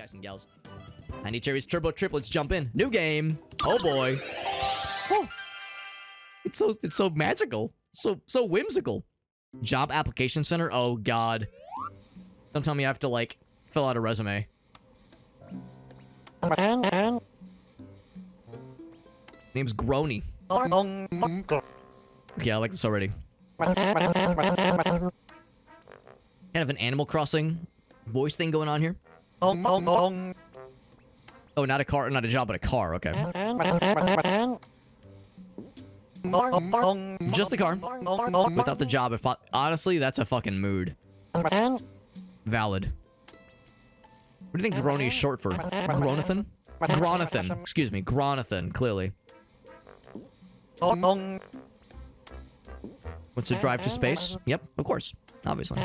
guys and gals. Tiny Cherries Turbo Triplets jump in. New game. Oh boy. Oh. It's so magical. So whimsical. Job application center. Oh god. Don't tell me I have to like fill out a resume. Name's Grony. Okay, I like this already. Kind of an Animal Crossing voice thing going on here. Oh, not a car, not a job, but a car. Okay. Just the car. Without the job. If honestly, that's a fucking mood. Valid. What do you think Grony is short for? Gronathan? Gronathan. Excuse me. Gronathan, clearly. What's the drive to space? Yep, of course. Obviously.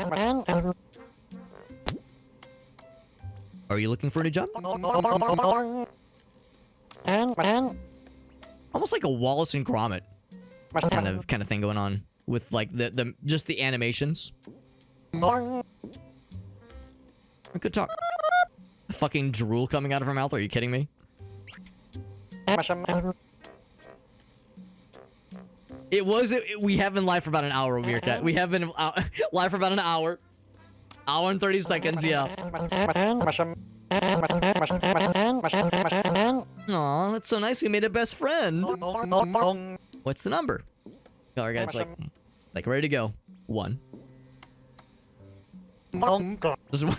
Are you looking for a new job? Almost like a Wallace and Gromit kind of thing going on with like the just the animations. Good talk. Fucking drool coming out of her mouth. Are you kidding me? We have been live for about an hour, Meerkat. We have been live for about an hour. Hour and 30 seconds, yeah. Aw, that's so nice. We made a best friend. What's the number? Alright, guys, like ready to go. 1.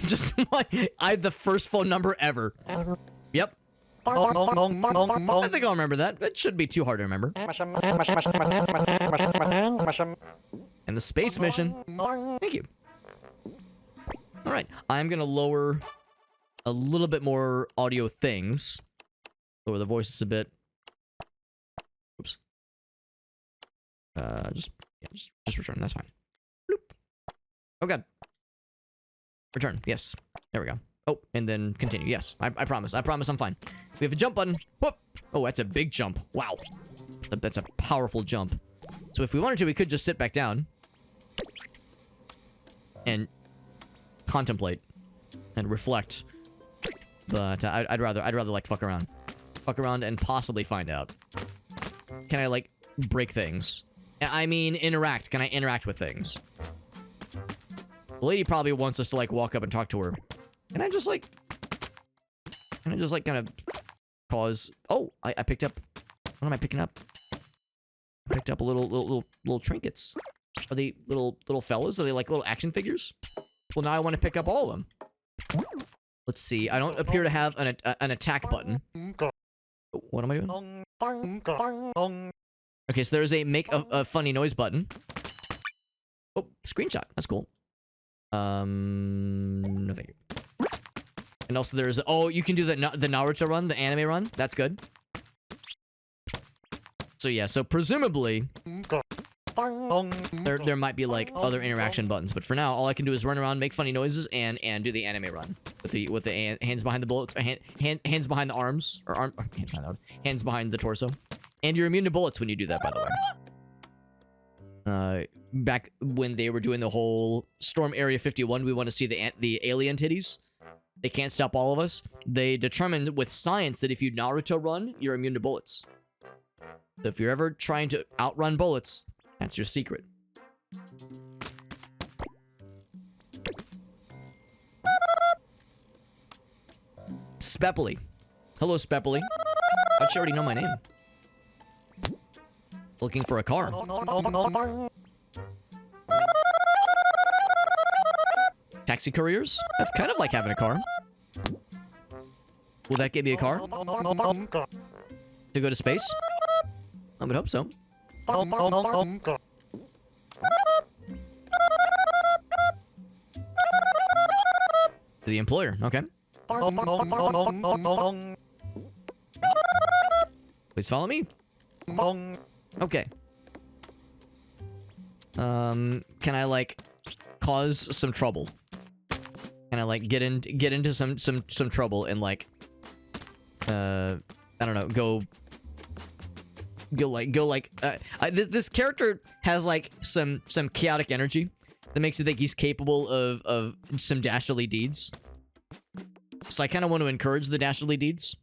Just I have the first phone number ever. Yep. I think I'll remember that. It shouldn't be too hard to remember. And the space mission. Thank you. Alright, I'm gonna lower a little bit more audio things. Lower the voices a bit. Oops. Just return, that's fine. Bloop. Oh god. Return, yes. There we go. Oh, and then continue. Yes, I promise. I promise I'm fine. We have a jump button. Whoop. Oh, that's a big jump. Wow. That's a powerful jump. So if we wanted to, we could just sit back down. And contemplate. And reflect. But I'd rather like fuck around. Fuck around and possibly find out. Can I like break things? I mean interact. Can I interact with things? The lady probably wants us to like walk up and talk to her. Can I just like kind of cause... Oh, I picked up... What am I picking up? I picked up a little trinkets. Are they little fellas? Are they like little action figures? Well, now I want to pick up all of them. Let's see. I don't appear to have an attack button. What am I doing? Okay, so there's a make a funny noise button. Oh, screenshot. That's cool. No thank you. And also there's... Oh, you can do the Naruto run, the anime run. That's good. So yeah, so presumably... There might be like other interaction buttons, but for now, all I can do is run around, make funny noises, and do the anime run with the hands behind the bullets, hands behind the arms, or hands behind the torso, and you're immune to bullets when you do that, by the way. Back when they were doing the whole Storm Area 51, we want to see the alien titties. They can't stop all of us. They determined with science that if you Naruto run, you're immune to bullets. So if you're ever trying to outrun bullets, that's your secret. Spepply. Hello, Spepply. I should already know my name. Looking for a car. Taxi couriers? That's kind of like having a car. Will that get me a car? To go to space? I would hope so. To the employer, okay. Please follow me. Okay. Can I like cause some trouble? Can I like get into some trouble and like I don't know, go this character has like some chaotic energy that makes you think he's capable of some dastardly deeds. So I kind of want to encourage the dastardly deeds.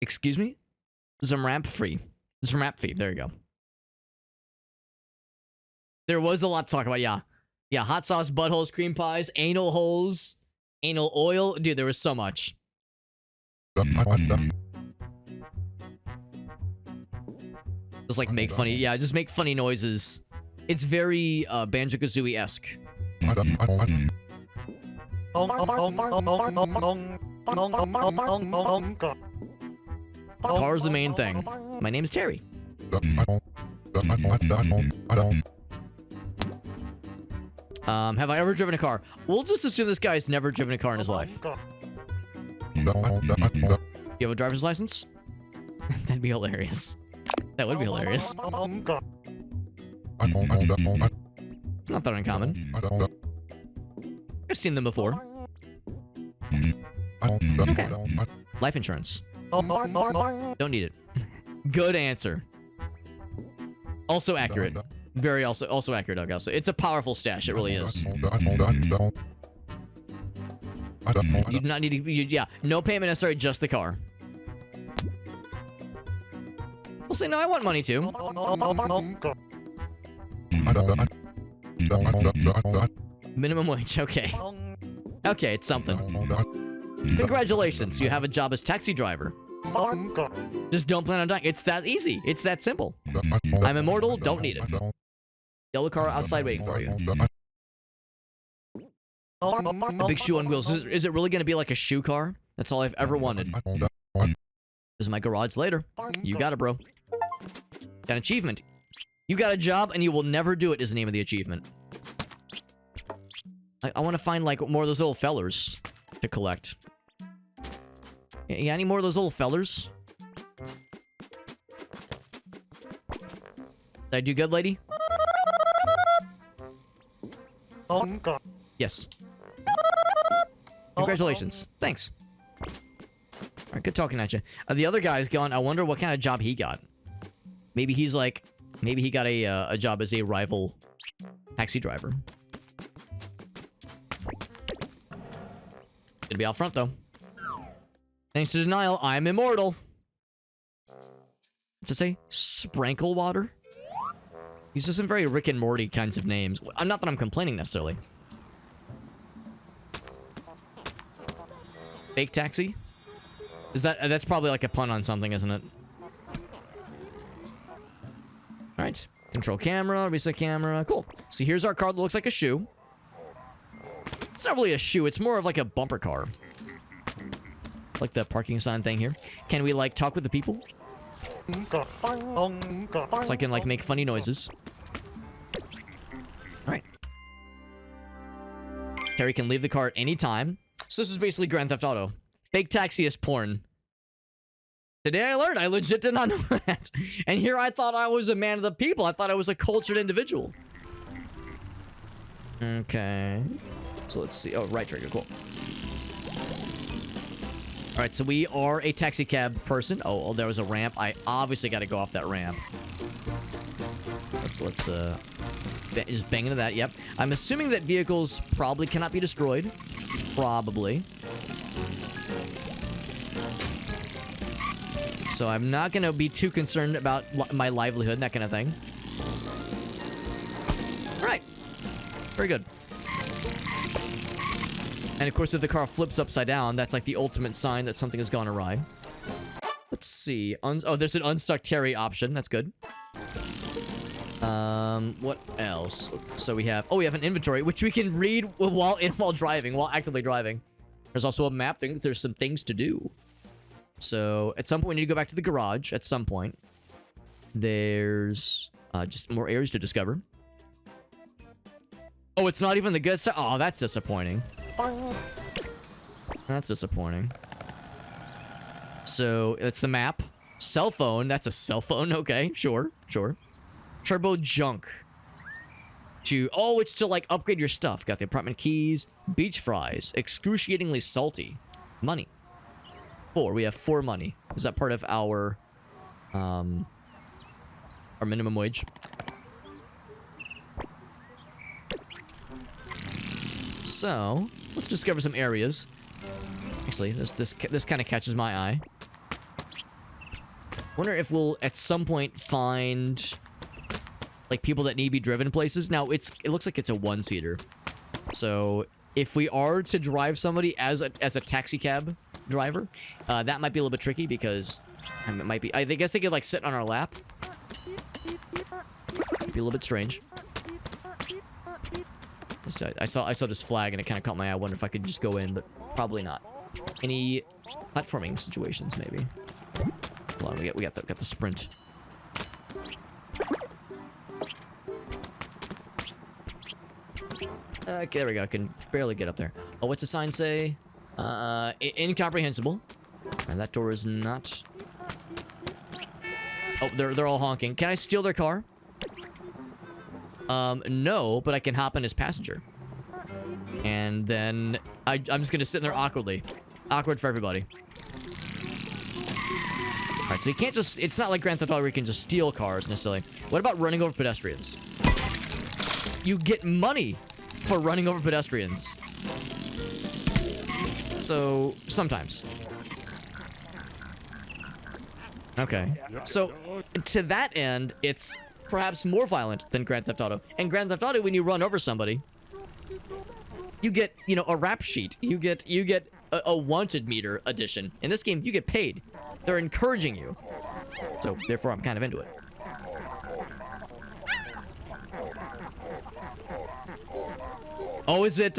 Excuse me? Zamramp free. Zamramp fee. There you go. There was a lot to talk about, yeah. Yeah, hot sauce, buttholes, cream pies, anal holes, anal oil. Dude, there was so much. Just like make funny, yeah, just make funny noises. It's very Banjo-Kazooie-esque. Car's the main thing. My name is Terry. Have I ever driven a car? We'll just assume this guy's never driven a car in his life. You have a driver's license? That'd be hilarious. That would be hilarious. It's not that uncommon. I've seen them before. Okay. Life insurance. Don't need it. Good answer. Also accurate. Very also accurate, Doug. Also, it's a powerful stash. It really is. You do not need to. Yeah, no payment necessary. Just the car. We'll say no. I want money too. Minimum wage. Okay. Okay, it's something. Congratulations, you have a job as taxi driver. Just don't plan on dying. It's that easy. It's that simple. I'm immortal. Don't need it. Yellow car outside waiting for you. A big shoe on wheels. Is it really going to be like a shoe car? That's all I've ever wanted. This is my garage later. You got it, bro. Got an achievement. You got a job and you will never do it is the name of the achievement. I want to find like more of those little fellers to collect. Yeah, any more of those little fellers? Did I do good, lady? Yes. Congratulations. Thanks. Alright, good talking at you. The other guy's gone. I wonder what kind of job he got. Maybe he's like... Maybe he got a job as a rival taxi driver. Gonna be out front, though. Thanks to denial, I'm immortal. What's it say? Sprankle water? These are some very Rick and Morty kinds of names. Not that I'm complaining, necessarily. Fake taxi? Is that's probably like a pun on something, isn't it? Alright. Control camera, reset camera. Cool. So here's our car that looks like a shoe. It's not really a shoe. It's more of like a bumper car. Like the parking sign thing here. Can we, like, talk with the people? So I can, like, make funny noises. Alright. Terry can leave the car at any time. So this is basically Grand Theft Auto. Fake taxi is porn. Today I learned. I legit did not know that. And here I thought I was a man of the people. I thought I was a cultured individual. Okay. So let's see. Oh, right trigger. Cool. All right, so we are a taxi cab person. Oh, there was a ramp. I obviously got to go off that ramp. Let's just bang into that. Yep. I'm assuming that vehicles probably cannot be destroyed. Probably. So I'm not going to be too concerned about my livelihood and that kind of thing. All right. Very good. And of course, if the car flips upside down, that's like the ultimate sign that something has gone awry. Let's see. Oh, there's an unstuck Terry option. That's good. What else? So we have... Oh, we have an inventory, which we can read while driving, while actively driving. There's also a map thing. There's some things to do. So at some point, we need to go back to the garage. At some point. There's just more areas to discover. Oh, it's not even the good stuff. Oh, that's disappointing. That's disappointing. So, it's the map. Cell phone. That's a cell phone. Okay, sure. Turbo junk. Oh, it's to, like, upgrade your stuff. Got the apartment keys. Beach fries. Excruciatingly salty. Money. 4. We have 4 money. Is that part of our minimum wage? So, let's discover some areas. Actually, this kind of catches my eye. Wonder if we'll at some point find like people that need to be driven places. Now it looks like it's a one-seater. So if we are to drive somebody as a taxi cab driver, that might be a little bit tricky because it might be. I guess they could like sit on our lap. Might be a little bit strange. So I saw this flag and it kind of caught my eye. I wonder if I could just go in, but probably not. Any platforming situations maybe? Hold on, we got the sprint. Okay, there we go. I can barely get up there. Oh, what's the sign say? Incomprehensible. And that door is not. Oh, they're all honking. Can I steal their car? No, but I can hop in as passenger. And then I'm just gonna sit there awkwardly. Awkward for everybody. Alright, so you can't just... It's not like Grand Theft Auto where you can just steal cars, necessarily. What about running over pedestrians? You get money for running over pedestrians. So, sometimes. Okay. So, to that end, it's perhaps more violent than Grand Theft Auto. And Grand Theft Auto, when you run over somebody, you get, you know, a rap sheet. You get a wanted meter addition. In this game, you get paid. They're encouraging you. So, therefore, I'm kind of into it. Oh, is it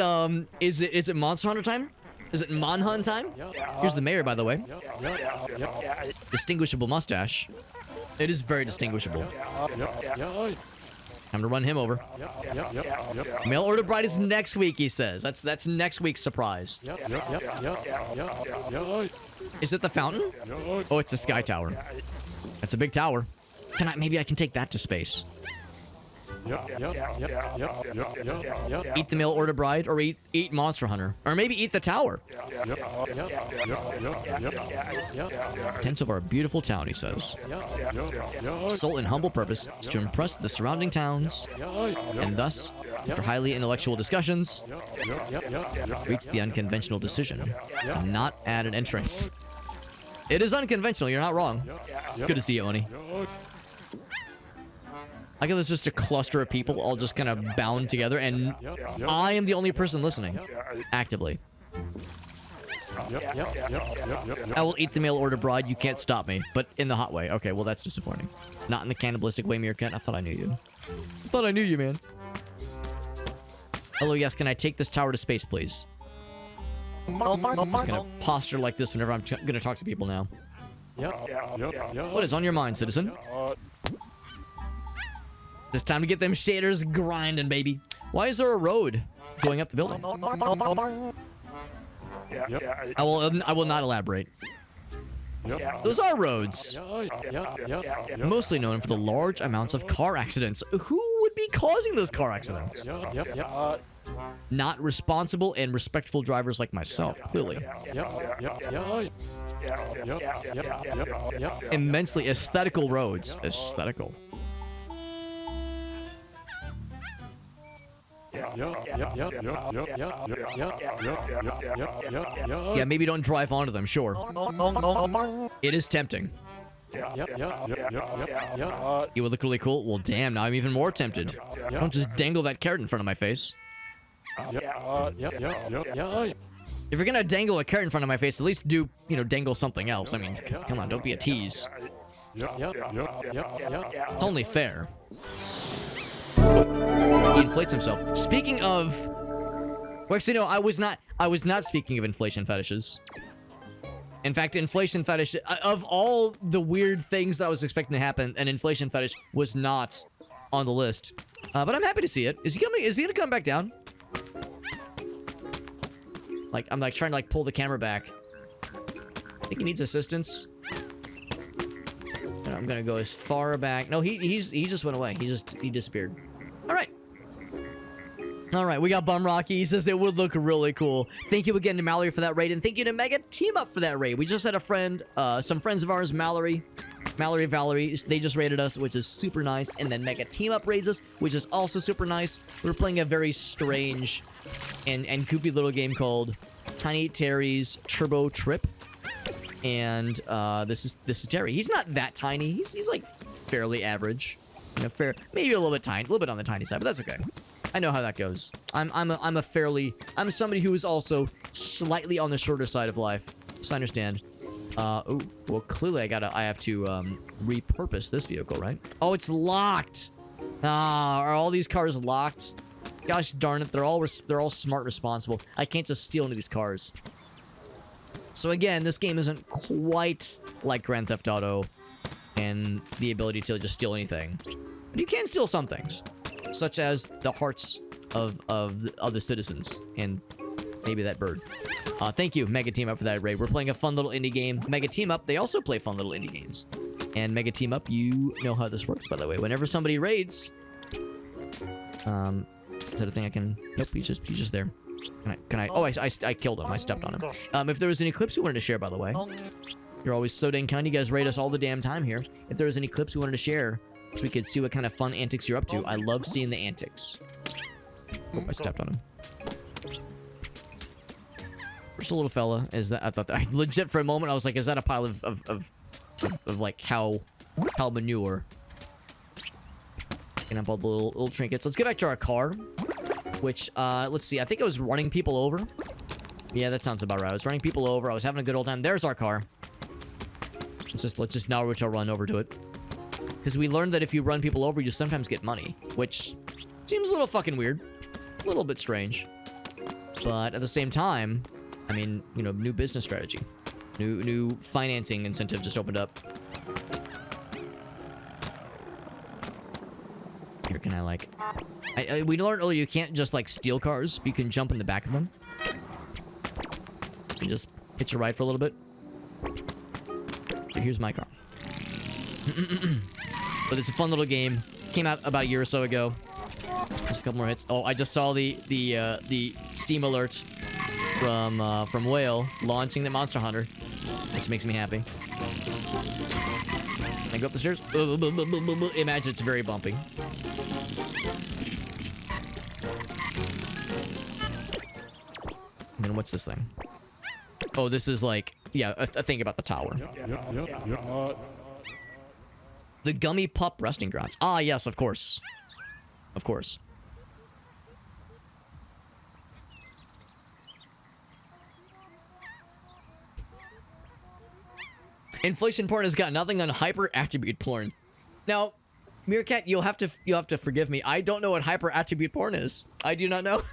Monster Hunter time? Is it Manhunt time? Here's the mayor, by the way. Distinguishable mustache. It is very distinguishable. Time to run him over. Mail order bride is next week, he says. That's next week's surprise. Is it the fountain? Oh, it's the Sky Tower. That's a big tower. Maybe I can take that to space. Eat the mail order bride, or eat Monster Hunter, or maybe eat the tower. Tent of our beautiful town, he says. Sole and humble purpose is to impress the surrounding towns, and thus, after highly intellectual discussions, reach the unconventional decision of not add an entrance. It is unconventional. You're not wrong. Good to see you, Oni. I guess it's just a cluster of people all just kind of bound together, and I am the only person listening. Actively. I will eat the mail order bride. You can't stop me. But in the hot way. Okay, well, that's disappointing. Not in the cannibalistic way, Meerkat. I thought I knew you. I thought I knew you, man. Hello, yes. Can I take this tower to space, please? I'm just gonna posture like this whenever I'm gonna talk to people now. What is on your mind, citizen? It's time to get them shaders grinding, baby. Why is there a road going up the building? I will not elaborate. Those are roads. Mostly known for the large amounts of car accidents. Who would be causing those car accidents? Not responsible and respectful drivers like myself, clearly. Immensely aesthetical roads. Aesthetical. Yeah, maybe don't drive onto them, sure. It is tempting. It would look really cool. Well, damn, now I'm even more tempted. Don't just dangle that carrot in front of my face. If you're gonna dangle a carrot in front of my face, at least do, you know, dangle something else. I mean, come on, don't be a tease. It's only fair. He inflates himself. Speaking of... Well, actually, no, I was not speaking of inflation fetishes. In fact, inflation fetish... Of all the weird things that I was expecting to happen, an inflation fetish was not on the list. But I'm happy to see it. Is he coming? Is he gonna come back down? Like, I'm like trying to like pull the camera back. I think he needs assistance. And I'm gonna go as far back. No, he just went away. He disappeared. All right, we got Bum Rocky. He says it would look really cool. Thank you again to Mallory for that raid, and thank you to Mega Team Up for that raid. We just had a friend, some friends of ours, Mallory, Valerie, they just raided us, which is super nice. And then Mega Team Up raids us, which is also super nice. We're playing a very strange and goofy little game called Tiny Terry's Turbo Trip. And this is Terry. He's not that tiny. He's like fairly average. You know, maybe a little bit on the tiny side, but that's okay. I know how that goes. I'm somebody who is also slightly on the shorter side of life, so I understand. Oh, well, clearly I have to repurpose this vehicle, right? Oh, it's locked. Are all these cars locked? Gosh darn it, they're all smart, responsible. I can't just steal any of these cars. So again, this game isn't quite like Grand Theft Auto and the ability to just steal anything. But you can steal some things, such as the hearts of the citizens and maybe that bird. Thank you, Mega Team Up, for that raid. We're playing a fun little indie game. Mega Team Up, they also play fun little indie games. And Mega Team Up, you know how this works, by the way. Whenever somebody raids, is that a thing I can? Nope, he's just there. Can I? Oh, I killed him. I stepped on him. If there was any clips you wanted to share, by the way, you're always so dang kind. You guys raid us all the damn time here. If there was any clips you wanted to share, so we could see what kind of fun antics you're up to. I love seeing the antics. Oh, I stepped on him. Just a little fella. Is that? I thought that, I legit for a moment I was like, is that a pile of like cow manure? Picking up all the little trinkets. Let's get back to our car. Which, let's see. I think I was running people over. Yeah, that sounds about right. I was running people over. I was having a good old time. There's our car. Let's just Naruto run over to it. Because we learned that if you run people over, you sometimes get money. Which seems a little fucking weird. A little bit strange. But at the same time, I mean, you know, new business strategy. New financing incentive just opened up. Here, can I, like... we learned earlier you can't just, like, steal cars. But you can jump in the back of them. And just hitch a ride for a little bit. So here's my car. But it's a fun little game. Came out about a year or so ago. Just a couple more hits. Oh, I just saw the Steam alert from Whale launching the Monster Hunter, which makes me happy. Can I go up the stairs? Imagine it's very bumpy. And then what's this thing? Oh, this is like, yeah, a thing about the tower. The Gummy Pup Resting Grounds. Ah, yes, of course. Of course. Inflation porn has got nothing on hyper attribute porn. Now, Meerkat, you'll have to forgive me. I don't know what hyper attribute porn is. I do not know.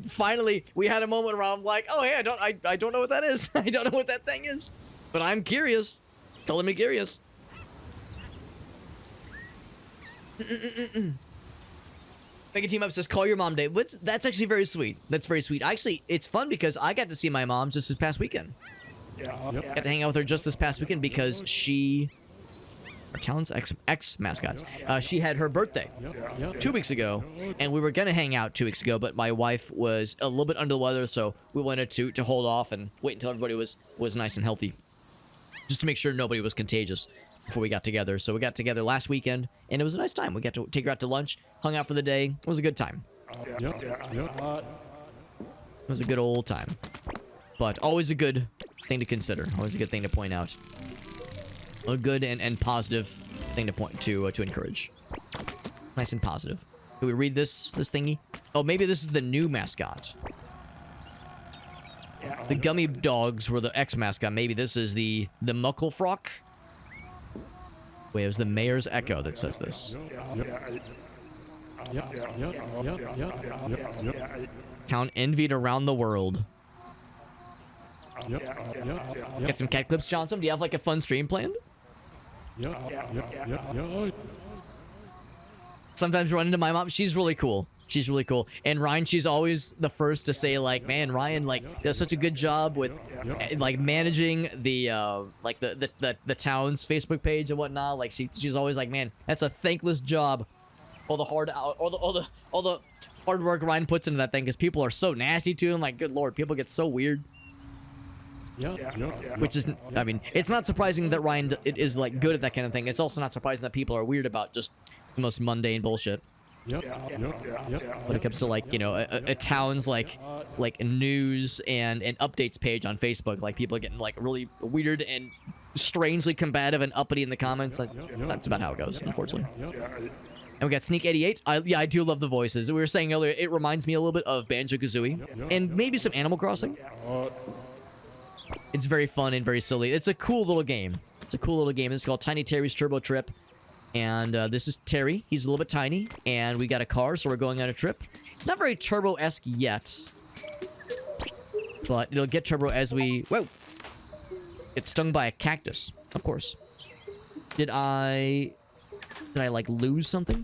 Finally, we had a moment where I'm like, oh hey, I don't know what that is. I don't know what that thing is. But I'm curious. Telling me curious. Mega Team Up says, call your mom, Dave. That's actually very sweet. That's very sweet. Actually, it's fun because I got to see my mom just this past weekend. Got to hang out with her just this past weekend because she... Our town's ex-mascots. She had her birthday 2 weeks ago, and we were going to hang out 2 weeks ago, but my wife was a little bit under the weather, so we wanted to hold off and wait until everybody was nice and healthy. Just to make sure nobody was contagious before we got together. So we got together last weekend, and it was a nice time. We got to take her out to lunch, hung out for the day. It was a good time. It was a good old time. But always a good thing to consider. Always a good thing to point out. A good and positive thing to point to encourage. Nice and positive. Can we read this thingy? Oh, maybe this is the new mascot. The Gummy Dogs were the ex-mascot. Maybe this is the Mucklefrock. Wait, it was the Mayor's Echo that says this. Town envied around the world. Get some cat clips, Johnson. Do you have like a fun stream planned? Sometimes run into my mom. She's really cool. She's really cool. And Ryan, she's always the first to say like, man, Ryan like does such a good job with like managing the like the town's Facebook page and whatnot. Like she's always like, man, that's a thankless job. All the hard work Ryan puts into that thing because people are so nasty to him. Like, good lord, people get so weird. Which is, I mean, it's not surprising that Ryan is like good at that kind of thing. It's also not surprising that people are weird about just the most mundane bullshit. When it comes to like, you know, a town's like news and an updates page on Facebook, like people are getting like really weird and strangely combative and uppity in the comments. Like, that's about how it goes, unfortunately. And we got Sneak 88. Yeah, I do love the voices. We were saying earlier, it reminds me a little bit of Banjo-Kazooie and maybe some Animal Crossing. It's very fun and very silly. It's a cool little game. It's called Tiny Terry's Turbo Trip. And this is Terry. He's a little bit tiny. And we got a car, so we're going on a trip. It's not very Turbo-esque yet. But it'll get Turbo as we... Whoa! Get stung by a cactus. Of course. Did I, like, lose something?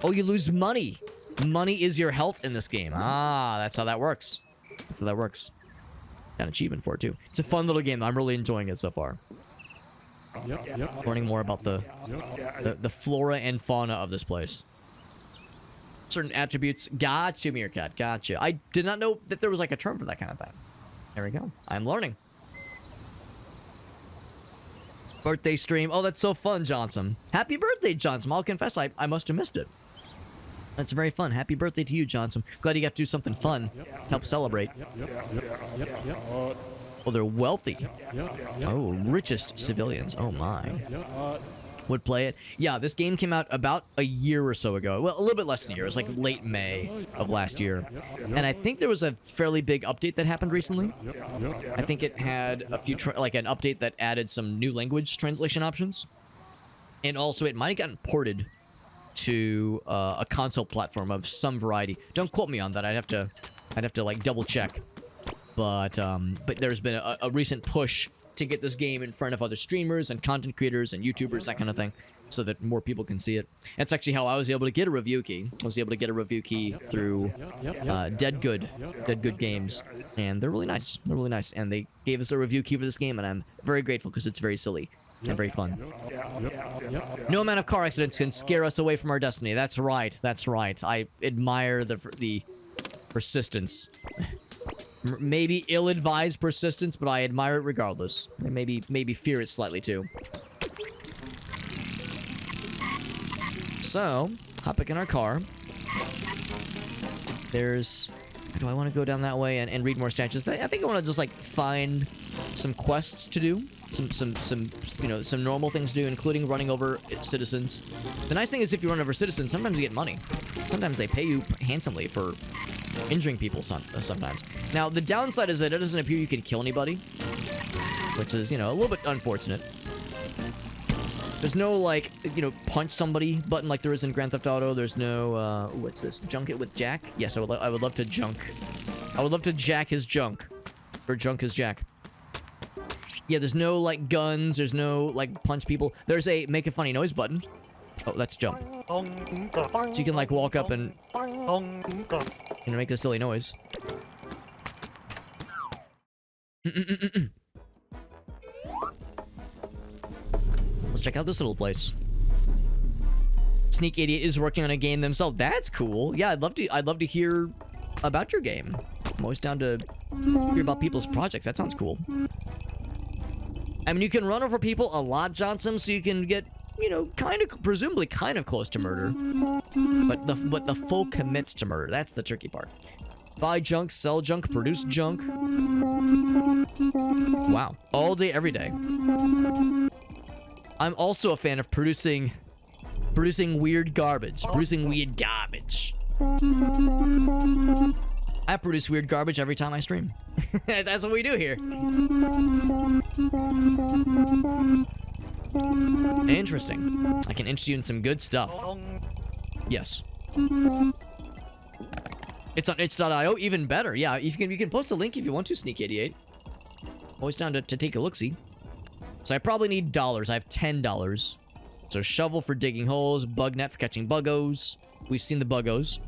Oh, you lose money. Money is your health in this game. Ah, that's how that works. Got an achievement for it, too. It's a fun little game. I'm really enjoying it so far. Learning more about the flora and fauna of this place. Certain attributes. Gotcha, Meerkat. Gotcha. I did not know that there was like a term for that kind of thing. There we go. I'm learning. Birthday stream. Oh, that's so fun, Johnson. Happy birthday, Johnson. I'll confess, I must have missed it. That's very fun. Happy birthday to you, Johnson. Glad you got to do something fun to help celebrate. Oh, they're wealthy. Oh, richest civilians. Oh, my. Would play it. Yeah, this game came out about a year or so ago. Well, a little bit less than a year. It was like late May of last year. And I think there was a fairly big update that happened recently. I think it had a few, like an update that added some new language translation options. And also, it might have gotten ported to a console platform of some variety. Don't quote me on that. I'd have to like double check. But there's been a recent push to get this game in front of other streamers and content creators and YouTubers, that kind of thing, so that more people can see it. That's actually how I was able to get a review key. I was able to get a review key through Dead Good Games, and they're really nice. They're really nice, and they gave us a review key for this game, and I'm very grateful because it's very silly and very fun. No amount of car accidents can scare us away from our destiny. That's right. That's right. I admire the persistence. Maybe ill-advised persistence, but I admire it regardless. And maybe fear it slightly too. So, hop back in our car. There's... Do I want to go down that way and read more statues? I think I want to just, like, find some quests to do. Some normal things to do, including running over citizens. The nice thing is if you run over citizens, sometimes you get money. Sometimes they pay you handsomely for injuring people sometimes. Now, the downside is that it doesn't appear you can kill anybody, which is, you know, a little bit unfortunate. There's no, like, you know, punch somebody button like there is in Grand Theft Auto. There's no, what's this? Junk it with Jack? Yes, I would love to junk. I would love to jack his junk. Or junk his Jack. Yeah, there's no, like, guns. There's no, like, punch people. There's a make a funny noise button. Oh, that's jump. So you can, like, walk up and... You know, make a silly noise. Let's check out this little place. Sneak 88 is working on a game themselves. That's cool. Yeah, I'd love to hear about your game. I'm always down to hear about people's projects. That sounds cool. I mean, you can run over people a lot, Johnson, so you can get, you know, presumably kind of close to murder. But the full commit to murder, that's the tricky part. Buy junk, sell junk, produce junk. Wow. All day, every day. I'm also a fan of producing weird garbage. I produce weird garbage every time I stream. That's what we do here. Interesting. I can interest you in some good stuff. Yes. It's on itch.io, even better. Yeah, you can post a link if you want to, Sneak 88. Always down to take a look-see. So I probably need dollars. I have $10. So shovel for digging holes, bug net for catching buggos. We've seen the buggos.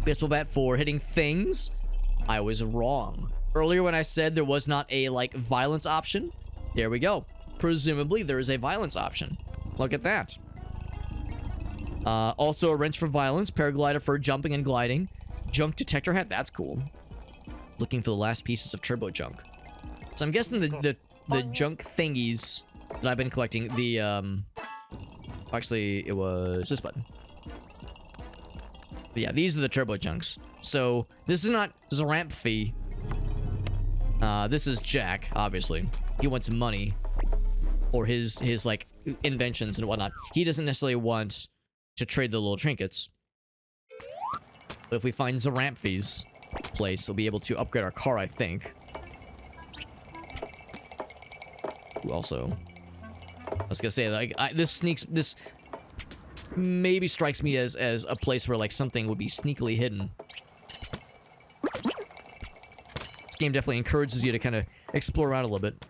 Baseball bat for hitting things. I was wrong. Earlier when I said there was not a, like, violence option, there we go. Presumably there is a violence option. Look at that. Also a wrench for violence, paraglider for jumping and gliding, junk detector hat, that's cool. Looking for the last pieces of turbo junk. So I'm guessing the junk thingies that I've been collecting, actually, it was this button. But yeah, these are the turbo junks. So this is not Zaramphy. This is Jack, obviously. He wants money for his like inventions and whatnot. He doesn't necessarily want to trade the little trinkets. But if we find Zaramphy's place, we'll be able to upgrade our car, I think. Ooh, also, I was gonna say, like, this maybe strikes me as a place where like something would be sneakily hidden. This game definitely encourages you to kind of explore around a little bit.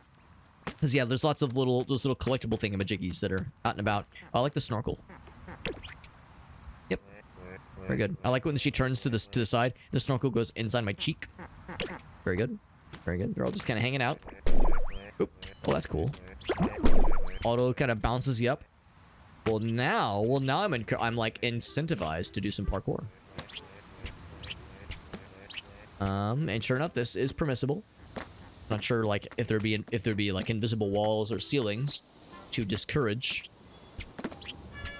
Because yeah, there's lots of those little collectible thingamajiggies that are out and about. Oh, I like the snorkel. Yep. Very good. I like when she turns to the side. The snorkel goes inside my cheek. Very good. Very good. They're all just kind of hanging out. Oop. Oh, that's cool. Auto kind of bounces you up. Well, now I'm like incentivized to do some parkour. And sure enough, this is permissible. Not sure, like, if there'd be like invisible walls or ceilings to discourage.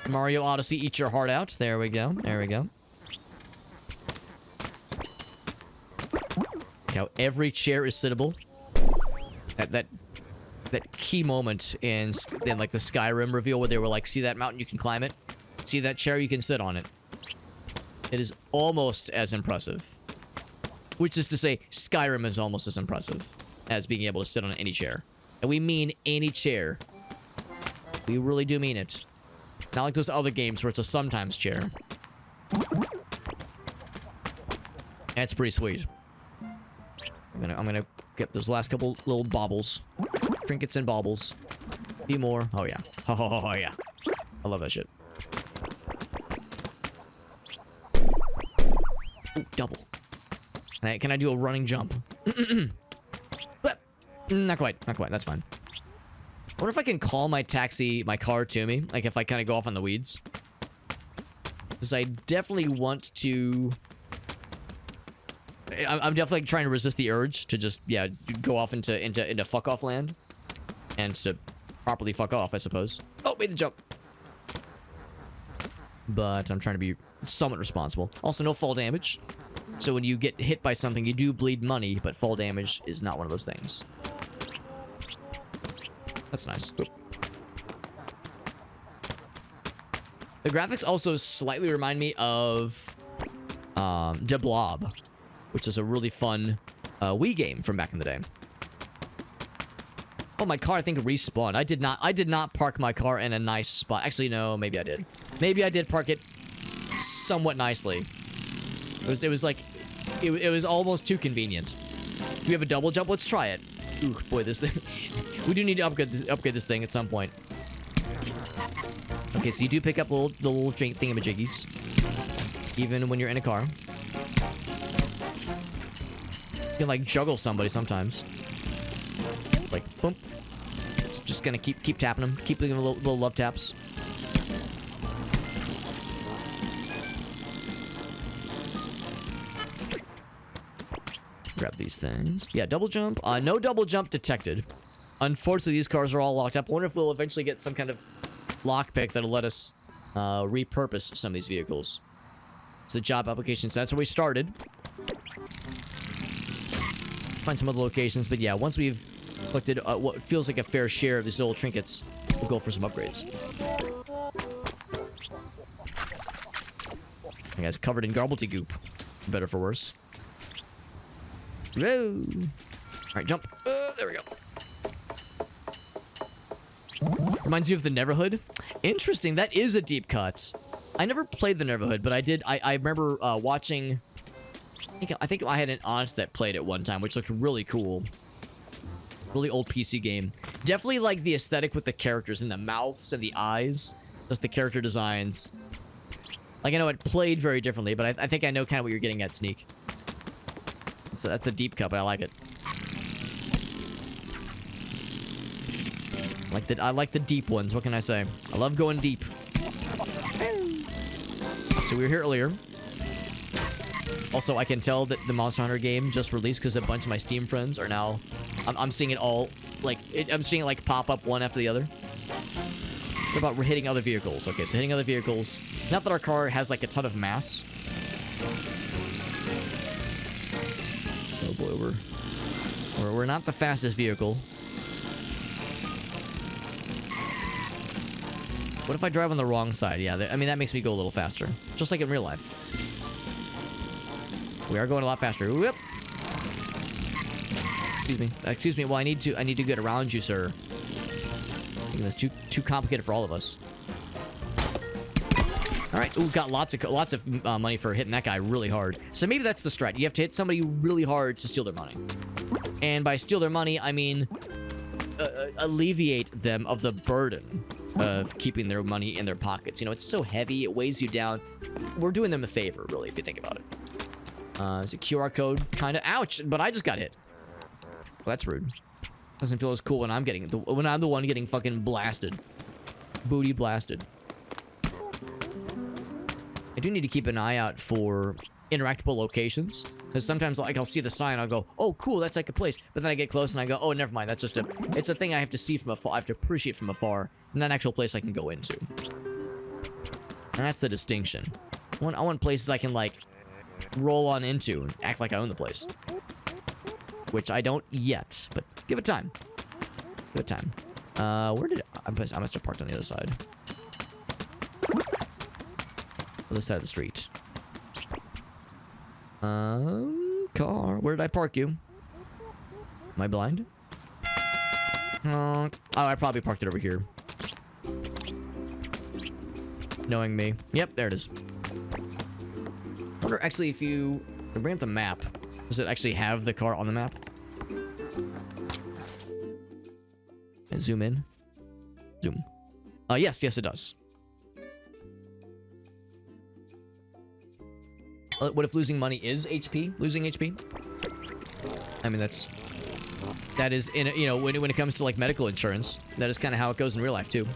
Mario Odyssey, eat your heart out. There we go. There we go. How every chair is sittable. That key moment in like the Skyrim reveal where they were like, see that mountain, you can climb it. See that chair, you can sit on it. It is almost as impressive. Which is to say, Skyrim is almost as impressive as being able to sit on any chair. And we mean any chair. We really do mean it. Not like those other games where it's a sometimes chair. That's pretty sweet. I'm gonna get those last couple little baubles. Trinkets and baubles. A few more. Oh yeah. Oh yeah. I love that shit. Ooh, double. Can I do a running jump? Not quite. Not quite. That's fine. I wonder if I can call my car to me. Like if I kind of go off on the weeds. Because I definitely want to... I'm definitely trying to resist the urge to just, yeah, go off into fuck off land. And to properly fuck off, I suppose. Oh, made the jump. But I'm trying to be somewhat responsible. Also, no fall damage. So when you get hit by something, you do bleed money, but fall damage is not one of those things. That's nice. Oop. The graphics also slightly remind me of De Blob, which is a really fun Wii game from back in the day. Oh, my car, I think, respawned. I did not park my car in a nice spot. Actually, no, maybe I did. Maybe I did park it somewhat nicely. It was almost too convenient. Do we have a double jump? Let's try it. Ooh, boy, this thing. We do need to upgrade this thing at some point. Okay, so you do pick up the little drink thingamajiggies, even when you're in a car. You can like juggle somebody sometimes. Like boom. Just gonna keep tapping them. Keep doing little love taps. Grab these things. Yeah, double jump. No double jump detected. Unfortunately, these cars are all locked up. I wonder if we'll eventually get some kind of lockpick that'll let us repurpose some of these vehicles. It's the job application. So that's where we started. Find some other locations, but yeah, once we've collected what feels like a fair share of these little trinkets, we'll go for some upgrades. You guys covered in gobbledygook, for better for worse. Whoa! All right, jump. There we go. Reminds you of the Neverhood. Interesting. That is a deep cut. I never played the Neverhood, but I did. I remember watching. I think I had an aunt that played it one time, which looked really cool. Really old PC game. Definitely like the aesthetic with the characters and the mouths and the eyes. Just the character designs. Like, I know it played very differently, but I think I know kind of what you're getting at, Sneak. That's a deep cut, but I like it. I like the deep ones. What can I say? I love going deep. So we were here earlier. Also, I can tell that the Monster Hunter game just released because a bunch of my Steam friends are now... I'm seeing it all, like... I'm seeing it, like, pop up one after the other. What about hitting other vehicles? Okay, so hitting other vehicles. Not that our car has, like, a ton of mass. Oh, boy, we're not the fastest vehicle. What if I drive on the wrong side? Yeah, I mean, that makes me go a little faster. Just like in real life. We are going a lot faster. Whoop! Excuse me. Excuse me. Well, I need to get around you, sir. I think that's too complicated for all of us. All right. Ooh, got lots of money for hitting that guy really hard. So maybe that's the strat. You have to hit somebody really hard to steal their money. And by steal their money, I mean alleviate them of the burden of keeping their money in their pockets. You know, it's so heavy, it weighs you down. We're doing them a favor, really, if you think about it. It's a QR code, kind of. Ouch! But I just got hit. Well, that's rude. Doesn't feel as cool when I'm when I'm the one getting fucking blasted, booty blasted. I do need to keep an eye out for interactable locations, because sometimes, like, I'll see the sign, I'll go, "Oh, cool, that's like a place," but then I get close and I go, "Oh, never mind, that's just it's a thing I have to see from afar. I have to appreciate from afar, not an actual place I can go into." And that's the distinction. I want places I can, like, roll on into and act like I own the place. Which I don't yet, but give it time. Give it time. Where did I must have parked on the other side. Other side of the street. Car. Where did I park you? Am I blind? Oh, I probably parked it over here. Knowing me. Yep, there it is. I wonder, actually, if you bring up the map, does it actually have the car on the map? And zoom in. Zoom. Yes, it does. What if losing money is HP? Losing HP? I mean, that is in you know, when it comes to, like, medical insurance, that is kind of how it goes in real life too.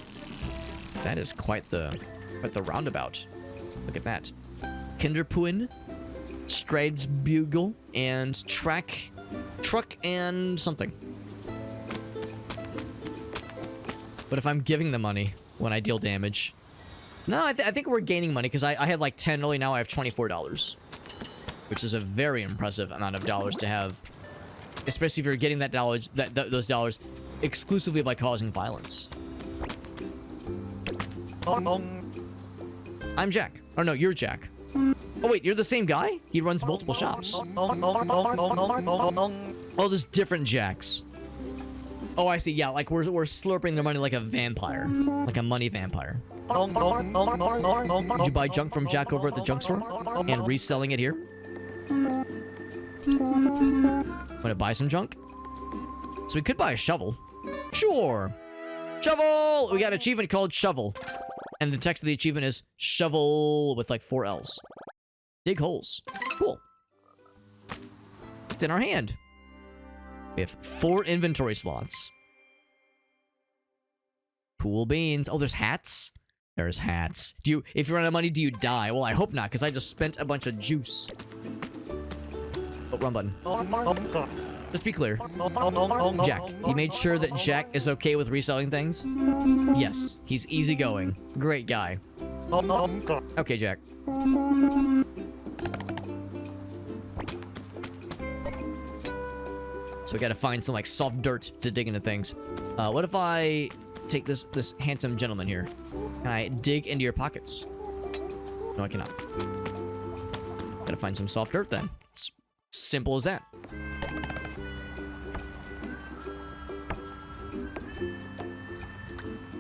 That is quite the roundabout. Look at that. Kinderpuin, Stradesbugle, and truck and something. But if I'm giving the money when I deal damage, no, I think we're gaining money, because I had like 10 early, now I have $24, which is a very impressive amount of dollars to have, especially if you're getting those dollars exclusively by causing violence. I'm Jack. Oh no, you're Jack. Oh wait, you're the same guy? He runs multiple shops. Oh, there's different Jacks. Oh, I see. Yeah, like we're slurping their money like a vampire, like a money vampire. Did you buy junk from Jack over at the junk store and reselling it here? Want to buy some junk? So we could buy a shovel. Sure. Shovel! We got an achievement called Shovel. And the text of the achievement is shovel with like 4 L's. Dig holes. Cool. It's in our hand. We have 4 inventory slots. Cool beans. Oh, there's hats? There's hats. If you run out of money, do you die? Well, I hope not, because I just spent a bunch of juice. Oh, wrong button. Let's be clear. Jack. You made sure that Jack is okay with reselling things? Yes. He's easygoing. Great guy. Okay, Jack. So we gotta find some, like, soft dirt to dig into things. What if I take this handsome gentleman here? Can I dig into your pockets? No, I cannot. Gotta find some soft dirt then. It's simple as that.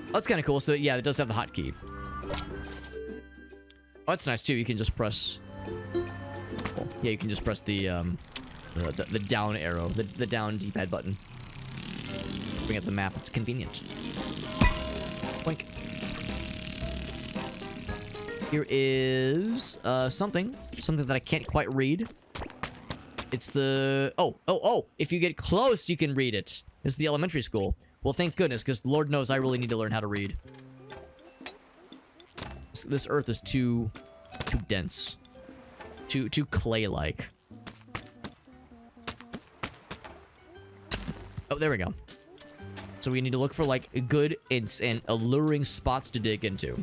Oh, that's kind of cool. So yeah, it does have the hotkey. Oh, that's nice too. You can just press. Oh, yeah, you can just press the down arrow, the down D-pad button. Bring up the map. It's convenient. Boink. Here is something that I can't quite read. It's the oh. If you get close, you can read it. It's the elementary school. Well, thank goodness, because Lord knows I really need to learn how to read. This earth is too dense. Too clay-like. Oh, there we go. So we need to look for like good and alluring spots to dig into.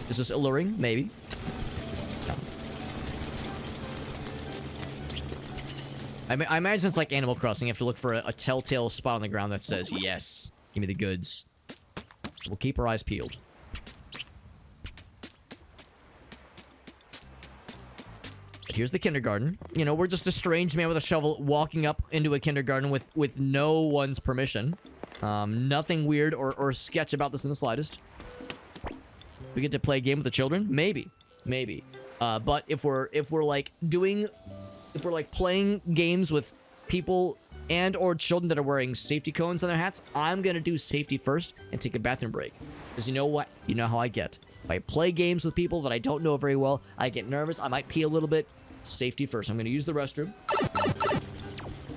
Is this alluring? Maybe. No. I imagine it's like Animal Crossing. You have to look for a telltale spot on the ground that says, yes, give me the goods. We'll keep our eyes peeled. But here's the kindergarten. You know, we're just a strange man with a shovel walking up into a kindergarten with no one's permission. Nothing weird or sketch about this in the slightest. We get to play a game with the children? Maybe. Maybe. But if we're like playing games with people and or children that are wearing safety cones on their hats, I'm gonna do safety first and take a bathroom break. Because you know what? You know how I get. If I play games with people that I don't know very well, I get nervous, I might pee a little bit. Safety first. I'm gonna use the restroom.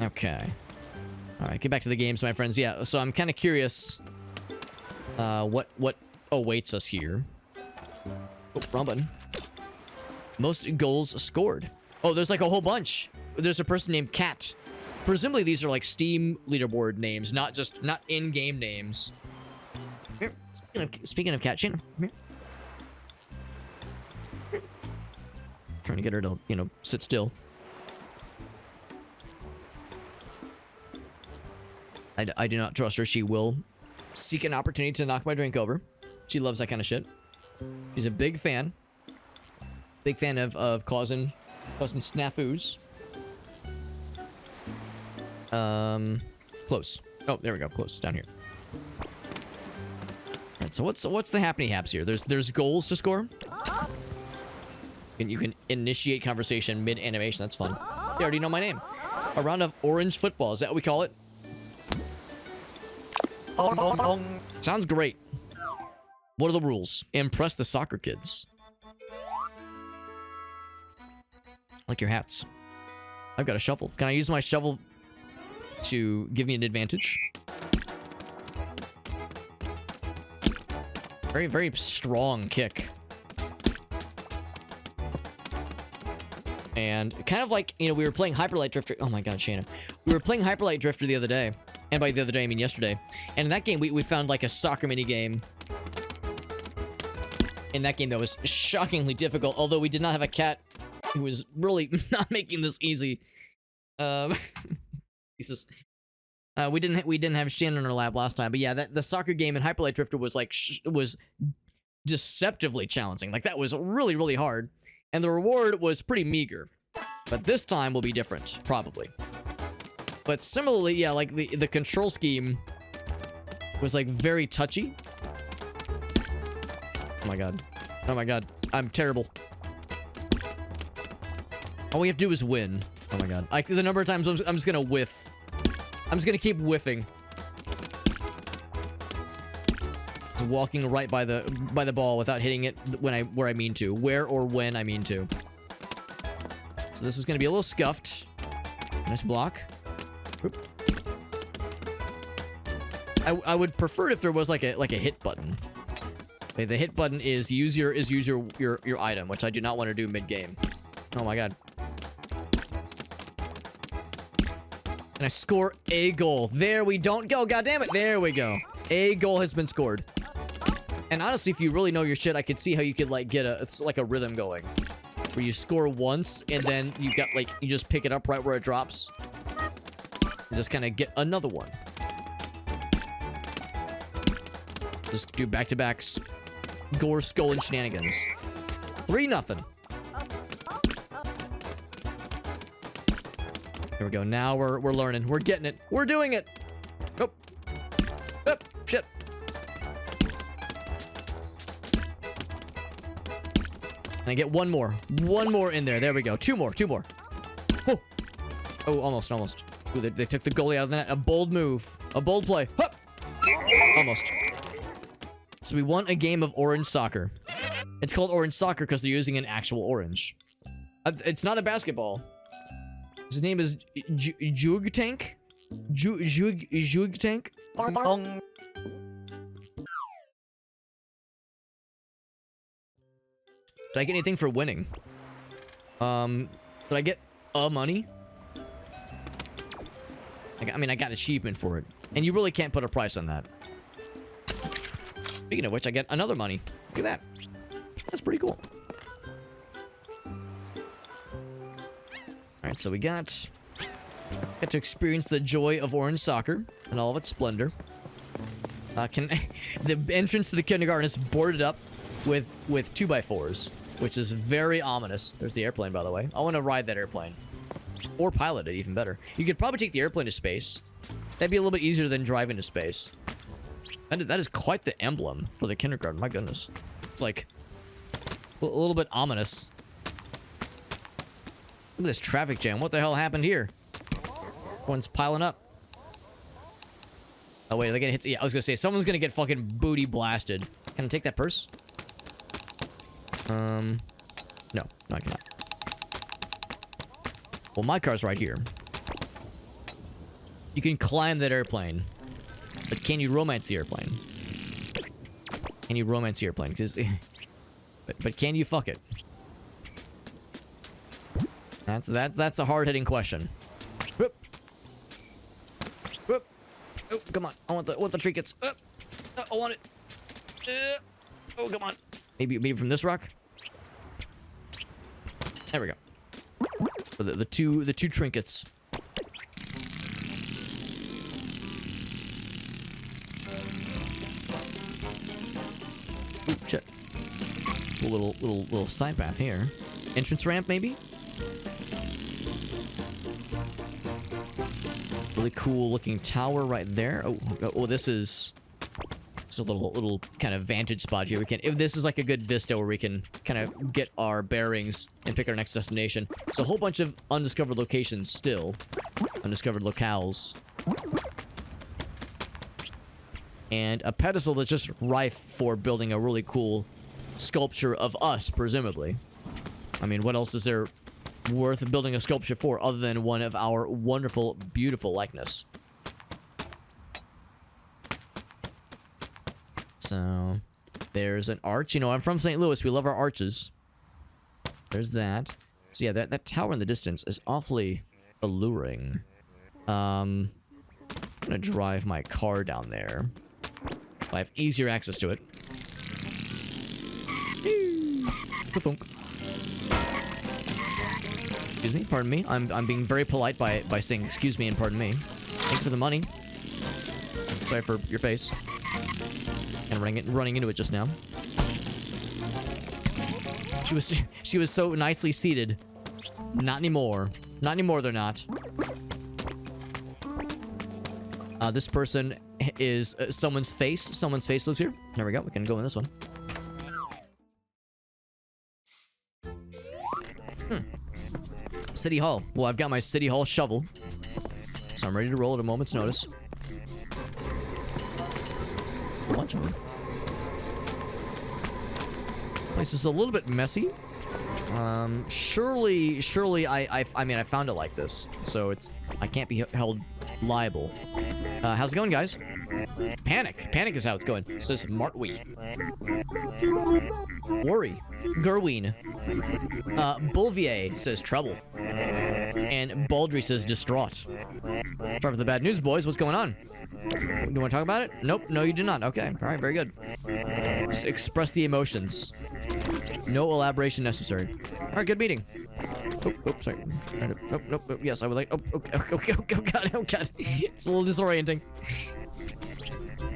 Okay. Alright, get back to the games, my friends. Yeah, so I'm kind of curious what awaits us here. Oh, wrong button. Most goals scored. Oh, there's like a whole bunch. There's a person named Cat. Presumably these are like Steam leaderboard names, not in-game names. Here, speaking of Cat, Shannon, come here. Trying to get her to, you know, sit still. I do not trust her. She will seek an opportunity to knock my drink over. She loves that kind of shit. She's a big fan. Big fan of causing snafus. Close. Oh, there we go. Close. Down here. Alright, so what's the happy haps here? There's goals to score. And you can initiate conversation mid-animation. That's fun. They already know my name. A round of orange football. Is that what we call it? Sounds great. What are the rules? Impress the soccer kids. Like your hats. I've got a shovel. Can I use my shovel to give me an advantage? Very, very strong kick. And kind of like, you know, we were playing Hyper Light Drifter. Oh my god, Shannon. We were playing Hyper Light Drifter the other day. And by the other day, I mean yesterday. And in that game, we found like a soccer mini game. In that game, that was shockingly difficult. Although we did not have a cat who was really not making this easy. Jesus. We didn't have Shannon in our lab last time. But yeah, the soccer game in Hyper Light Drifter was like was deceptively challenging. Like that was really, really hard. And the reward was pretty meager. But this time will be different, probably. But similarly, yeah, like the control scheme was like very touchy. Oh my god. Oh my god. I'm terrible. All we have to do is win. Oh my god. The number of times I'm just gonna whiff. I'm just gonna keep whiffing. Just walking right by the ball without hitting it where I mean to. Where or when I mean to. So this is gonna be a little scuffed. Nice block. Oop. I would prefer it if there was like a hit button. Okay, the hit button is use your item, which I do not want to do mid game. Oh my god. And I score a goal. There we don't go. God damn it. There we go. A goal has been scored. And honestly, if you really know your shit, I could see how you could like get it's like a rhythm going. Where you score once and then you got like you just pick it up right where it drops. And just kind of get another one. Just do back-to-backs. Gore, skull, and shenanigans. 3-0. There we go. Now we're learning. We're getting it. We're doing it. Oh. Oh, shit. And I get one more. One more in there. There we go. Two more. Oh, oh almost. Ooh, they took the goalie out of the net. A bold move. A bold play. Hup. Almost. So we want a game of orange soccer. It's called orange soccer because they're using an actual orange. It's not a basketball. His name is Jug Tank. Jug Tank. Did I get anything for winning? Did I get money? I mean, I got achievement for it. And you really can't put a price on that. Speaking of which, I get another money. Look at that. That's pretty cool. Alright, so we get to experience the joy of orange soccer in all of its splendor. The entrance to the kindergarten is boarded up with 2x4s, which is very ominous. There's the airplane, by the way. I want to ride that airplane. Or pilot it, even better. You could probably take the airplane to space. That'd be a little bit easier than driving to space. That is quite the emblem for the kindergarten. My goodness. It's like a little bit ominous. Look at this traffic jam. What the hell happened here? Everyone's piling up. Oh, wait. Are they gonna hit? Yeah, I was gonna say, someone's gonna get fucking booty blasted. Can I take that purse? No. No, I cannot. Well, my car's right here. You can climb that airplane. But can you romance the airplane? Can you romance the airplane? But can you fuck it? That's a hard-hitting question. Whoop. Whoop. Oh, come on. I want the trinkets. I want it. Oh, come on. Maybe from this rock? There we go. So the two trinkets. Ooh, shit. A little side path here. Entrance ramp, maybe? Really cool looking tower right there. Oh, this is just a little kind of vantage spot here. If this is like a good vista where we can kind of get our bearings and pick our next destination. It's a whole bunch of undiscovered locations still. Undiscovered locales. And a pedestal that's just rife for building a really cool sculpture of us, presumably. I mean, what else is there worth building a sculpture for other than one of our wonderful, beautiful likeness? So, there's an arch. You know, I'm from St. Louis. We love our arches. There's that. So yeah, that tower in the distance is awfully alluring. I'm gonna drive my car down there. I have easier access to it. Excuse me, pardon me. I'm being very polite by saying excuse me and pardon me. Thank you for the money. Sorry for your face. And running into it just now. She was so nicely seated. Not anymore. Not anymore, they're not. This person is someone's face. Someone's face lives here. There we go. We can go in this one. City Hall. Well, I've got my City Hall shovel. So I'm ready to roll at a moment's notice. A bunch of them. Place is a little bit messy. Surely I mean, I found it like this. So I can't be held liable. How's it going, guys? Panic. Panic is how it's going. It says Martwee. Worry. Gerween. Bouvier says trouble. And Baldry says distraught. Sorry for the bad news, boys. What's going on? You want to talk about it? Nope. No, you do not. Okay. All right. Very good. Just express the emotions. No elaboration necessary. All right. Good meeting. Oh, sorry. Nope. Yes, I would like. Okay. Oh, God. It's a little disorienting.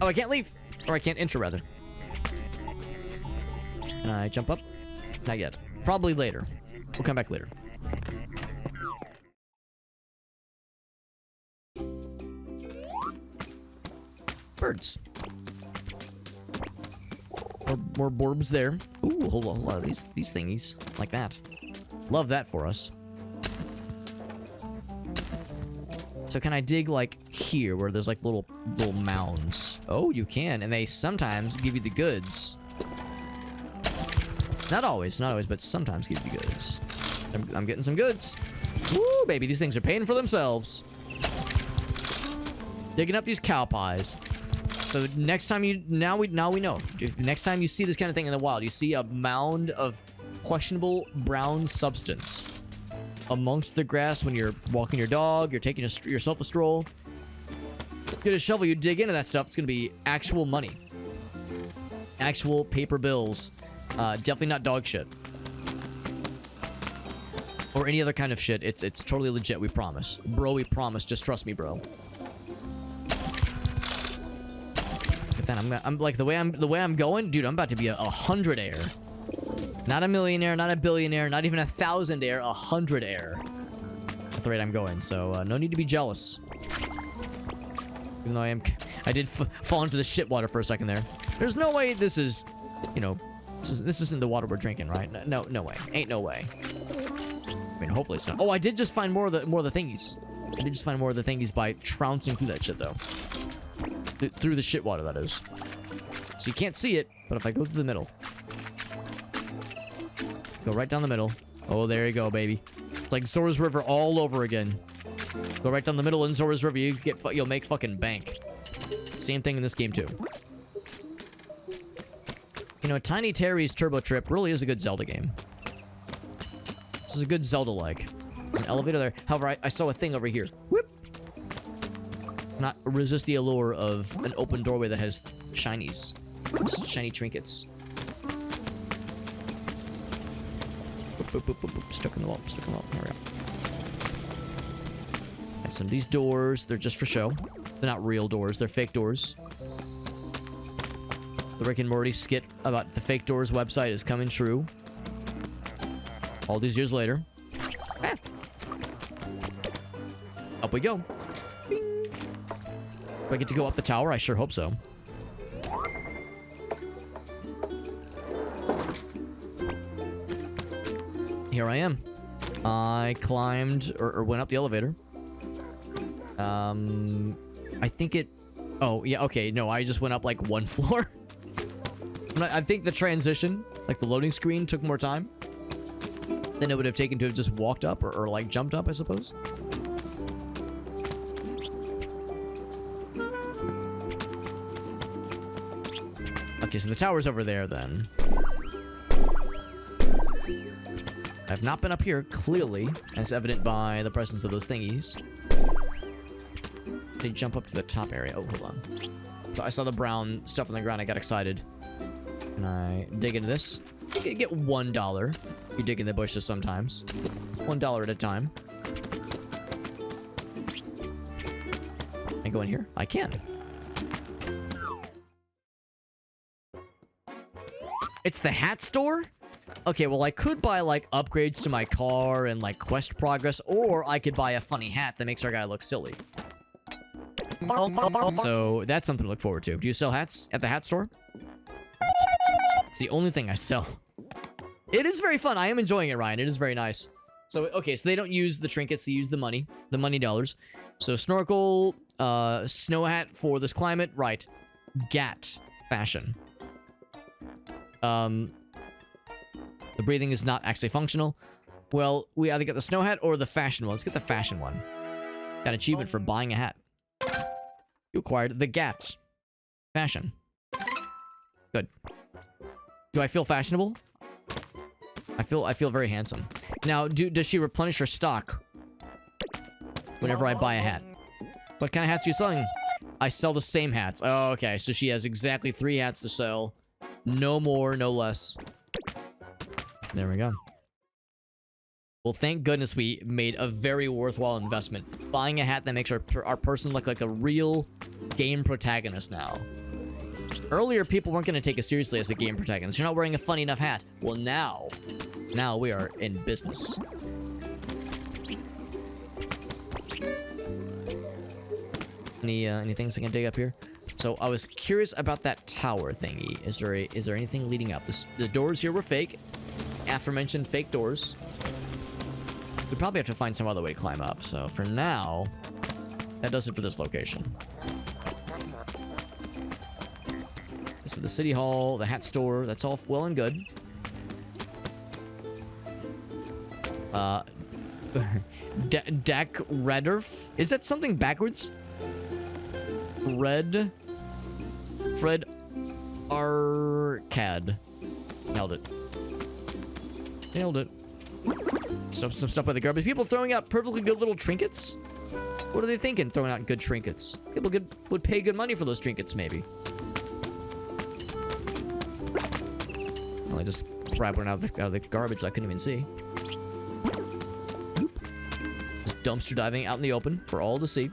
Oh, I can't leave. Or I can't enter, rather. Can I jump up? Not yet. Probably later. We'll come back later. Birds. More borbs there. Ooh, hold on. A lot of these thingies. Like that. Love that for us. So can I dig, like, here, where there's, like, little mounds? Oh, you can. And they sometimes give you the goods. Not always, but sometimes give you the goods. I'm getting some goods. Woo, baby. These things are paying for themselves. Digging up these cow pies. So next time now we know. Next time you see this kind of thing in the wild, you see a mound of questionable brown substance. amongst the grass when you're walking your dog, you're taking yourself a stroll. Get a shovel, you dig into that stuff, it's gonna be actual money. Actual paper bills. Definitely not dog shit. Or any other kind of shit. It's totally legit, we promise. Bro, we promise. Just trust me, bro. But then I'm like, the way I'm going, dude, I'm about to be a 100-air. Not a millionaire, not a billionaire, not even 1,000-air, 100-air. At the rate I'm going, so no need to be jealous. Even though I did fall into the shit water for a second there. There's no way this is, you know, this isn't the water we're drinking, right? No way. Ain't no way. I mean, hopefully it's not. Oh, I did just find more of the thingies. I did just find more of the thingies by trouncing through that shit, though. Through the shit water, that is. So you can't see it, but if I go through the middle. Go right down the middle. Oh, there you go, baby. It's like Zora's River all over again. Go right down the middle in Zora's River, you'll make fucking bank. Same thing in this game, too. You know, Tiny Terry's Turbo Trip really is a good Zelda game. This is a good Zelda-like. There's an elevator there. However, I saw a thing over here. Whoop! Not resist the allure of an open doorway that has shinies. Shiny trinkets. Boop, boop, boop, boop. Stuck in the wall. Stuck in the wall. There we go. And some of these doors, they're just for show. They're not real doors. They're fake doors. The Rick and Morty skit about the fake doors website is coming true. All these years later. Ah. Up we go. Bing. Do I get to go up the tower? I sure hope so. Here I am. I climbed or went up the elevator. I think it... Oh, yeah, okay. No, I just went up like one floor. I think the transition, like the loading screen, took more time than it would have taken to have just walked up or like jumped up, I suppose. Okay, so the tower's over there then. I've not been up here, clearly, as evident by the presence of those thingies. They jump up to the top area. Oh, hold on. So I saw the brown stuff on the ground. I got excited. And I dig into this. You can get $1. You dig in the bushes sometimes. $1 at a time. I go in here? I can. It's the hat store? Okay, well, I could buy, like, upgrades to my car and, like, quest progress, or I could buy a funny hat that makes our guy look silly. So, that's something to look forward to. Do you sell hats at the hat store? It's the only thing I sell. It is very fun. I am enjoying it, Ryan. It is very nice. So, okay, so they don't use the trinkets. They use the money dollars. So, snorkel, snow hat for this climate. Right. Gat fashion. The breathing is not actually functional. Well, we either get the snow hat or the fashion one. Let's get the fashion one. Got an achievement for buying a hat. You acquired the Gat fashion. Good. Do I feel fashionable? I feel very handsome. Now, does she replenish her stock whenever I buy a hat? What kind of hats are you selling? I sell the same hats. Oh, okay. So she has exactly 3 hats to sell. No more, no less. There we go. Well, thank goodness we made a very worthwhile investment. Buying a hat that makes our person look like a real game protagonist now. Earlier, people weren't going to take us seriously as a game protagonist. You're not wearing a funny enough hat. Well, now we are in business. Any things I can dig up here? So I was curious about that tower thingy. Is there anything leading up? The doors here were fake. Aforementioned fake doors. We probably have to find some other way to climb up. So for now, that does it for this location. So the city hall, the hat store, that's all well and good. Dak Redderf? Is that something backwards? Fred Arcad. Nailed it. Nailed it. Some stuff by the garbage. People throwing out perfectly good little trinkets? What are they thinking, throwing out good trinkets? People would pay good money for those trinkets, maybe. Well, I just grabbed one out of the garbage I couldn't even see. Just dumpster diving out in the open for all to see.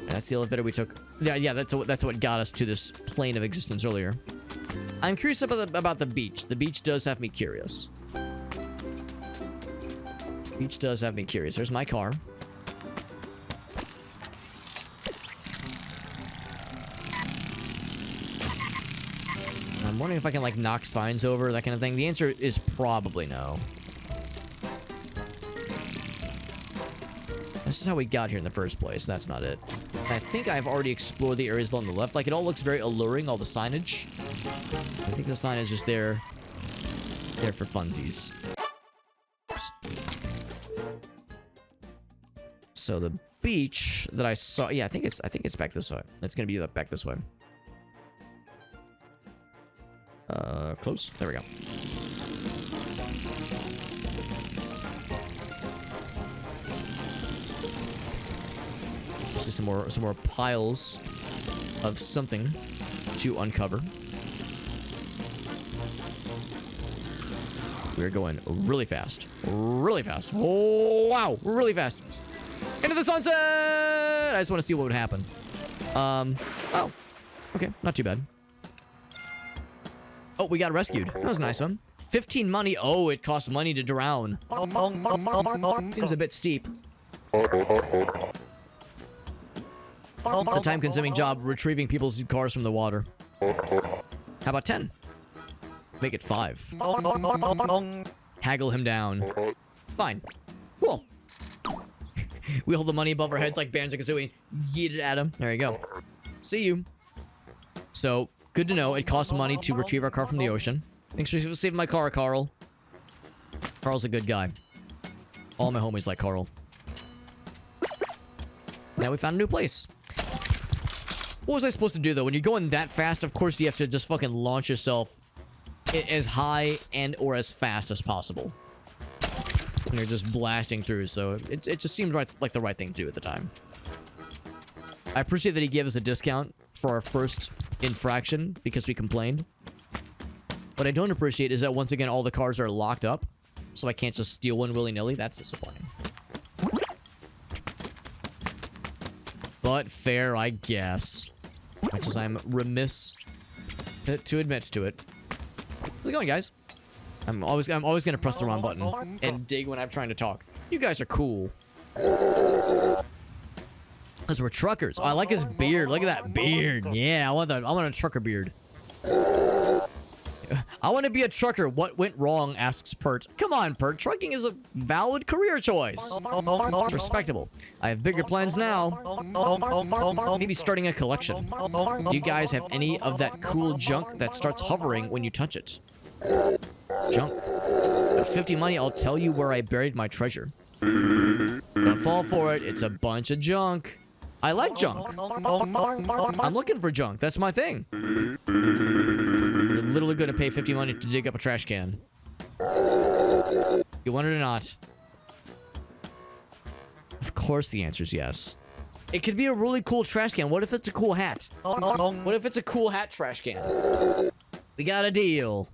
That's the elevator we took. Yeah, that's what got us to this plane of existence earlier. I'm curious about the beach. The beach does have me curious. Beach does have me curious. There's my car. I'm wondering if I can, like, knock signs over, that kind of thing. The answer is probably no. This is how we got here in the first place. That's not it. I think I've already explored the areas along the left. Like, it all looks very alluring, all the signage. I think the sign is just there for funsies. So the beach that I saw, yeah, I think it's back this way. It's gonna be back this way. Close. There we go. See some more piles of something to uncover. We're going really fast. Really fast. Oh, wow. Really fast. Into the sunset! I just want to see what would happen. Oh. Okay, not too bad. Oh, we got rescued. That was a nice one. 15 money. Oh, it costs money to drown. Seems a bit steep. It's a time-consuming job retrieving people's cars from the water. How about 10? Make it 5. Haggle him down. Fine. Cool. We hold the money above our heads like Banjo-Kazooie. Yeet it at him. There you go. See you. So, good to know. It costs money to retrieve our car from the ocean. Thanks for saving my car, Carl. Carl's a good guy. All my homies like Carl. Now we found a new place. What was I supposed to do, though? When you're going that fast, of course you have to just fucking launch yourself as high and or as fast as possible. And you're just blasting through, so it just seemed like the right thing to do at the time. I appreciate that he gave us a discount for our first infraction because we complained. What I don't appreciate is that once again all the cars are locked up, so I can't just steal one willy-nilly. That's disappointing. But fair, I guess. Much as I'm remiss to admit to it. How's it going, guys? I'm always gonna press the wrong button and dig when I'm trying to talk. You guys are cool. Because we're truckers. Oh, I like his beard. Look at that beard. Yeah, I want a trucker beard. I want to be a trucker. What went wrong? Asks Pert. Come on, Pert. Trucking is a valid career choice. It's respectable. I have bigger plans now. Maybe starting a collection. Do you guys have any of that cool junk that starts hovering when you touch it? Junk. At 50 money, I'll tell you where I buried my treasure. Don't fall for it. It's a bunch of junk. I like junk. I'm looking for junk. That's my thing. You're literally going to pay 50 money to dig up a trash can. You want it or not? Of course the answer is yes. It could be a really cool trash can. What if it's a cool hat? What if it's a cool hat trash can? We got a deal.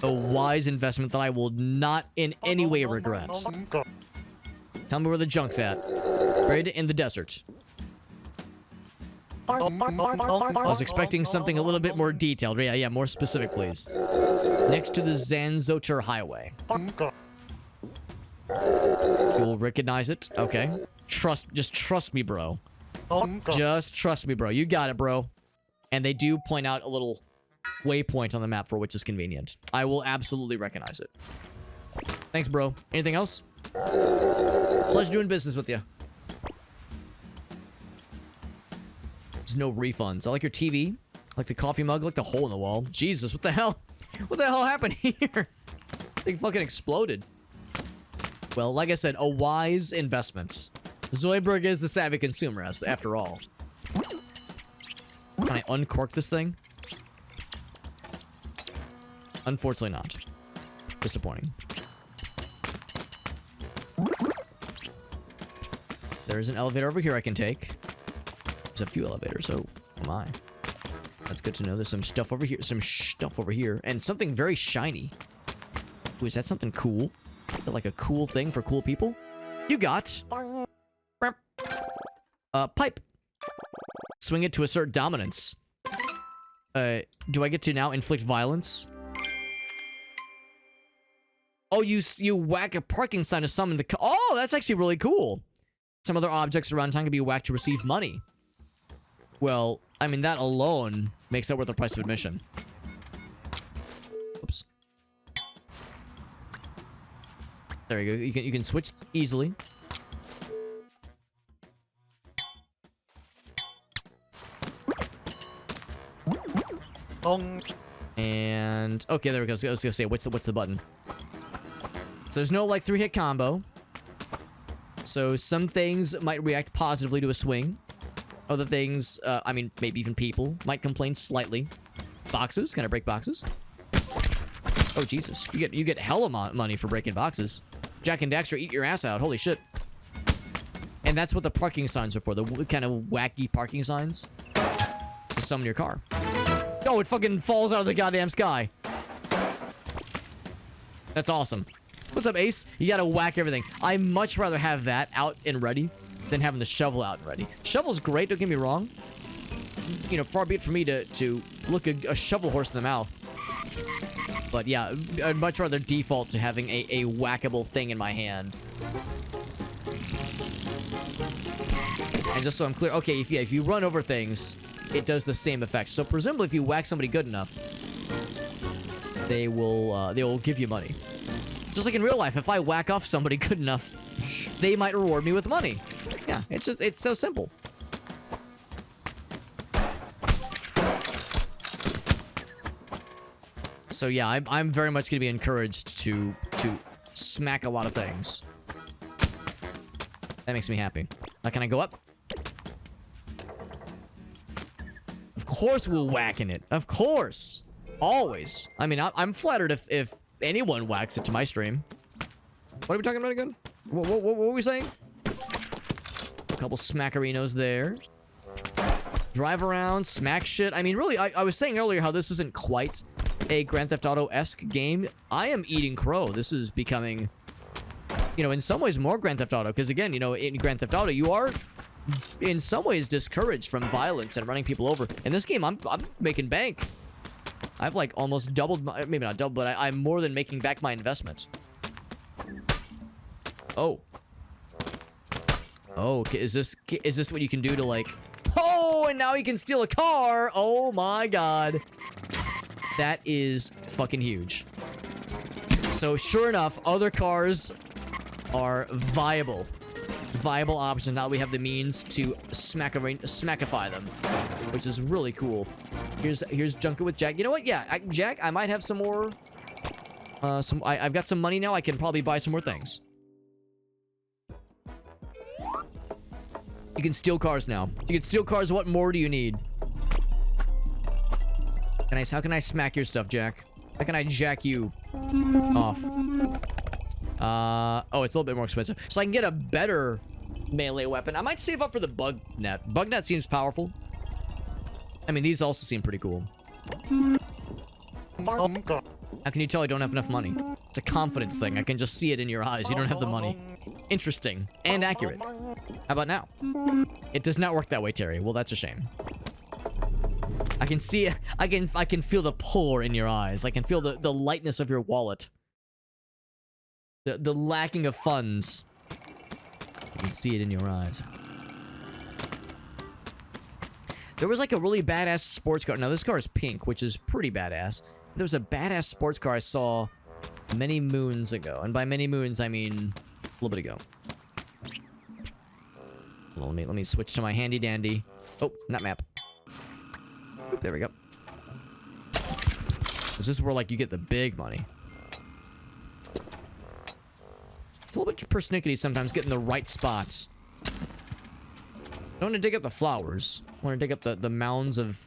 A wise investment that I will not in any way regret. Tell me where the junk's at. Buried in the desert. I was expecting something a little bit more detailed. Yeah, more specific, please. Next to the Zanzoter Highway. You will recognize it. Okay. Just trust me, bro. Just trust me, bro. You got it, bro. And they do point out a little waypoint on the map for which is convenient. I will absolutely recognize it. Thanks, bro. Anything else? Pleasure doing business with you. There's no refunds. I like your TV. I like the coffee mug. I like the hole in the wall. Jesus, what the hell? What the hell happened here? Thing fucking exploded. Well, like I said, a wise investment. Zoidberg is the savvy consumer, after all. Can I uncork this thing? Unfortunately not. Disappointing. There's an elevator over here I can take. There's a few elevators. Oh my. That's good to know. There's some stuff over here. Some stuff over here. And something very shiny. Ooh, is that something cool? Is that like a cool thing for cool people? You got... pipe. Swing it to assert dominance. Do I get to now inflict violence? Oh, you whack a parking sign to summon the... Oh, that's actually really cool. Some other objects around town can be whacked to receive money. Well, I mean, that alone makes that worth the price of admission. Oops. There you go. You can switch easily. And okay, there we go. So I was gonna say, what's the button? So there's no like 3-hit combo. So some things might react positively to a swing. Other things, I mean, maybe even people might complain slightly. Boxes, can I break boxes? Oh Jesus, you get hella money for breaking boxes. Jack and Daxter, eat your ass out. Holy shit. And that's what the parking signs are for. The kind of wacky parking signs to summon your car. Oh, it fucking falls out of the goddamn sky. That's awesome. What's up, Ace? You gotta whack everything. I much rather have that out and ready than having the shovel out and ready. Shovel's great, don't get me wrong. You know, far be it for me to look a shovel horse in the mouth. But yeah, I'd much rather default to having a whackable thing in my hand. And just so I'm clear, okay, if you run over things, it does the same effect. So presumably if you whack somebody good enough, they will give you money. Just like in real life, if I whack off somebody good enough, they might reward me with money. Yeah, it's so simple. So yeah, I'm very much gonna be encouraged to smack a lot of things. That makes me happy. Can I go up? Of course we'll whack in it. Of course. Always. I mean, I'm flattered if anyone whacks it to my stream. What are we talking about again? What were we saying? A couple smackerinos there. Drive around, smack shit. I mean, really, I was saying earlier how this isn't quite a Grand Theft Auto-esque game. I am eating crow. This is becoming, you know, in some ways more Grand Theft Auto. Because again, you know, in Grand Theft Auto, you are in some ways discouraged from violence and running people over. In this game, I'm making bank. I've like almost doubled my, maybe not double, but I'm more than making back my investment. Oh. Oh, is this what you can do to like, oh, and now you can steal a car. Oh my God. That is fucking huge. So sure enough, other cars are viable options. Now we have the means to smackify them, which is really cool. Here's Junket with Jack. You know what? Yeah, Jack, I might have some more. I've got some money now. I can probably buy some more things. You can steal cars now. You can steal cars. What more do you need? How can I smack your stuff, Jack? How can I jack you off? Oh, it's a little bit more expensive. So I can get a better melee weapon. I might save up for the bug net. Bug net seems powerful. I mean, these also seem pretty cool. How can you tell I don't have enough money? It's a confidence thing. I can just see it in your eyes. You don't have the money. Interesting and accurate. How about now? It does not work that way, Terry. Well, that's a shame. I can see it. I can feel the pull in your eyes. I can feel the lightness of your wallet. The lacking of funds. I can see it in your eyes. There was like a really badass sports car. Now this car is pink, which is pretty badass. There was a badass sports car I saw many moons ago. And by many moons, I mean a little bit ago. Well, let me switch to my handy dandy. Oh, not map. Oop, there we go. This is where like you get the big money. It's a little bit persnickety sometimes getting the right spots. I don't want to dig up the flowers. I want to dig up the mounds of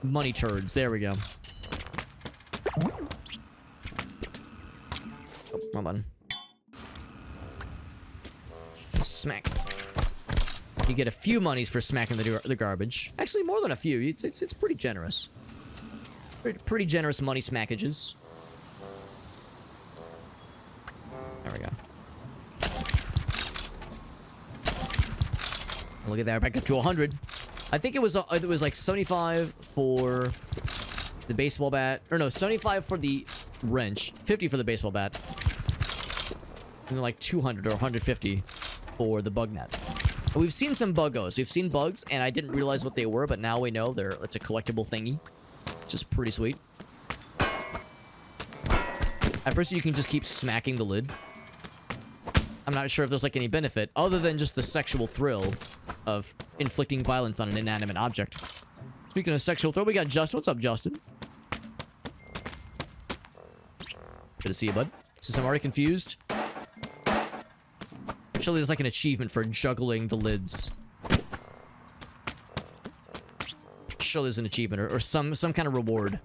money turds. There we go. Wrong button. Smack. You get a few monies for smacking the garbage. Actually, more than a few. It's pretty generous. Pretty generous money smackages. There we go. Look at that, back up to 100. I think it was like 75 for the baseball bat, or no, 75 for the wrench, 50 for the baseball bat, and then like 200 or 150 for the bug net. And we've seen some buggos. We've seen bugs, and I didn't realize what they were, but now we know it's a collectible thingy, which is pretty sweet. At first, you can just keep smacking the lid. I'm not sure if there's like any benefit other than just the sexual thrill of inflicting violence on an inanimate object. Speaking of sexual thrill, we got Justin. What's up, Justin? Good to see you, bud. Since I'm already confused. Surely there's like an achievement for juggling the lids. Surely there's an achievement or some kind of reward.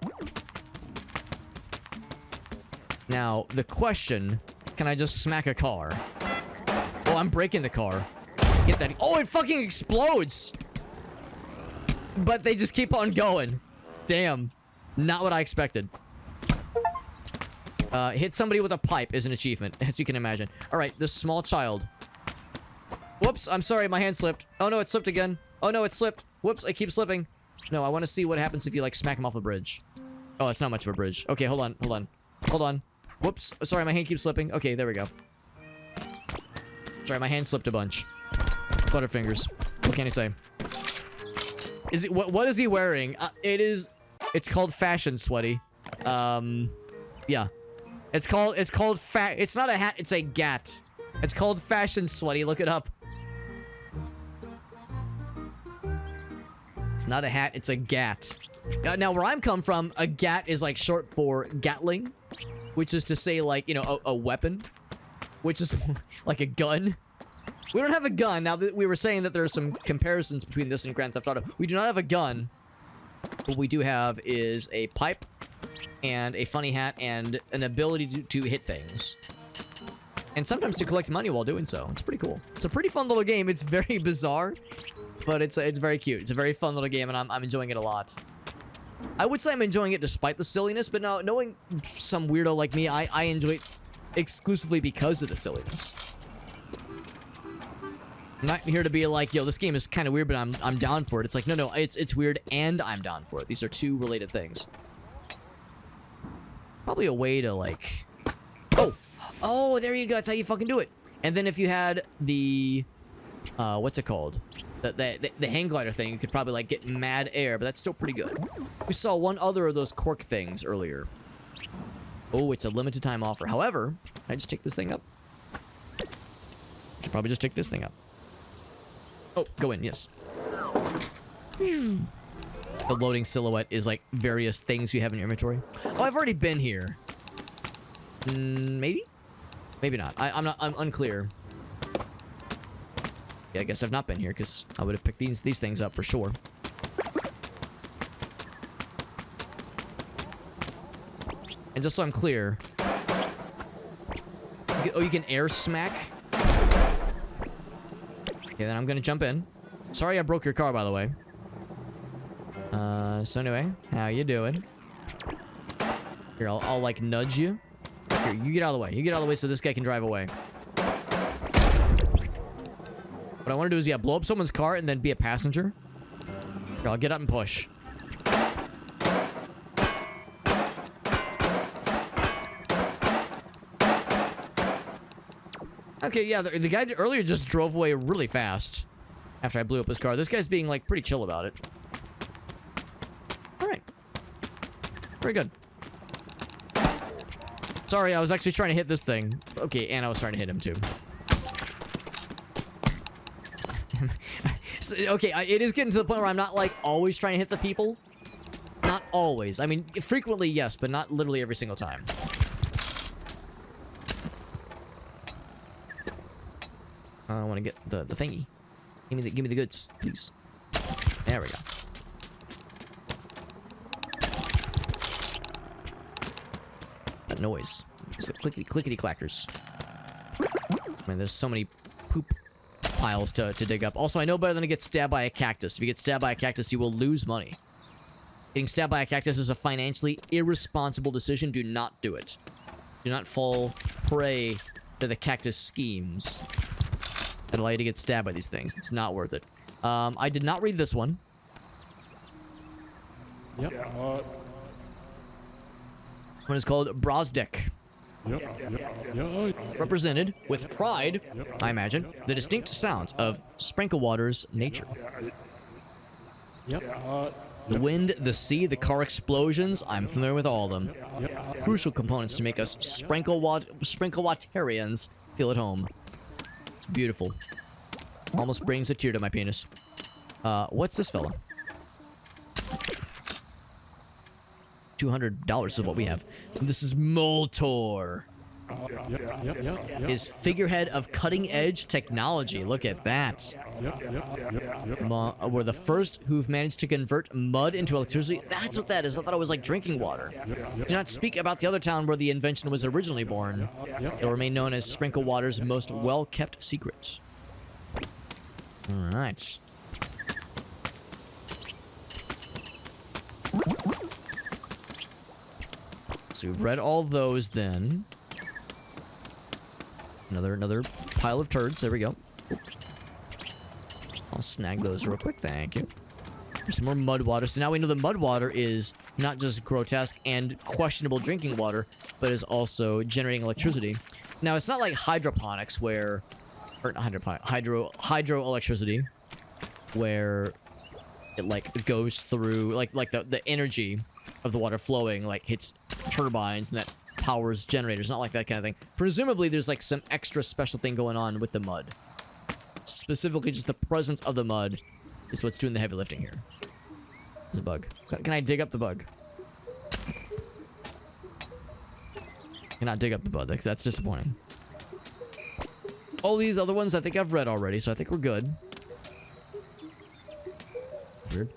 Now, the question, can I just smack a car? Oh, I'm breaking the car. Get that. Oh, it fucking explodes! But they just keep on going. Damn. Not what I expected. Hit somebody with a pipe is an achievement, as you can imagine. Alright, this small child. Whoops, I'm sorry, my hand slipped. Oh no, it slipped again. Oh no, it slipped. Whoops, I keep slipping. No, I want to see what happens if you, like, smack him off a bridge. Oh, it's not much of a bridge. Okay, hold on, hold on. Hold on. Whoops, sorry, my hand keeps slipping. Okay, there we go. Sorry, my hand slipped a bunch. Butterfingers. What can I say? Is it what is he wearing? It's called fashion sweaty. Yeah. It's called it's not a hat, it's a gat. It's called fashion sweaty, look it up. It's not a hat, it's a gat. Now where I'm come from, a gat is like short for Gatling, which is to say, like, you know, a weapon, which is like a gun. We don't have a gun. Now, we were saying that there are some comparisons between this and Grand Theft Auto. We do not have a gun. What we do have is a pipe and a funny hat and an ability to hit things. And sometimes to collect money while doing so. It's pretty cool. It's a pretty fun little game. It's very bizarre, but it's very cute. It's a very fun little game, and I'm enjoying it a lot. I would say I'm enjoying it despite the silliness, but now, knowing some weirdo like me, I enjoy it exclusively because of the silliness. I'm not here to be like, yo, this game is kind of weird, but I'm down for it. It's like, no, it's weird and I'm down for it. These are two related things. Probably a way to, like... Oh, there you go. That's how you fucking do it. And then if you had the... what's it called? The hang glider thing, you could probably, like, get mad air, but that's still pretty good. We saw one other of those cork things earlier. Oh, it's a limited time offer. However, can I just take this thing up? I should probably just take this thing up. Oh, go in, yes. The loading silhouette is like various things you have in your inventory. Oh, I've already been here. Maybe? Maybe not. I'm unclear. Yeah, I guess I've not been here because I would have picked these things up for sure. And just so I'm clear. You can air smack. Okay, then I'm gonna jump in. Sorry I broke your car, by the way. So anyway, how you doing? Here, I'll like nudge you. Here, you get out of the way. You get out of the way so this guy can drive away. What I want to do is, yeah, blow up someone's car and then be a passenger. Here, I'll get up and push. Okay, yeah, the guy earlier just drove away really fast after I blew up his car. This guy's being, like, pretty chill about it. Alright. Very good. Sorry, I was actually trying to hit this thing. Okay, and I was trying to hit him, too. So, okay, it is getting to the point where I'm not, like, always trying to hit the people. Not always. I mean, frequently, yes, but not literally every single time. I want to get the thingy. Give me the goods, please. There we go. that noise? It's the clickety clackers. Man, there's so many poop piles to dig up. Also, I know better than to get stabbed by a cactus. If you get stabbed by a cactus, you will lose money. Getting stabbed by a cactus is a financially irresponsible decision. Do not do it. Do not fall prey to the cactus schemes that allow you to get stabbed by these things. It's not worth it. I did not read this one. Yep. One is called Brosdek. Represented with pride, I imagine, the distinct sounds of Sprinklewater's nature. The wind, the sea, the car explosions, I'm familiar with all of them. Crucial components to make us Sprinklewatarians feel at home. It's beautiful. Almost brings a tear to my penis. What's this fella? $200 is what we have. This is Moltor. His figurehead of cutting-edge technology. Look at that. We're the first who've managed to convert mud into electricity. That's what that is. I thought it was like drinking water. Do not speak about the other town where the invention was originally born. It will remain known as Sprinklewater's most well-kept secret. Alright. So we've read all those then. Another pile of turds. There we go. I'll snag those real quick. Thank you. There's some more mud water. So now we know the mud water is not just grotesque and questionable drinking water, but is also generating electricity. Now, it's not like hydroponics where... Or not hydroponic. Hydro electricity, where it, like, goes through... Like the energy of the water flowing, like, hits turbines and that powers generators. Not like that kind of thing. Presumably, there's, like, some extra special thing going on with the mud. Specifically, just the presence of the mud is what's doing the heavy lifting here. There's a bug. Can I dig up the bug? Cannot dig up the bug. That's disappointing. All these other ones I think I've read already, so I think we're good. Weird.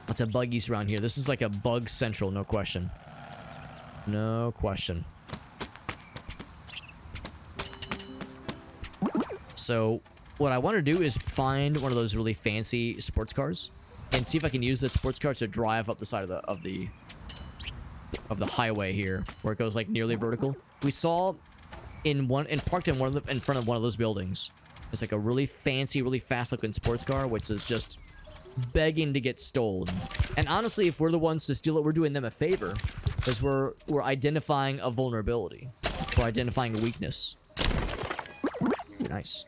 Lots of buggies around here. This is like a bug central, no question. No question. So, what I want to do is find one of those really fancy sports cars and see if I can use that sports car to drive up the side of the highway here, where it goes like nearly vertical. We saw parked in front of one of those buildings. It's like a really fancy, really fast-looking sports car, which is just begging to get stolen. And honestly, if we're the ones to steal it, we're doing them a favor, because we're identifying a vulnerability. We're identifying a weakness. Ooh, nice.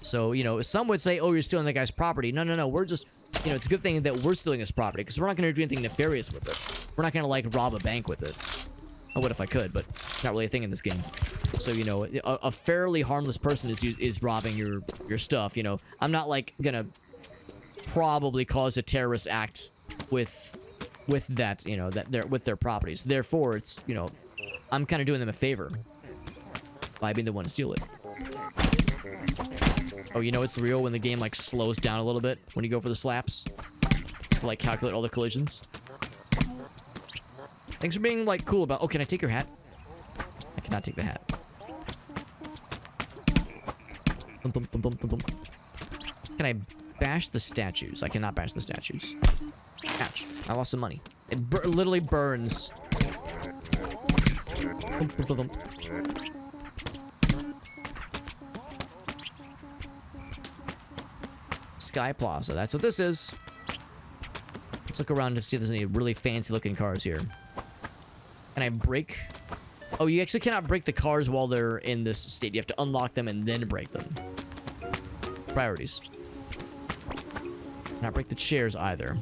So, you know, some would say, oh, you're stealing that guy's property. No. We're just, you know, it's a good thing that we're stealing his property, because we're not going to do anything nefarious with it. We're not going to, like, rob a bank with it. I would if I could, but not really a thing in this game. So, you know, a fairly harmless person is robbing your stuff, you know. I'm not, like, gonna probably cause a terrorist act with that, you know, with their properties. Therefore, it's, you know, I'm kind of doing them a favor by being the one to steal it. Oh, you know it's real when the game, like, slows down a little bit when you go for the slaps? Just to, like, calculate all the collisions. Thanks for being, like, cool about... Oh, can I take your hat? I cannot take the hat. Can I bash the statues? I cannot bash the statues. Ouch. I lost some money. It literally burns. Sky Plaza. That's what this is. Let's look around to see if there's any really fancy looking cars here. Can I break? Oh, you actually cannot break the cars while they're in this state. You have to unlock them and then break them. Priorities. Not break the chairs either.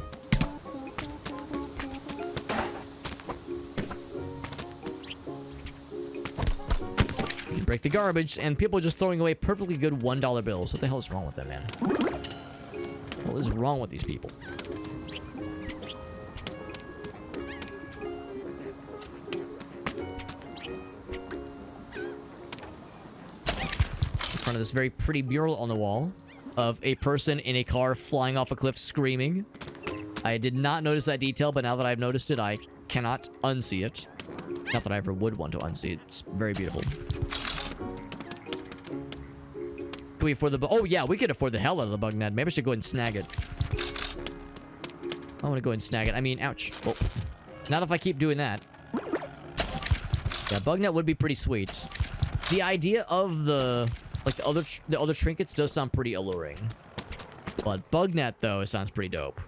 You can break the garbage, and people are just throwing away perfectly good $1 bills. What the hell is wrong with them, man? What is wrong with these people? Of this very pretty mural on the wall of a person in a car flying off a cliff screaming. I did not notice that detail, but now that I've noticed it, I cannot unsee it. Not that I ever would want to unsee it. It's very beautiful. Can we afford the... Oh, yeah, we could afford the hell out of the bug net. Maybe I should go ahead and snag it. I want to go ahead and snag it. I mean, ouch. Oh. Not if I keep doing that. Yeah, bug net would be pretty sweet. The idea of the... Like, the other trinkets does sound pretty alluring. But bug net, though, sounds pretty dope.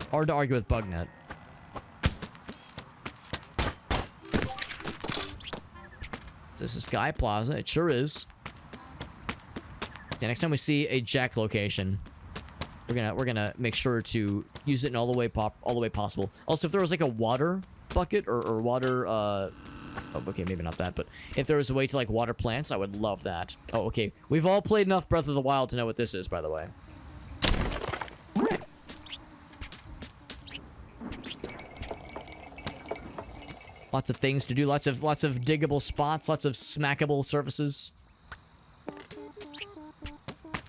Hard to argue with bug net. This is Sky Plaza. It sure is. Yeah, next time we see a Jack location, we're gonna make sure to use it in all the way possible. Also, if there was like a water bucket or water oh, okay, maybe not that, but if there was a way to like water plants, I would love that. Oh, okay. We've all played enough Breath of the Wild to know what this is, by the way. Lots of things to do, lots of diggable spots, lots of smackable surfaces.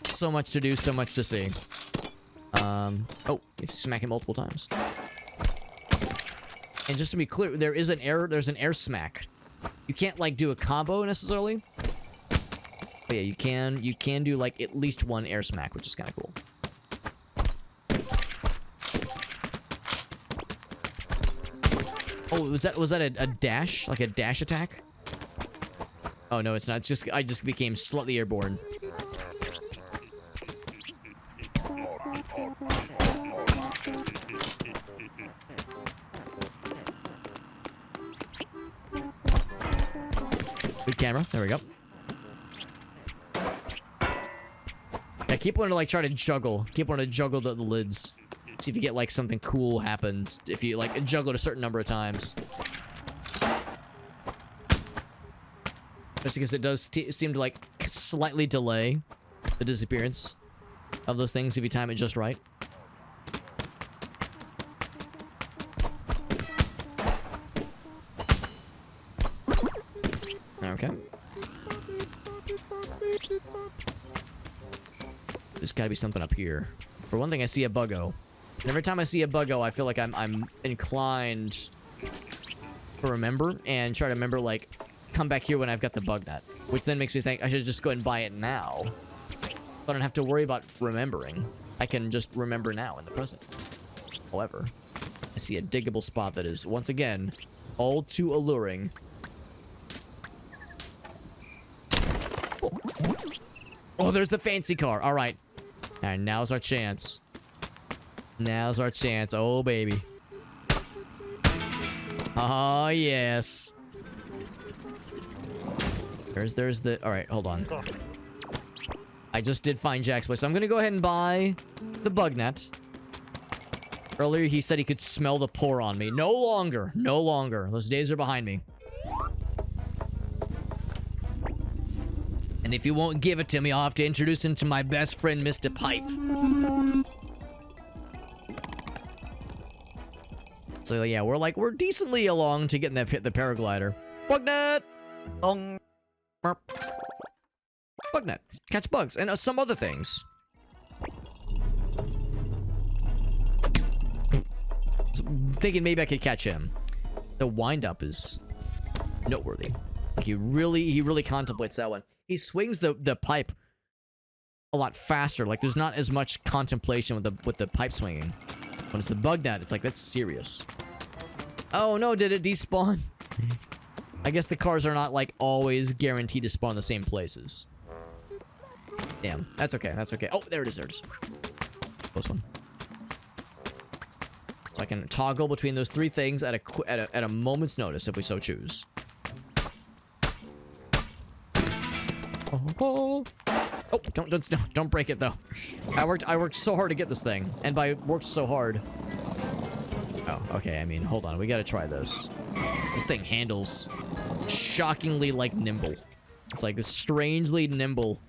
So much to do, so much to see. Oh, you have to smack it multiple times. And just to be clear, there's an air smack. You can't like do a combo necessarily. But yeah, you can do like at least one air smack, which is kind of cool. Oh, was that a dash? Like a dash attack? Oh no, it's not. It's just I just became slightly airborne. Good camera. There we go. Yeah, keep wanting to like try to juggle. Keep wanting to juggle the lids. See if you get like something cool happens if you like juggle it a certain number of times. Just because it does seem to like slightly delay the disappearance of those things if you time it just right. Okay. There's gotta be something up here. For one thing, I see a buggo. And every time I see a buggo, I feel like I'm inclined to remember and try to remember, like, come back here when I've got the bug net. Which then makes me think I should just go ahead and buy it now. So I don't have to worry about remembering. I can just remember now in the present. However, I see a diggable spot that is, once again, all too alluring. Oh, there's the fancy car. All right. And now's our chance. Now's our chance. Oh, baby. Oh, yes. There's the... All right, hold on. I just did find Jack's place. So I'm going to go ahead and buy the bug net. Earlier, he said he could smell the pour on me. No longer. No longer. Those days are behind me. And if you won't give it to me, I'll have to introduce him to my best friend, Mr. Pipe. So yeah, we're decently along to getting the paraglider. Bugnet! Bugnet. Catch bugs and some other things. So, thinking maybe I could catch him. The wind-up is noteworthy. Like he really contemplates that one. He swings the pipe a lot faster. Like there's not as much contemplation with the pipe swinging. When it's the bug net, it's like that's serious. Oh no, did it despawn? I guess the cars are not like always guaranteed to spawn in the same places. Damn, that's okay. That's okay. Oh, there it is. There it is. Close one. So I can toggle between those three things at a moment's notice if we so choose. Oh, don't break it though. I worked so hard to get this thing, and by worked so hard. Oh, okay. I mean, hold on. We gotta try this. This thing handles shockingly like nimble. It's like strangely nimble,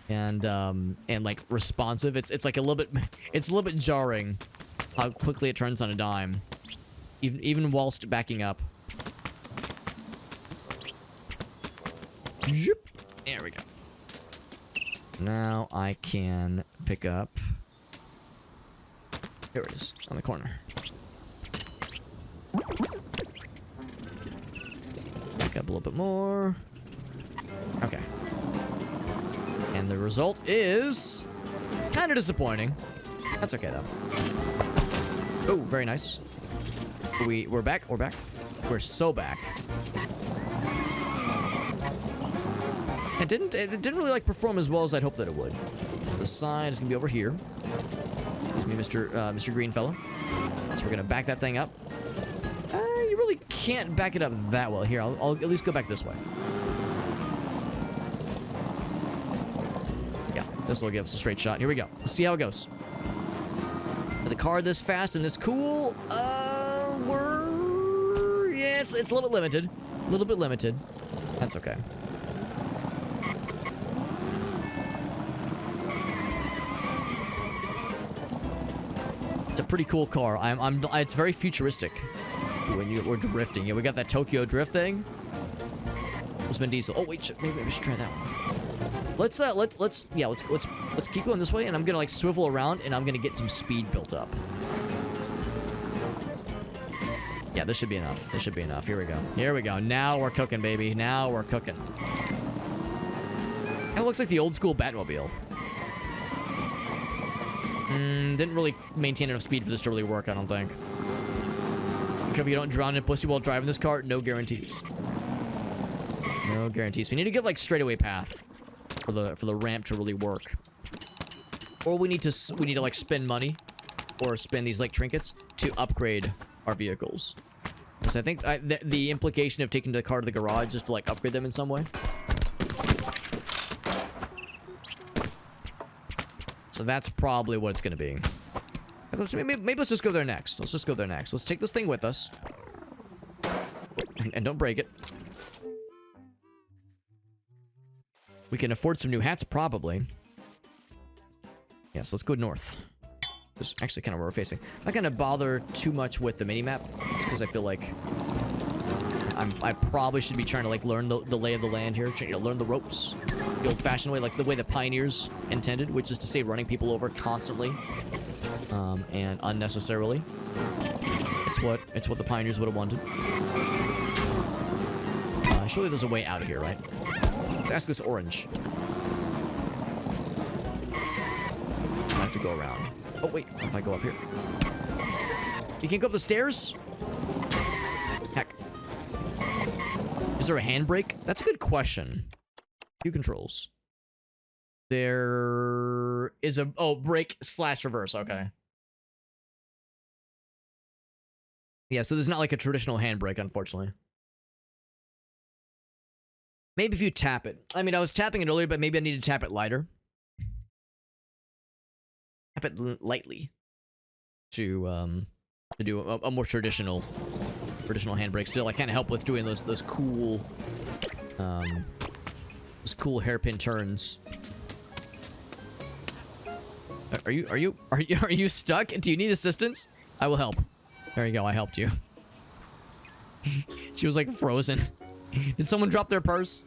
and like responsive. It's like a little bit jarring how quickly it turns on a dime, even whilst backing up. Zip. There we go. Now I can pick up. Here it is, on the corner. little bit more. Okay. And the result is kind of disappointing. That's okay though. Oh, very nice. We're back. We're back. We're so back. It didn't really like perform as well as I'd hoped that it would. The side is gonna be over here. Excuse me, Mr. Green fellow. So we're gonna back that thing up. You really can't back it up that well. Here, I'll at least go back this way. Yeah, this will give us a straight shot. Here we go. Let's see how it goes. The car this fast and this cool, yeah, it's a little bit limited. A little bit limited. That's okay. It's a pretty cool car. It's very futuristic when we're drifting. Yeah, we got that Tokyo drift thing. It's Vin Diesel. Oh wait, maybe we should try that one. Let's keep going this way, and I'm gonna like swivel around, and I'm gonna get some speed built up. Yeah, this should be enough. This should be enough. Here we go. Here we go. Now we're cooking, baby. Now we're cooking. Kind of looks like the old school Batmobile. Didn't really maintain enough speed for this to really work, I don't think. If you don't drown in pussy while driving this car, no guarantees. No guarantees. We need to get like straightaway path for the ramp to really work. Or we need to like spend money or spend these like trinkets to upgrade our vehicles. So I think the implication of taking the car to the garage is to like upgrade them in some way. So that's probably what it's going to be. Maybe let's just go there next. Let's just go there next. Let's take this thing with us. And don't break it. We can afford some new hats, probably. Yeah, so let's go north. This is actually kind of where we're facing. I'm not going to bother too much with the mini-map, just because I feel like I probably should be trying to like learn the lay of the land here, trying to learn the ropes. The old-fashioned way, like the way the pioneers intended, which is to say running people over constantly and unnecessarily. It's what the pioneers would have wanted. Surely there's a way out of here, right? Let's ask this orange. I have to go around. Oh wait, what if I go up here? You can't go up the stairs? Heck. Is there a handbrake? That's a good question. View controls. There is a... Oh, brake / reverse. Okay. Yeah, so there's not like a traditional handbrake, unfortunately. Maybe if you tap it. I mean, I was tapping it earlier, but maybe I need to tap it lighter. Tap it lightly. To do a more traditional handbrake. Still, I kind of help with doing those cool... those cool hairpin turns. Are you stuck? Do you need assistance? I will help. There you go. I helped you. She was like frozen. Did someone drop their purse?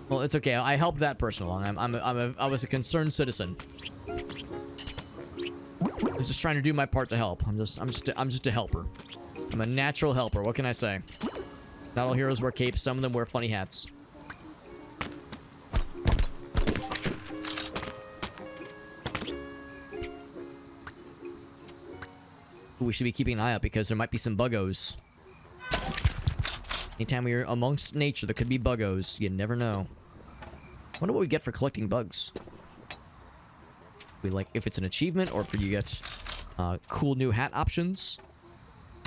Well, it's okay. I helped that person along. I was a concerned citizen. I was just trying to do my part to help. I'm just a helper. I'm a natural helper. What can I say? Not all heroes wear capes. Some of them wear funny hats. We should be keeping an eye out because there might be some buggos. Anytime we're amongst nature, there could be buggos. You never know. I wonder what we get for collecting bugs. We like if it's an achievement or if you get cool new hat options.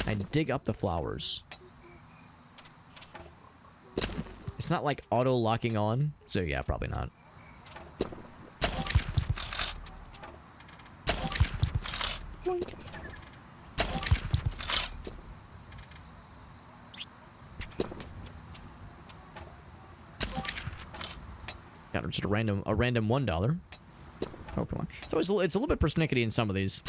I dig up the flowers. It's not like auto locking on, so yeah, probably not. Got just a random $1. Oh, come on. It's always it's a little bit persnickety in some of these.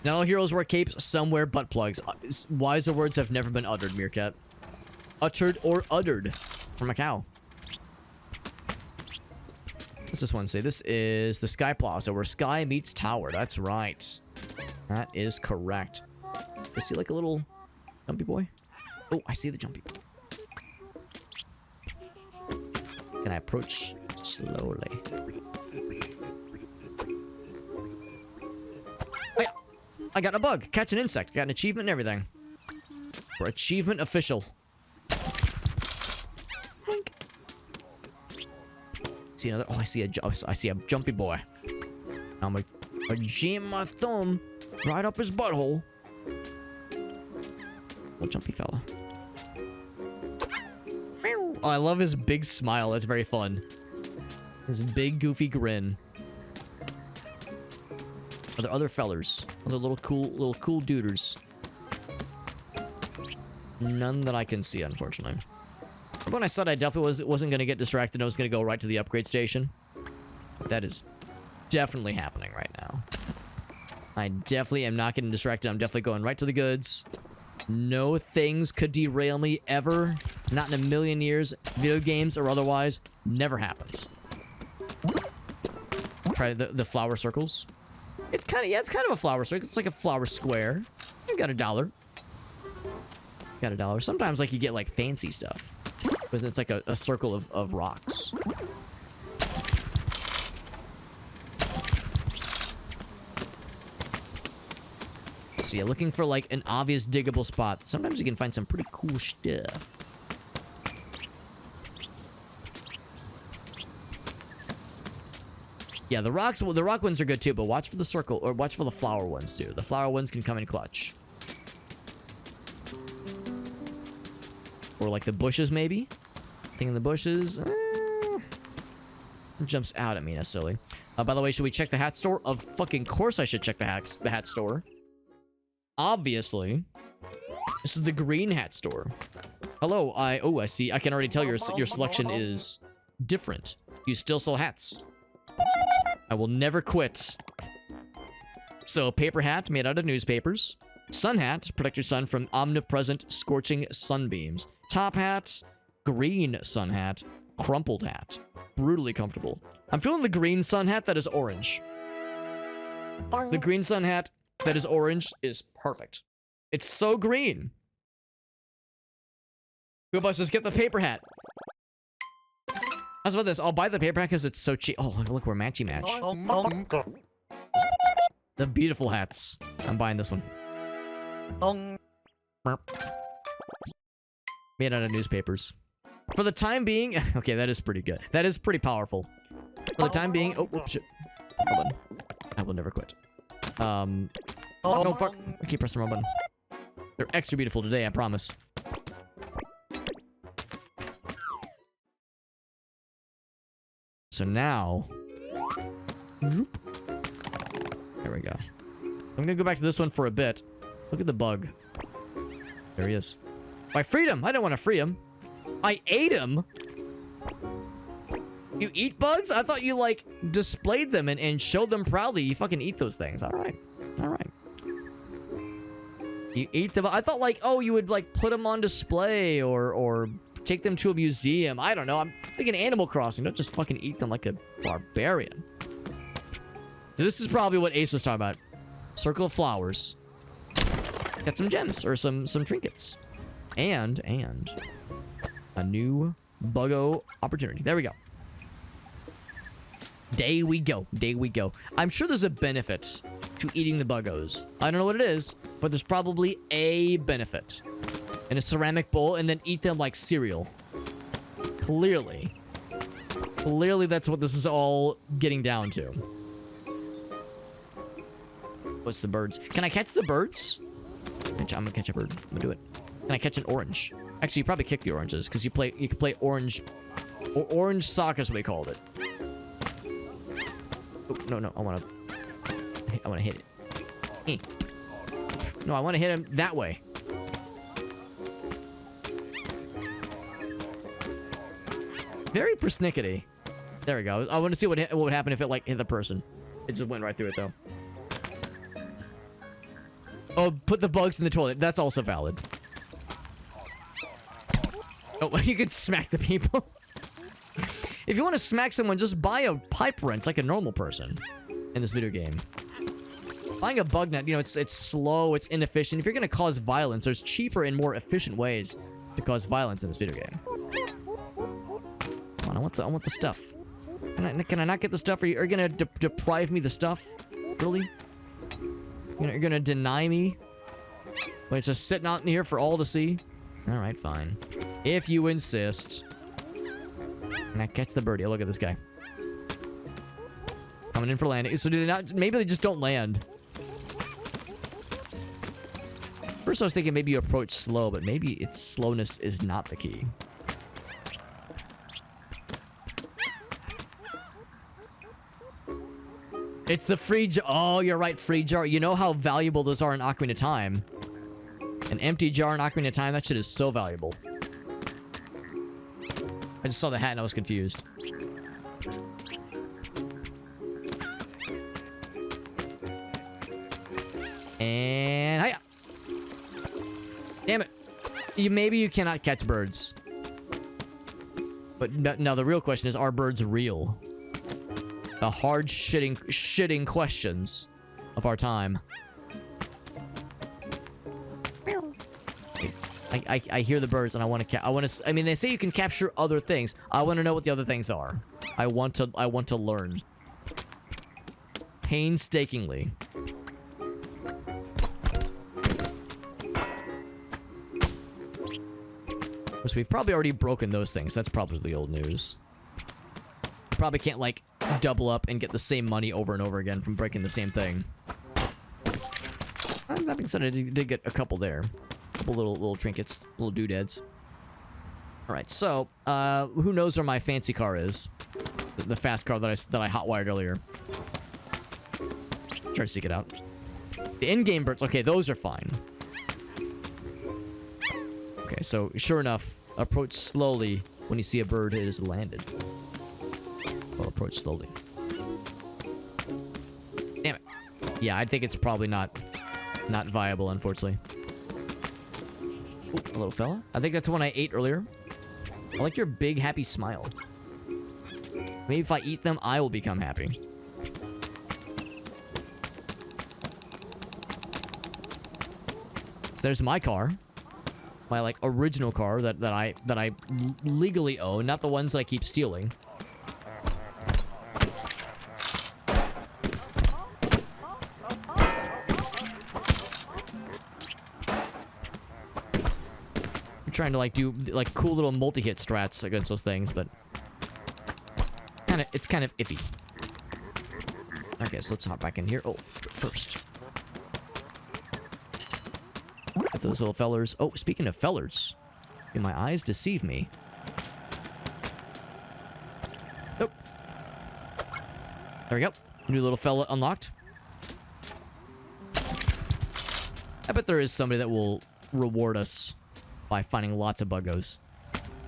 Not all heroes wear capes, some wear butt plugs. Wiser words have never been uttered, Meerkat. Uttered or uttered from a cow. What's this one say? This is the Sky Plaza, where sky meets tower. That's right. That is correct. Is he like a little dumpy boy? Oh, I see the jumpy. Can I approach slowly? Oh, yeah. I got a bug. Catch an insect. Got an achievement and everything. For achievement official. See another. Oh, I see a jumpy boy. I'm gonna jam my thumb right up his butthole. Little jumpy fella. Oh, I love his big smile. That's very fun. His big goofy grin. Are there other fellers? Other little cool duders? None that I can see, unfortunately. When I said I definitely wasn't going to get distracted, I was going to go right to the upgrade station. That is definitely happening right now. I definitely am not getting distracted. I'm definitely going right to the goods. No things could derail me ever. Not in a million years. Video games or otherwise. Never happens. Try the flower circles. It's kind of a flower circle. It's like a flower square. You got $1. Got $1. Sometimes like you get like fancy stuff. But it's like a circle of rocks. So yeah, looking for like an obvious diggable spot. Sometimes you can find some pretty cool stuff. Yeah, the rock ones are good too, but watch for the circle or watch for the flower ones too. The flower ones can come in clutch. Or like the bushes, maybe? Thing in the bushes. It jumps out at me, that's silly. By the way, should we check the hat store? Of fucking course I should check the hat store. Obviously. This is the green hat store. Hello, I see. I can already tell your selection is different. You still sell hats. I will never quit. So, paper hat made out of newspapers. Sun hat, protect your sun from omnipresent scorching sunbeams. Top hat, green sun hat, crumpled hat. Brutally comfortable. I'm feeling the green sun hat that is orange. The green sun hat that is orange is perfect. It's so green. Go boss, just get the paper hat. How's about this? I'll buy the paper hat because it's so cheap. Oh, look, we're matchy match. The beautiful hats. I'm buying this one. Made out of newspapers. For the time being... Okay, that is pretty good. That is pretty powerful. For the time being... Oh, whoops, shit. Hold on. I will never quit. Oh, fuck. I keep pressing the wrong button. They're extra beautiful today, I promise. So now... There we go. I'm gonna go back to this one for a bit. Look at the bug. There he is. I freed him. I didn't want to free him. I ate him. You eat bugs? I thought you, like, displayed them and showed them proudly. You fucking eat those things. All right. All right. You eat them. I thought, like, oh, you would, like, put them on display or take them to a museum. I don't know. I'm thinking Animal Crossing. Don't just fucking eat them like a barbarian. So this is probably what Ace was talking about. Circle of flowers. Got some gems or some trinkets. And a new buggo opportunity. There we go. Day we go. Day we go. I'm sure there's a benefit to eating the buggos. I don't know what it is, but there's probably a benefit. In a ceramic bowl and then eat them like cereal. Clearly. Clearly that's what this is all getting down to. What's the birds? Can I catch the birds? I'm gonna catch a bird. I'm gonna do it. Can I catch an orange? Actually, you probably kick the oranges because you can play orange, or orange soccer is what we called it. Oh, no, I wanna hit it. No, I wanna hit him that way. Very persnickety. There we go. I want to see what would happen if it like hit the person. It just went right through it though. Oh, put the bugs in the toilet. That's also valid. Oh, you could smack the people. If you want to smack someone, just buy a pipe wrench like a normal person in this video game. Buying a bug net, you know, it's slow, it's inefficient. If you're gonna cause violence, there's cheaper and more efficient ways to cause violence in this video game. Come on, I want the stuff. Can I not get the stuff? Are you gonna deprive me the stuff? Really? You're gonna deny me when it's just sitting out in here for all to see? All right, fine. If you insist. And I catch the birdie. Oh, look at this guy. Coming in for landing. So do they not? Maybe they just don't land. First I was thinking maybe you approach slow, but maybe its slowness is not the key. It's the free jar. Oh, you're right, free jar. You know how valuable those are in Ocarina of Time. An empty jar in Ocarina of Time, that shit is so valuable. I just saw the hat and I was confused. And hiya. Damn it. Maybe you cannot catch birds. But no, the real question is, are birds real? The hard shitting questions of our time. I hear the birds and I want to I mean, they say you can capture other things. I want to know what the other things are. I want to learn. Painstakingly. So we've probably already broken those things. That's probably old news. You probably can't, like, double up and get the same money over and over again from breaking the same thing. That being said, I did get a couple there. A couple little trinkets, little doodads. Alright, so, who knows where my fancy car is? The fast car that I hotwired earlier. Try to seek it out. The in-game birds, okay, those are fine. Okay, so sure enough, approach slowly when you see a bird it is landed. Or approach slowly. Damn it. Yeah, I think it's probably not viable, unfortunately. Ooh, a little fella. I think that's the one I ate earlier. I like your big, happy smile. Maybe if I eat them, I will become happy. So there's my car. My, like, original car that I legally own, not the ones that I keep stealing. I'm trying to, like, do, like, cool little multi-hit strats against those things, but it's kind of iffy. Okay, so let's hop back in here. Oh, first. At those little fellers. Oh, speaking of fellers. Do my eyes deceive me? Nope. There we go. New little fella unlocked. I bet there is somebody that will reward us by finding lots of buggos.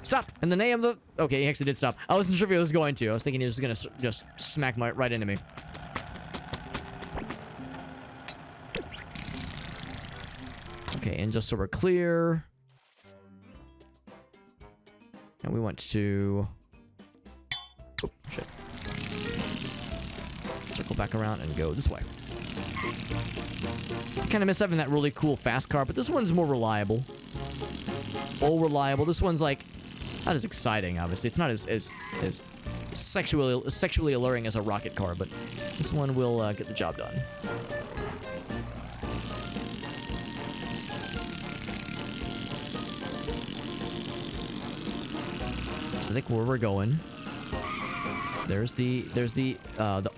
Stop! In the name of the... Okay, he actually did stop. I wasn't sure if he was going to. I was thinking he was gonna just smack right into me. Okay, and just so we're clear. And we went to... Oh, shit. Circle back around and go this way. Kind of miss having that really cool fast car, but this one's more reliable. More reliable. This one's, like, not as exciting, obviously. It's not as sexually alluring as a rocket car, but this one will get the job done. I think where we're going. So there's the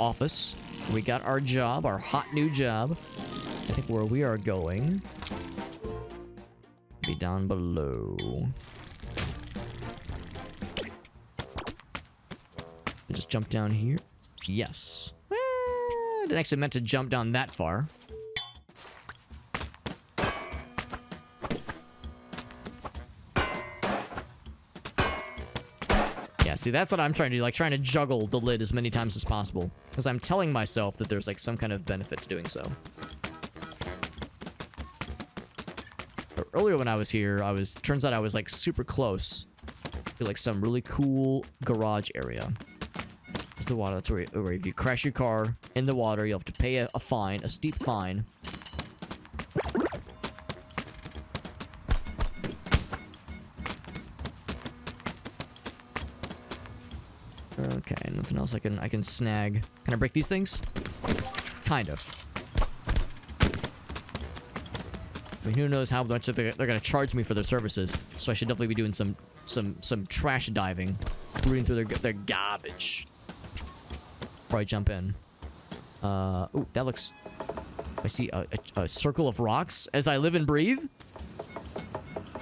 office. We got our job, our hot new job. I think where we are going be down below. Just jump down here. Yes. I didn't actually meant to jump down that far. See, that's what I'm trying to do, like, trying to juggle the lid as many times as possible. Because I'm telling myself that there's, like, some kind of benefit to doing so. But earlier when I was here, turns out I was, like, super close to, like, some really cool garage area. the water. That's where if you crash your car in the water, you'll have to pay a fine, a steep fine. Okay, nothing else I can snag. Can I break these things? Kind of. I mean, who knows how much they're gonna charge me for their services? So I should definitely be doing some trash diving, rooting through their garbage. Before I jump in. Ooh, that looks. I see a circle of rocks as I live and breathe.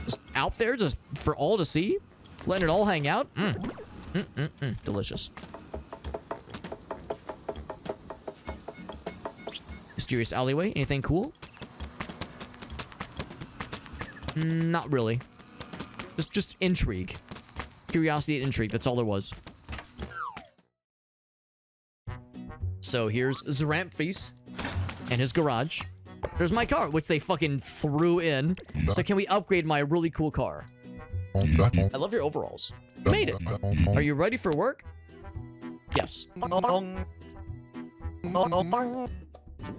Just out there, just for all to see, letting it all hang out. Delicious. Mysterious alleyway. Anything cool? Not really. Just intrigue. Curiosity and intrigue. That's all there was. So here's Zaramphes and his garage. There's my car, which they fucking threw in. So can we upgrade my really cool car? I love your overalls. Made it. Are you ready for work? Yes.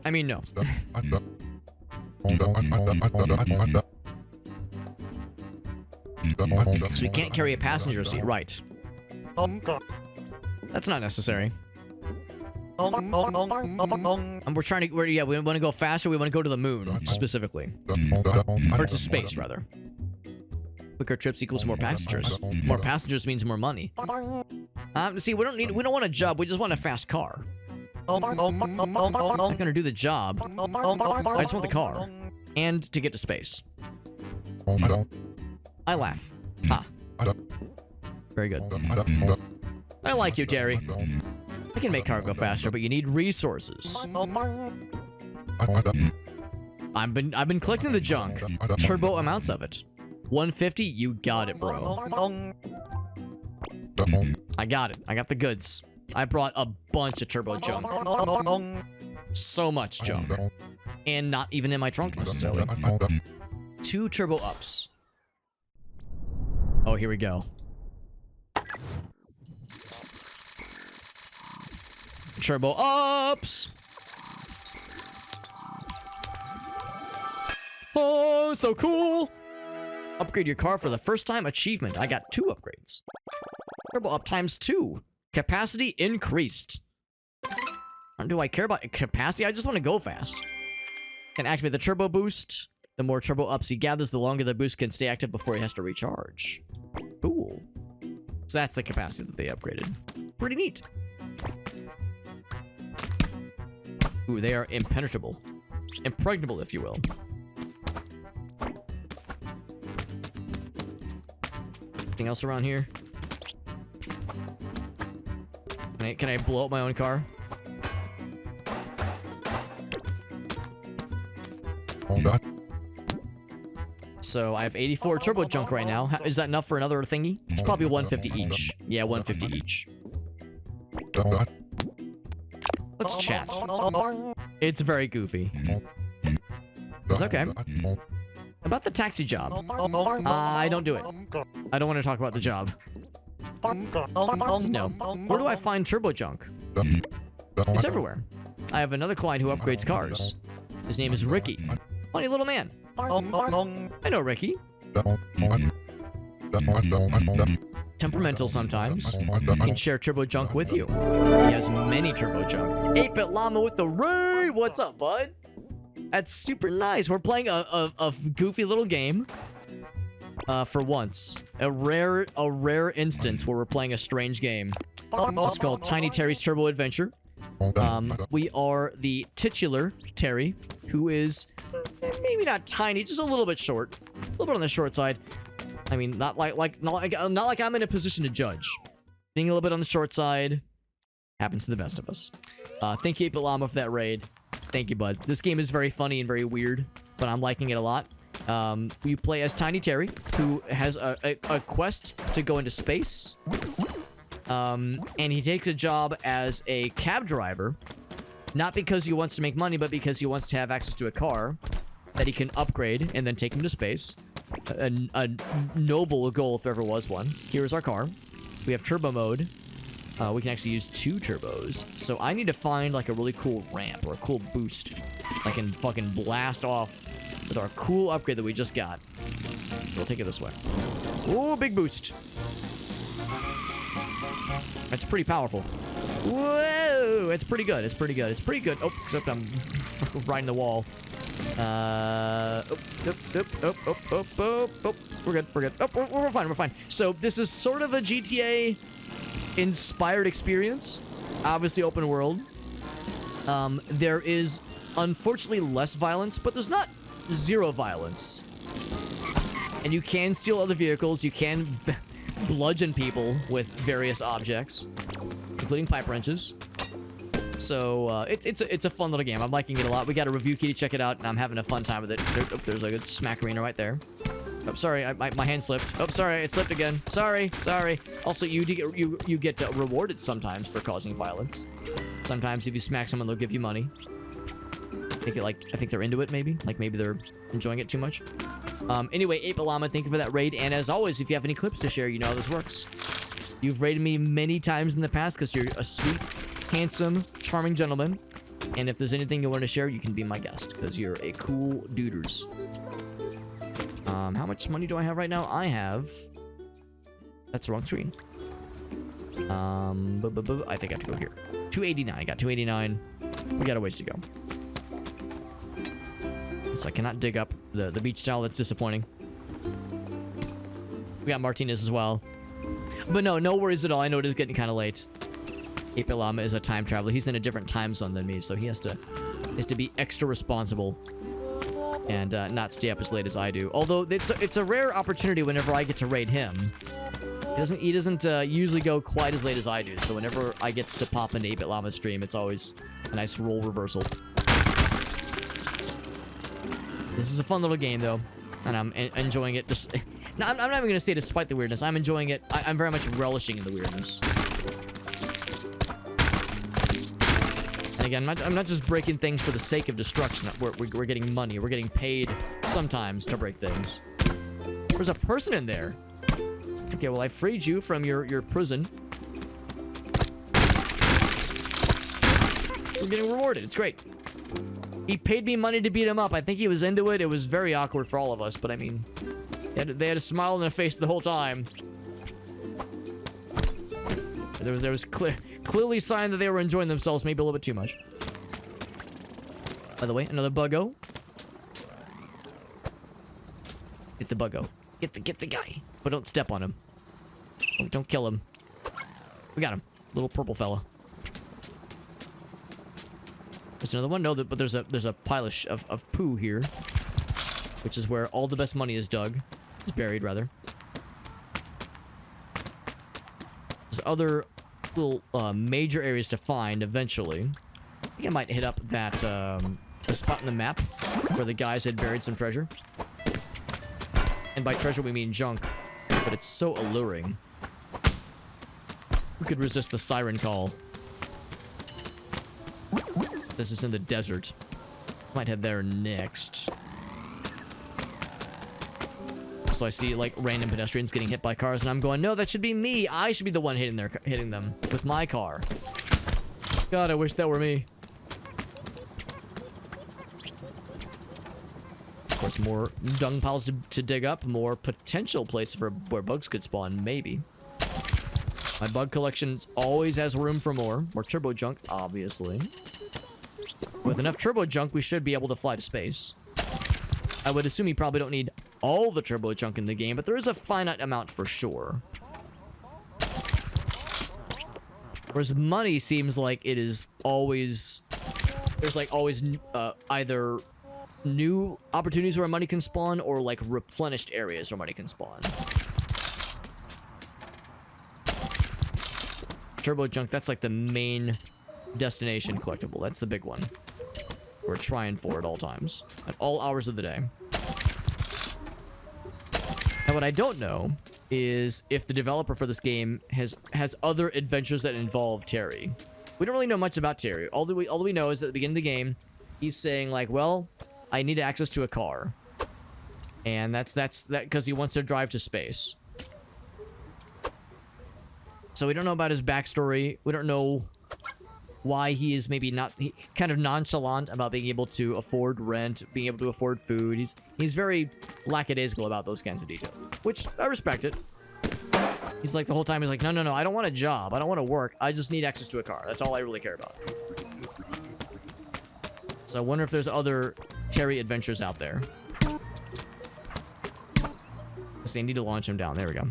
I mean, no. So we can't carry a passenger seat, right? That's not necessary. And we're trying to, we want to go faster. We want to go to the moon, specifically. Or to space, rather. Quicker trips equals more passengers. More passengers means more money. See, we don't want a job. We just want a fast car. I'm not gonna do the job. I just want the car. And to get to space. I laugh. Ha. Very good. I like you, Terry. I can make car go faster, but you need resources. I've been collecting the junk. Turbo amounts of it. 150? You got it, bro. I got it. I got the goods. I brought a bunch of turbo junk. So much junk. And not even in my trunk, necessarily. 2 turbo ups. Oh, here we go. Turbo ups! Oh, so cool! Upgrade your car for the first time achievement. I got 2 upgrades. Turbo up times 2. Capacity increased. Do I care about capacity? I just want to go fast. Can activate the turbo boost. The more turbo ups he gathers, the longer the boost can stay active before he has to recharge. Cool. So that's the capacity that they upgraded. Pretty neat. Ooh, they are impenetrable. Impregnable, if you will. Anything else around here? Can I blow up my own car? So I have 84 turbo junk right now. Is that enough for another thingy? It's probably 150 each. Yeah, 150 each. Let's chat. It's very goofy. It's okay. About the taxi job. I don't do it. I don't want to talk about the job. No. Where do I find turbo junk? It's everywhere. I have another client who upgrades cars. His name is Ricky. Funny little man. I know Ricky. Temperamental sometimes. He can share turbo junk with you. He has many turbo junk. 8-bit llama with the ray! What's up, bud? That's super nice. We're playing a goofy little game. For once. A rare instance where we're playing a strange game. This is called Tiny Terry's Turbo Adventure. We are the titular Terry, who is maybe not tiny, just a little bit short. A little bit on the short side. I mean, not like I'm in a position to judge. Being a little bit on the short side happens to the best of us. Thank you, 8-bit llama, for that raid. Thank you, bud. This game is very funny and very weird, but I'm liking it a lot. We play as Tiny Terry, who has a quest to go into space. And he takes a job as a cab driver, not because he wants to make money, but because he wants to have access to a car that he can upgrade and then take him to space. A noble goal if there ever was one. Here's our car. We have turbo mode. we can actually use 2 turbos. So I need to find like a really cool ramp or a cool boost. I can fucking blast off with our cool upgrade that we just got. We'll take it this way. Ooh, big boost. That's pretty powerful. Whoa, it's pretty good. It's pretty good. It's pretty good. Oh, except I'm riding the wall. Oh. We're good. We're good. Oh, we're fine. We're fine. So this is sort of a GTA inspired experience. Obviously open world. There is unfortunately less violence, but there's not zero violence. And you can steal other vehicles. You can bludgeon people with various objects, including pipe wrenches. So it's a fun little game. I'm liking it a lot. We got a review key to check it out, and I'm having a fun time with it. There's like a smackarina right there. Oh, sorry, my hand slipped. Oh, sorry, it slipped again. Sorry. Also, you get rewarded sometimes for causing violence. Sometimes if you smack someone, they'll give you money. I think they're into it, maybe. Like maybe they're enjoying it too much. Anyway, Ape Llama, thank you for that raid. And as always, if you have any clips to share, you know how this works. You've raided me many times in the past because you're a sweet, handsome, charming gentleman. And if there's anything you want to share, you can be my guest because you're a cool duders. How much money do I have right now? I have... That's the wrong screen. I think I have to go here. 289. I got 289. We got a ways to go. So I cannot dig up the beach towel. That's disappointing. We got Martinez as well. But no worries at all. I know it is getting kind of late. Ape Llama is a time traveler. He's in a different time zone than me, so he has to be extra responsible and not stay up as late as I do. Although it's a rare opportunity whenever I get to raid him. He doesn't usually go quite as late as I do. So whenever I get to pop into Ape Llama's stream, it's always a nice role reversal. This is a fun little game, though, and I'm enjoying it. No, I'm not even going to say despite the weirdness. I'm enjoying it. I'm very much relishing in the weirdness. And again, I'm not just breaking things for the sake of destruction. We're getting money. We're getting paid sometimes to break things. There's a person in there. Okay, well, I freed you from your prison. We're getting rewarded. It's great. He paid me money to beat him up. I think he was into it. It was very awkward for all of us, but I mean, they had a smile on their face the whole time. There was clearly a sign that they were enjoying themselves, maybe a little bit too much. By the way, another buggo. Get the buggo. Get the guy. But don't step on him. Don't kill him. We got him. Little purple fella. There's another one. No, but there's a pile of poo here, which is where all the best money is dug. Is buried, rather. There's other little major areas to find eventually. I think I might hit up that the spot in the map where the guys had buried some treasure. And by treasure we mean junk, but it's so alluring. Who could resist the siren call? This is in the desert. Might head there next. So I see like random pedestrians getting hit by cars, and I'm going, no, that should be me. I should be the one hitting them with my car. God, I wish that were me. Of course, more dung piles to dig up, more potential places for where bugs could spawn, maybe. My bug collection always has room for more turbo junk, obviously. With enough turbo junk, we should be able to fly to space. I would assume you probably don't need all the turbo junk in the game, but there is a finite amount for sure. Whereas money seems like it is always... There's like always either new opportunities where money can spawn or like replenished areas where money can spawn. Turbo junk, that's like the main destination collectible. That's the big one. We're trying for at all times. At all hours of the day. Now what I don't know is if the developer for this game has other adventures that involve Terry. We don't really know much about Terry. All that we know is at the beginning of the game, he's saying like, well, I need access to a car. And that's because he wants to drive to space. So we don't know about his backstory. We don't know why he is maybe not kind of nonchalant about being able to afford rent, being able to afford food. He's very lackadaisical about those kinds of details, which I respect it. He's like the whole time he's like, no, I don't want a job. I don't want to work. I just need access to a car. That's all I really care about. So I wonder if there's other Terry adventures out there. So they need to launch him down. There we go.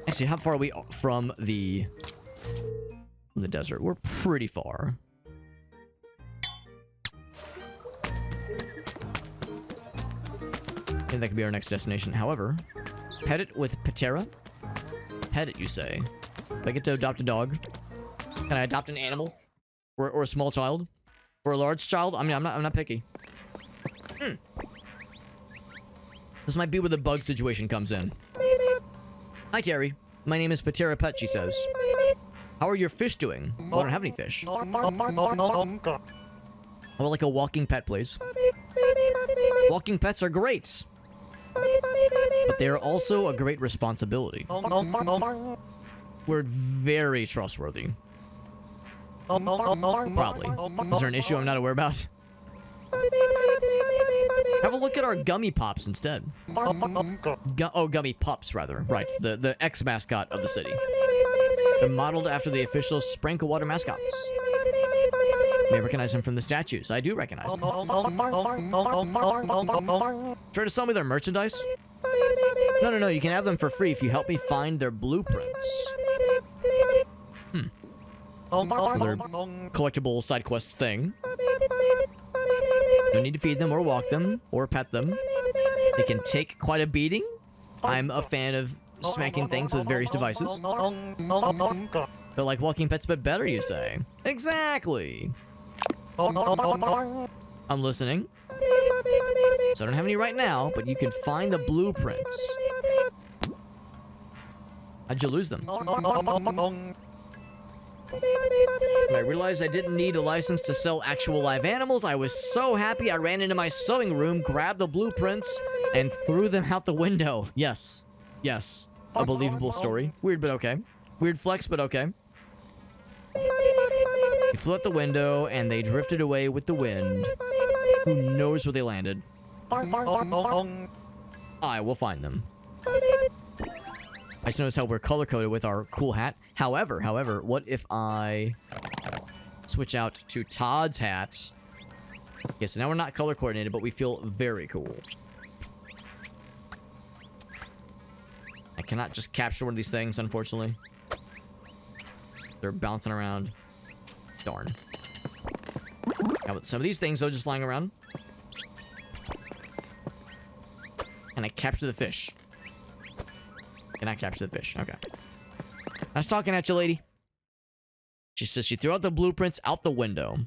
Actually, how far are we from the desert? We're pretty far. I think that could be our next destination. However, pet it with Patera. Pet it, you say? Do I get to adopt a dog? Can I adopt an animal? Or a small child? Or a large child? I mean, I'm not picky. This might be where the bug situation comes in. Hi, Terry. My name is Patera Pet, she says. How are your fish doing? Well, I don't have any fish. Or like a walking pet, please. Walking pets are great. But they are also a great responsibility. We're very trustworthy. Probably. Is there an issue I'm not aware about? Have a look at our gummy pops instead. Gummy pups, rather. Right, the ex-mascot of the city. They're modeled after the official Sprinkle Water mascots. You may recognize them from the statues. I do recognize them. Try to sell me their merchandise? No, you can have them for free if you help me find their blueprints. Another collectible side quest thing. Don't need to feed them or walk them or pet them. They can take quite a beating. I'm a fan of smacking things with various devices. They're like walking pets, but better, you say? Exactly. I'm listening. So I don't have any right now, but you can find the blueprints. How'd you lose them? When I realized I didn't need a license to sell actual live animals, I was so happy I ran into my sewing room, grabbed the blueprints, and threw them out the window. Yes. A believable story. Weird, but okay. Weird flex, but okay. He flew out the window, and they drifted away with the wind. Who knows where they landed? I will find them. I just noticed how we're color-coded with our cool hat. However, what if I switch out to Todd's hat? Okay, so now we're not color-coordinated, but we feel very cool. I cannot just capture one of these things, unfortunately. They're bouncing around. Darn. How about some of these things, though, just lying around? And I capture the fish. Can I capture the fish? Okay. I was talking at you, lady. She says she threw out the blueprints out the window.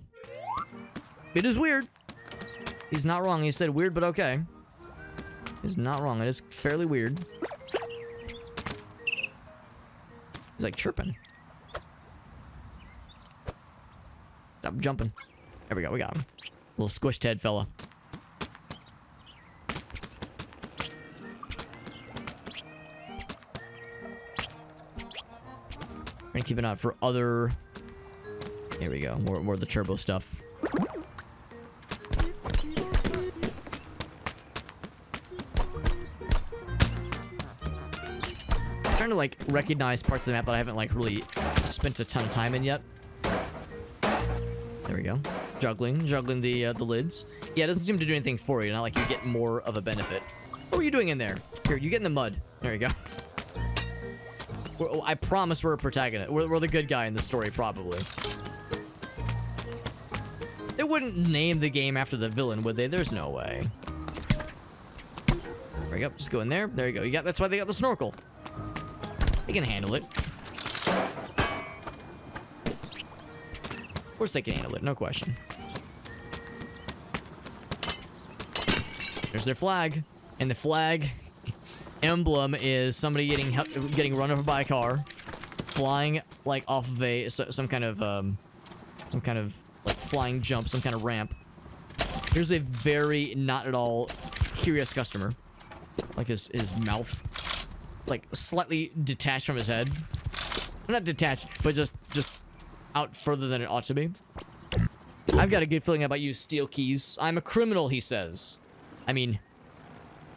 It is weird. He's not wrong. He said weird, but okay. He's not wrong. It is fairly weird. He's like chirping. Stop jumping. There we go. We got him. Little squished head fella. We're gonna keep an eye out for other... Here we go. More of the turbo stuff. I'm trying to, like, recognize parts of the map that I haven't, like, really spent a ton of time in yet. There we go. Juggling the lids. Yeah, it doesn't seem to do anything for you. Not like you get more of a benefit. What were you doing in there? Here, you get in the mud. There you go. I promise we're a protagonist. We're the good guy in the story, probably. They wouldn't name the game after the villain, would they? There's no way. There we go. Just go in there. There you go. That's why they got the snorkel. They can handle it. Of course they can handle it. No question. There's their flag. And the flag emblem is somebody getting run over by a car, flying like off of some kind of like flying jump, some kind of ramp. Here's a very not at all curious customer, like his mouth. like slightly detached from his head. Not detached, but just out further than it ought to be. I've got a good feeling about you, Steel Keys. I'm a criminal, he says. I mean,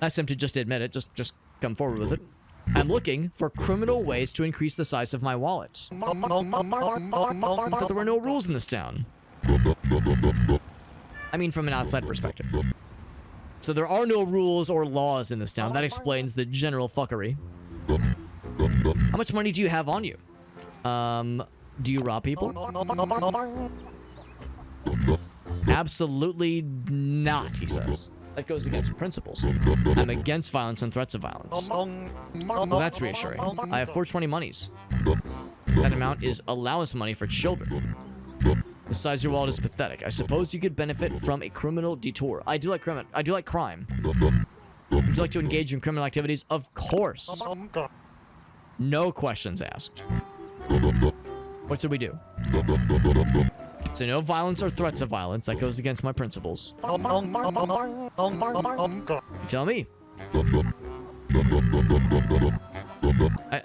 nice him to just admit it. Just come forward with it. I'm looking for criminal ways to increase the size of my wallet. I thought there were no rules in this town. I mean, from an outside perspective. So there are no rules or laws in this town. That explains the general fuckery. How much money do you have on you? Do you rob people? Absolutely not, he says. That goes against principles. I'm against violence and threats of violence. Well, that's reassuring. I have 420 monies. That amount is allowance money for children. The size of your wallet is pathetic. I suppose you could benefit from a criminal detour. I do like crime. Would you like to engage in criminal activities? Of course. No questions asked. What should we do? So no violence or threats of violence. That goes against my principles. Tell me.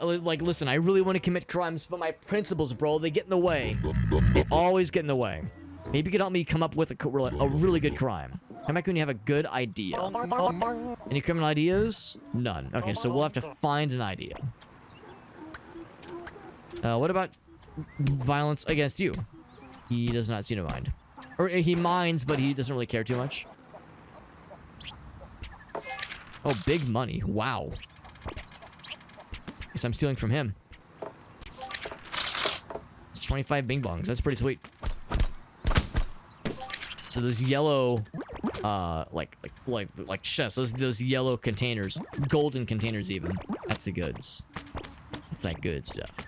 Listen, I really want to commit crimes, but my principles, bro, they get in the way. They always get in the way. Maybe you could help me come up with a really good crime. Come back when you have a good idea. Any criminal ideas? None. Okay, so we'll have to find an idea. What about violence against you? He does not seem to mind. Or he minds, but he doesn't really care too much. Oh, big money. Wow. Guess I'm stealing from him. It's 25 bing bongs. That's pretty sweet. So those yellow, like chests, those yellow containers, golden containers even. That's the goods. That's that good stuff.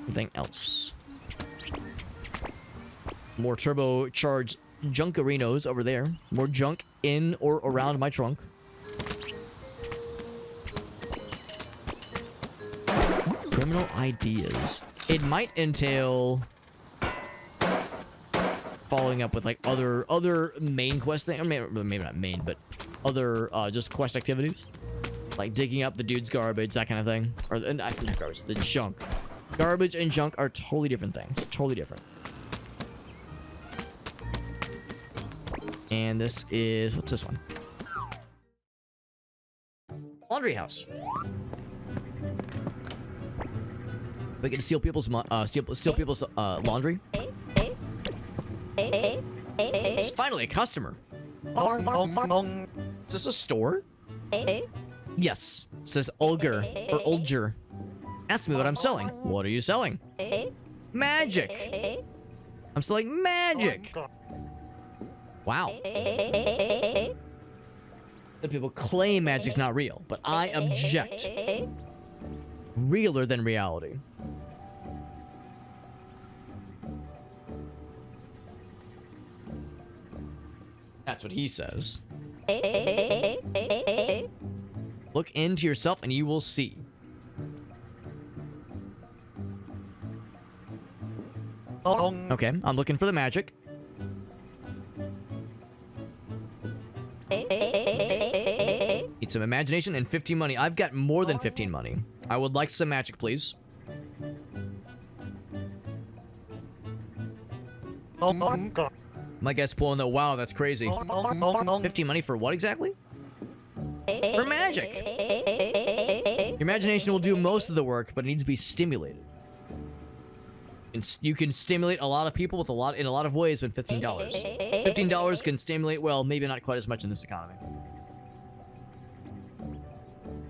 Anything else? More turbocharged junkerinos over there. More junk in or around my trunk. Criminal ideas. It might entail following up with like other main quest things, or maybe not main, but other just quest activities, like digging up the dude's garbage, that kind of thing, or not garbage, the junk. Garbage and junk are totally different things. Totally different. And this is... what's this one? Laundry house. We can steal people's steal people's laundry. It's finally a customer. Is this a store? Yes. It says Ulger or Ulger. Ask me what I'm selling. What are you selling? Magic. I'm selling magic. Wow. The people claim magic's not real, but I object. Realer than reality. That's what he says. Look into yourself and you will see. Okay, I'm looking for the magic. Need some imagination and 15 money. I've got more than 15 money. I would like some magic, please. My guess pulling the wow, that's crazy. 15 money for what exactly? For magic. Your imagination will do most of the work, but it needs to be stimulated. You can stimulate a lot of people with in a lot of ways with $15. $15 can stimulate, well, maybe not quite as much in this economy.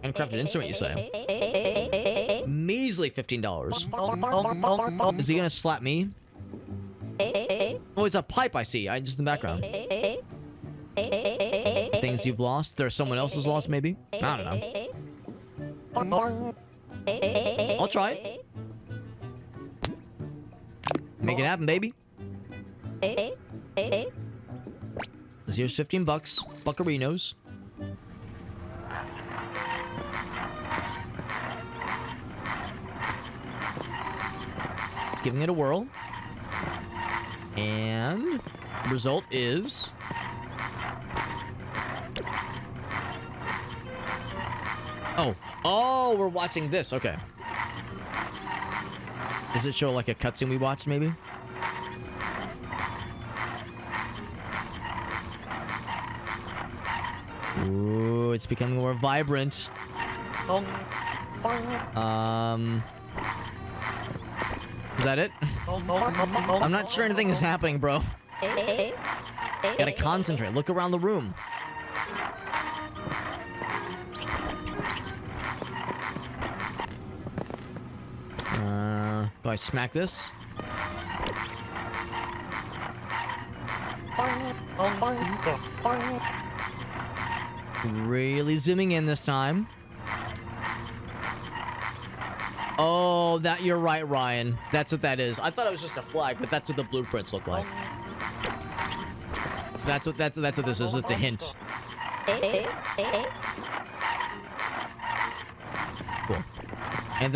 Handcrafted instrument, you say? Measly $15. Is he gonna slap me? Oh, it's a pipe I see. Just in the background. Things you've lost? There's someone else's lost, maybe? I don't know. I'll try it. Make it happen, baby. Here's 15 bucks. Buccarinos. It's giving it a whirl. And the result is Oh. Oh, we're watching this. Okay. Does it show like a cutscene we watched, maybe? Ooh, it's becoming more vibrant. Is that it? I'm not sure anything is happening, bro. Gotta concentrate. Look around the room. Do I smack this? Really zooming in this time. Oh, that you're right, Ryan. That's what that is. I thought it was just a flag, but that's what the blueprints look like. So that's what this is. It's a hint. Cool. And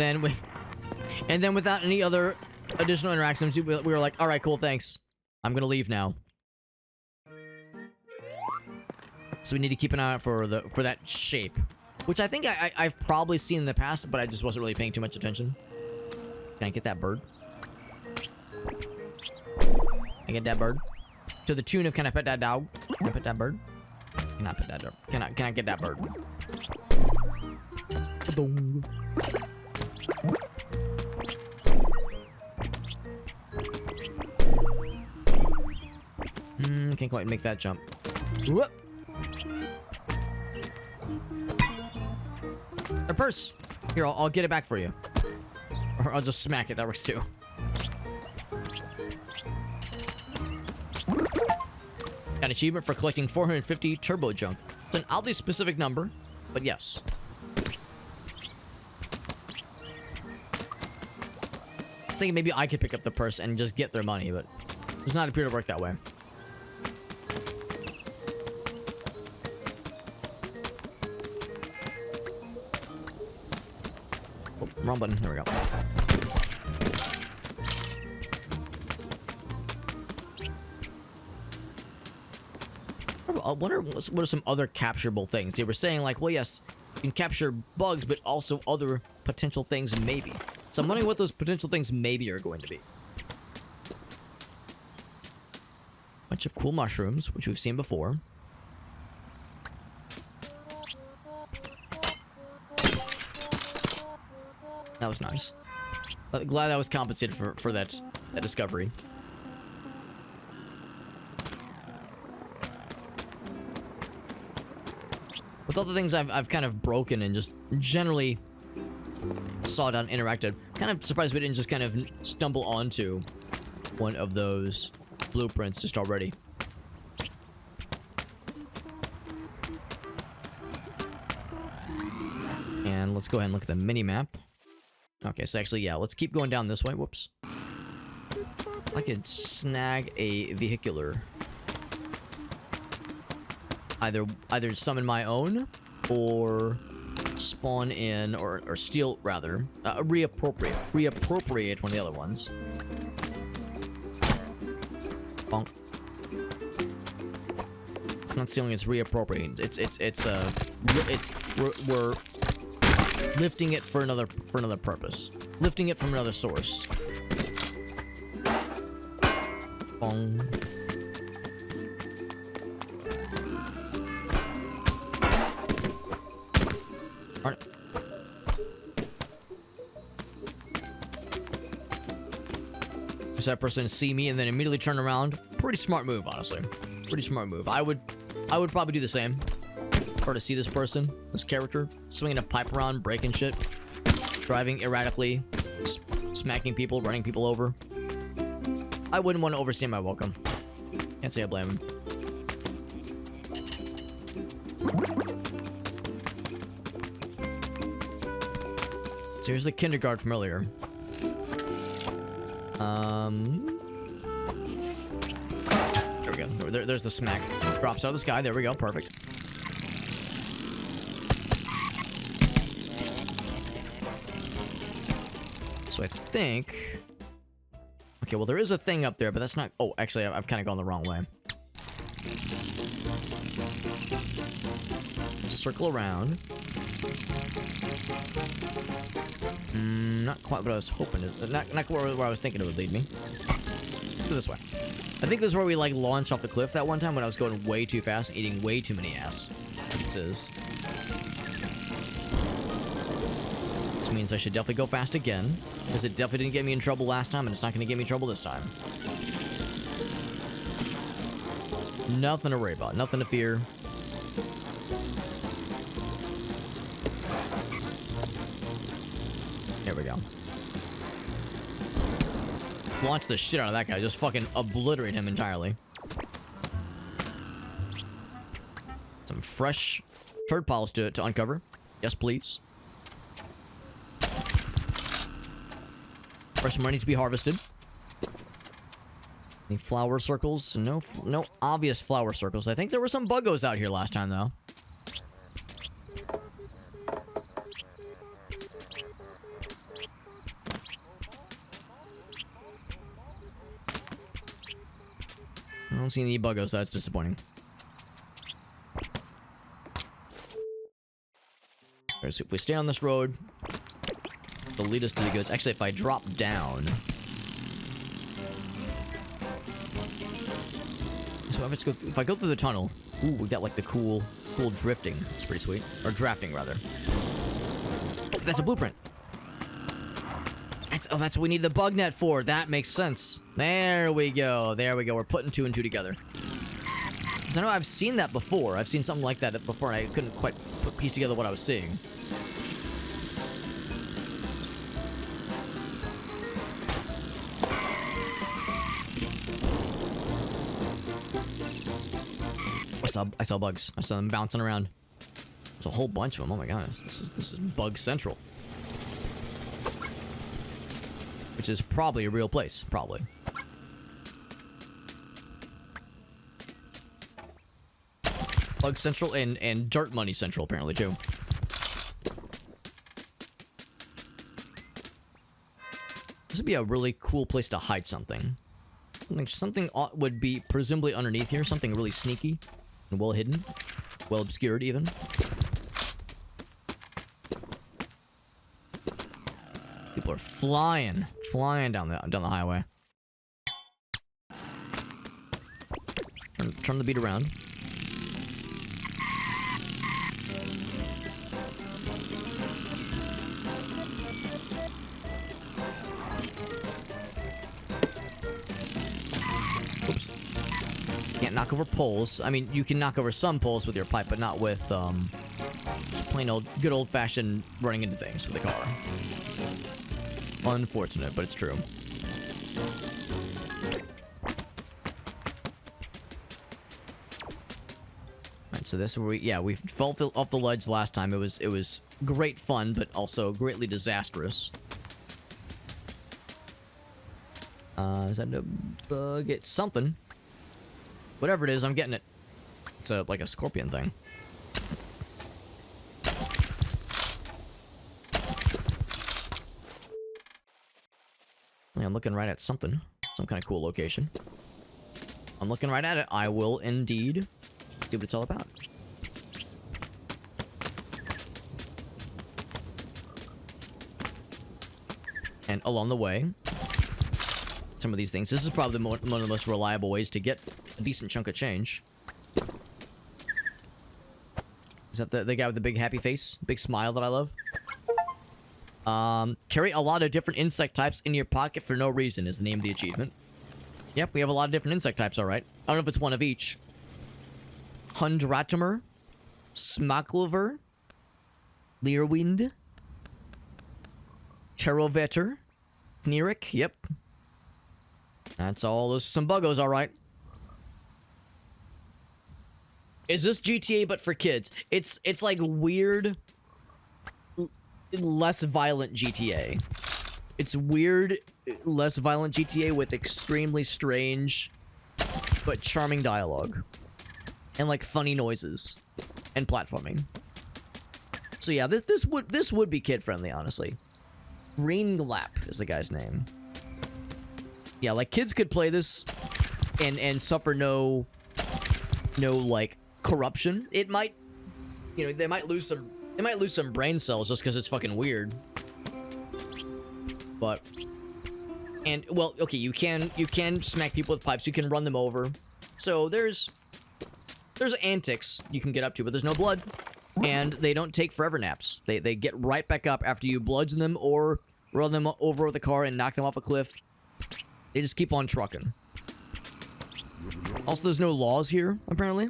then without any other additional interactions, we were like, all right, cool, thanks. I'm gonna leave now. So we need to keep an eye out for that shape, which I think I've probably seen in the past, but I just wasn't really paying too much attention. Can I get that bird? I get that bird to the tune of "Can I pet that dog? Can I pet that bird? Can I pet that dog? Can I get that bird?" Boom. Can't quite make that jump. Whoop. A purse. Here, I'll get it back for you. Or I'll just smack it. That works too. An achievement for collecting 450 turbo junk. It's an oddly specific number, but yes. I was thinking maybe I could pick up the purse and just get their money, but it does not appear to work that way. Oh, wrong button. There we go. I wonder what are some other capturable things. They were saying like, well, yes, you can capture bugs, but also other potential things maybe. So I'm wondering what those potential things maybe are going to be. Bunch of cool mushrooms, which we've seen before. That was nice. Glad I was compensated for that discovery. With all the things I've kind of broken and just generally sawed down, interacted, kind of surprised we didn't just kind of stumble onto one of those blueprints just already. And let's go ahead and look at the mini-map. Okay, so actually, yeah, let's keep going down this way. Whoops. If I could snag a vehicular. Either summon my own, or spawn in, or steal, rather. Reappropriate one of the other ones. Bonk. It's not stealing, it's reappropriating. We're lifting it for another purpose. Lifting it from another source. Bong. Alright. Just that person see me and then immediately turn around. Pretty smart move, honestly. Pretty smart move. I would probably do the same. Or to see this person, this character, swinging a pipe around, breaking shit, driving erratically, smacking people, running people over. I wouldn't want to overstay my welcome. Can't say I blame him. So here's the kindergarten from earlier. There we go. There's the smack. Drops out of the sky. There we go. Perfect. So I think... Okay, well, there is a thing up there, but that's not... Oh, actually, I've kind of gone the wrong way. Circle around. Not quite what I was hoping. Not quite where I was thinking it would lead me. Go this way. I think this is where we, like, launched off the cliff that one time when I was going way too fast and eating way too many ass. This is. Which means I should definitely go fast again. Because it definitely didn't get me in trouble last time, and it's not going to get me in trouble this time. Nothing to worry about. Nothing to fear. There we go. Launch the shit out of that guy. Just fucking obliterate him entirely. Some fresh turd piles to uncover. Yes, please. Fresh money to be harvested. Any flower circles? No obvious flower circles. I think there were some buggos out here last time, though. I don't see any buggos, so that's disappointing. Alright, so if we stay on this road, it'll lead us to the goods. Actually, if I drop down... So if I go through the tunnel... Ooh, we got like the cool drifting. It's pretty sweet. Or drafting, rather. Oh, that's a blueprint. That's what we need the bug net for. That makes sense. There we go. There we go. We're putting 2 and 2 together. Because I know I've seen that before. I've seen something like that before, and I couldn't quite piece together what I was seeing. I saw bugs. I saw them bouncing around. There's a whole bunch of them. Oh my gosh. This is bug central. Which is probably a real place. Probably. Bug Central and Dirt Money Central, apparently, too. This would be a really cool place to hide something. Something would be presumably underneath here. Something really sneaky and well hidden. Well obscured, even. People are flying down the highway. Turn the beat around. Oops. Can't knock over poles. I mean, you can knock over some poles with your pipe, but not with just plain old, good old-fashioned running into things with the car. Unfortunate, but it's true. Alright, so this is where we fell off the ledge last time. It was great fun, but also greatly disastrous. Is that a bug? It's something. Whatever it is, I'm getting it. It's like a scorpion thing. I'm looking right at something. Some kind of cool location. I'm looking right at it. I will indeed see what it's all about. And along the way, some of these things. This is probably one of the most reliable ways to get a decent chunk of change. Is that the guy with the big happy face? Big smile that I love? Carry a lot of different insect types in your pocket for no reason is the name of the achievement. Yep, we have a lot of different insect types, alright. I don't know if it's one of each. Hundratimer, Smaklover, Leerwind, Terrovetter, Knirik, yep. That's all. Those are some buggos, alright. Is this GTA but for kids? It's like weird... less violent GTA. It's weird, less violent GTA with extremely strange but charming dialogue. And like funny noises. And platforming. So yeah, this would be kid friendly, honestly. Greenglap is the guy's name. Yeah, like kids could play this and suffer no like corruption. It might, you know, they might lose some It might lose some brain cells just because it's fucking weird. But, and well, okay, you can smack people with pipes. You can run them over. So there's antics you can get up to, but there's no blood, and they don't take forever naps. They get right back up after you bludgeon them or run them over with the car and knock them off a cliff. They just keep on trucking. Also, there's no laws here, apparently.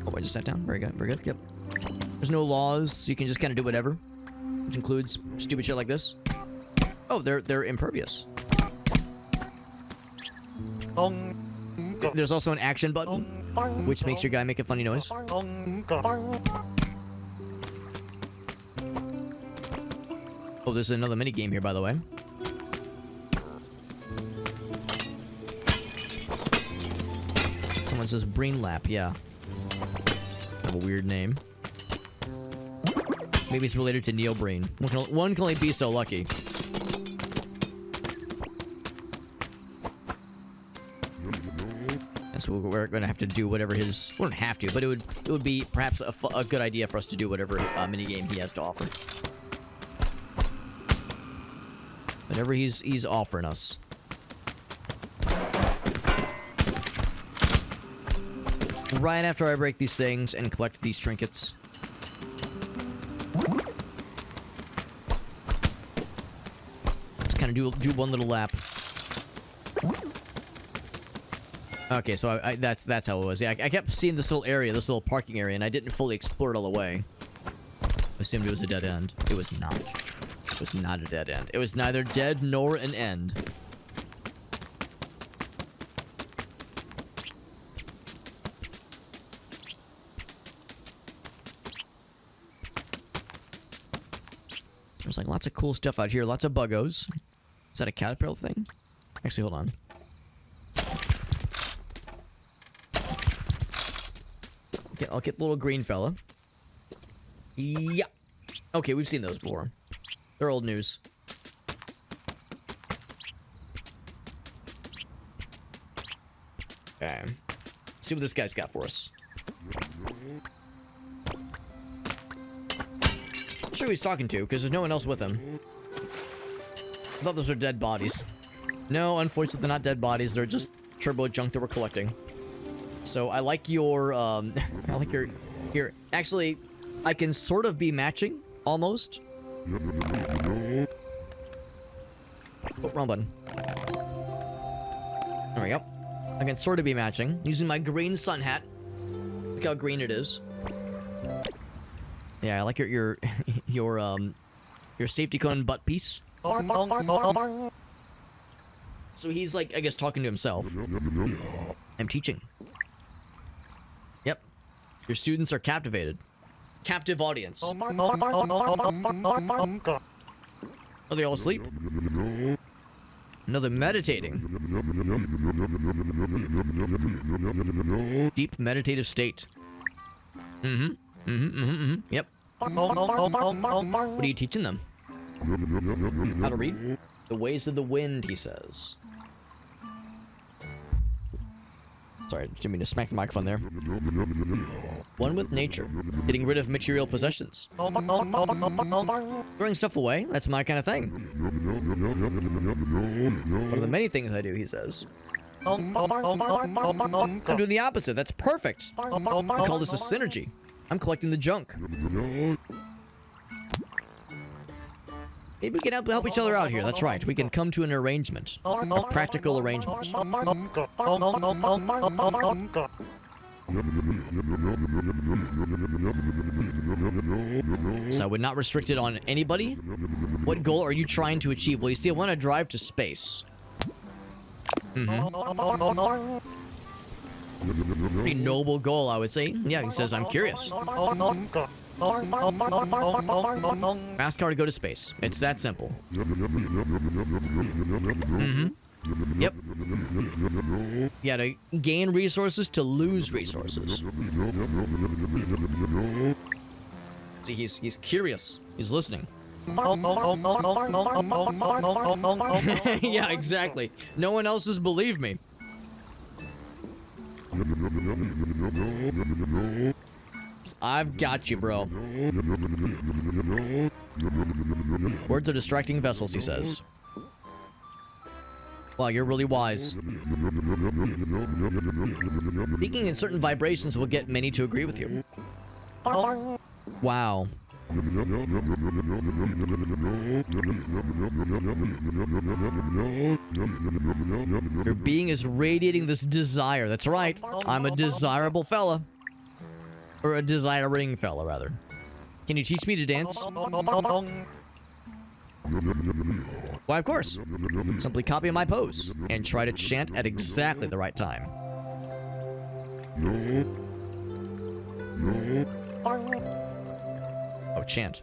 Oh, I just sat down. Very good, very good. Yep. There's no laws, so you can just kind of do whatever, which includes stupid shit like this. Oh, they're impervious. There's also an action button, which makes your guy make a funny noise. Oh, there's another mini game here, by the way. Someone says Brain Lap, yeah. Kind of a weird name. Maybe it's related to Neo Brain. One can only be so lucky. So we're gonna have to do whatever his. We don't have to, but it would be perhaps a good idea for us to do whatever minigame he has to offer. Whatever he's offering us. Right after I break these things and collect these trinkets. Just kind of do one little lap. Okay, so that's how it was. Yeah, I kept seeing this little area, this little parking area, and I didn't fully explore it all the way. Assumed it was a dead end. It was not. It was not a dead end. It was neither dead nor an end. There's like lots of cool stuff out here. Lots of buggos. Is that a caterpillar thing? Actually, hold on. Okay, I'll get the little green fella. Yeah. Okay, we've seen those before. They're old news. Okay. Let's see what this guy's got for us. I'm sure who he's talking to, because there's no one else with him. I thought those were dead bodies. No, unfortunately, they're not dead bodies. They're just turbo junk that we're collecting. So I like your, I like your, here. Actually, I can sort of be matching, almost. Oh, wrong button. There we go. I can sort of be matching, using my green sun hat. Look how green it is. Yeah, I like your safety cone butt piece. So he's like, I guess, talking to himself. I'm teaching. Yep. Your students are captivated. Captive audience. Are they all asleep? No, they're meditating. Deep meditative state. Yep. What are you teaching them? How to read? The ways of the wind, he says. Sorry, didn't mean to smack the microphone there. One with nature. Getting rid of material possessions. Throwing stuff away? That's my kind of thing. One of the many things I do, he says. I'm doing the opposite. That's perfect. I call this a synergy. I'm collecting the junk. Maybe we can help each other out here. That's right. We can come to an arrangement. A practical arrangement. So we're not restricted on anybody? What goal are you trying to achieve? Well, you still want to drive to space. Pretty noble goal, I would say. Yeah, he says, I'm curious. Fast car to go to space. It's that simple. Yep. Yeah, to gain resources, to lose resources. See, he's curious. He's listening. Yeah, exactly. No one else has believed me. I've got you, bro. Words are distracting vessels, he says. Wow, you're really wise. Speaking in certain vibrations will get many to agree with you. Wow. Your being is radiating this desire. That's right. I'm a desirable fella. Or a desiring fella, rather. Can you teach me to dance? Why, of course. Simply copy my pose and try to chant at exactly the right time. Oh, chant.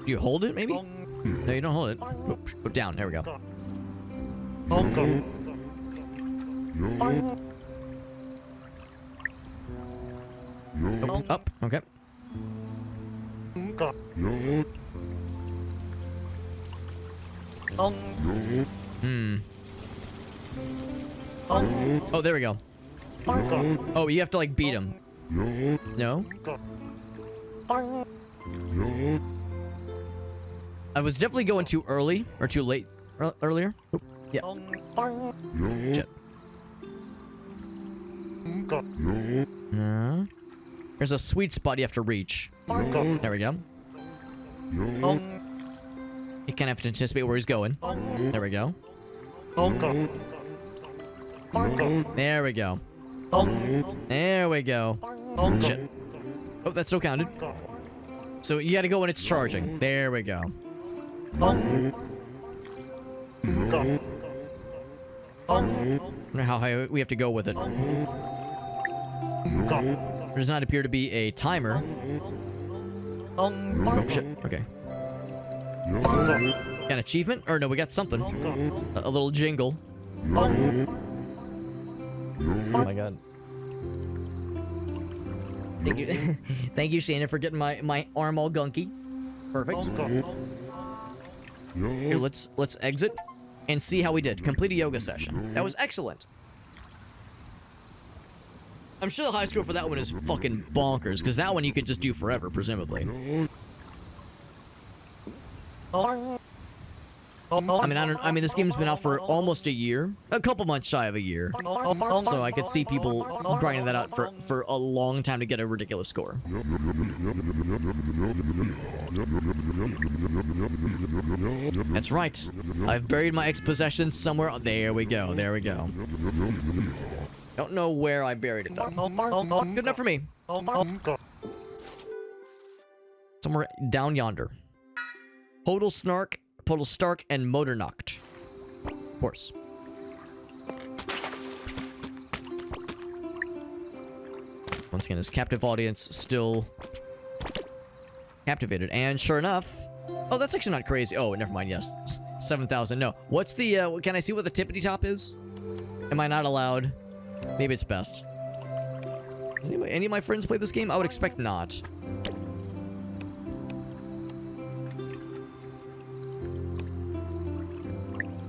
You hold it, maybe? No, you don't hold it. Go down. There we go. Oh, up. Okay. Oh, there we go. Oh, you have to, like, beat him. No? I was definitely going too early. Or too late. Earlier? Oh, yeah. Shit. There's a sweet spot you have to reach. There we go. You kind of have to anticipate where he's going. There we go. There we go. There we go. Shit. Oh, that still counted. So you gotta go when it's charging. There we go. I wonder how high we have to go with it. There does not appear to be a timer. Oh, shit. Okay. Got an achievement? Or no, we got something. A little jingle. Oh my god. Thank you. Thank you, Shannon, for getting my arm all gunky. Perfect. Here, let's exit and see how we did. Complete a yoga session. That was excellent. I'm sure the high score for that one is fucking bonkers, because that one you could just do forever, presumably. I mean, this game's been out for almost a year. A couple months shy of a year. So I could see people grinding that out for a long time to get a ridiculous score. That's right. I've buried my ex-possessions somewhere. There we go. There we go. Don't know where I buried it, though. Good enough for me. Somewhere down yonder. Podal Stark, and Motornocht. Of course. Once again, his captive audience still captivated. And sure enough... Oh, that's actually not crazy. Oh, never mind. Yes. 7,000. No. What's the... can I see what the tippity top is? Am I not allowed? Maybe it's best. Does any of my friends play this game? I would expect not.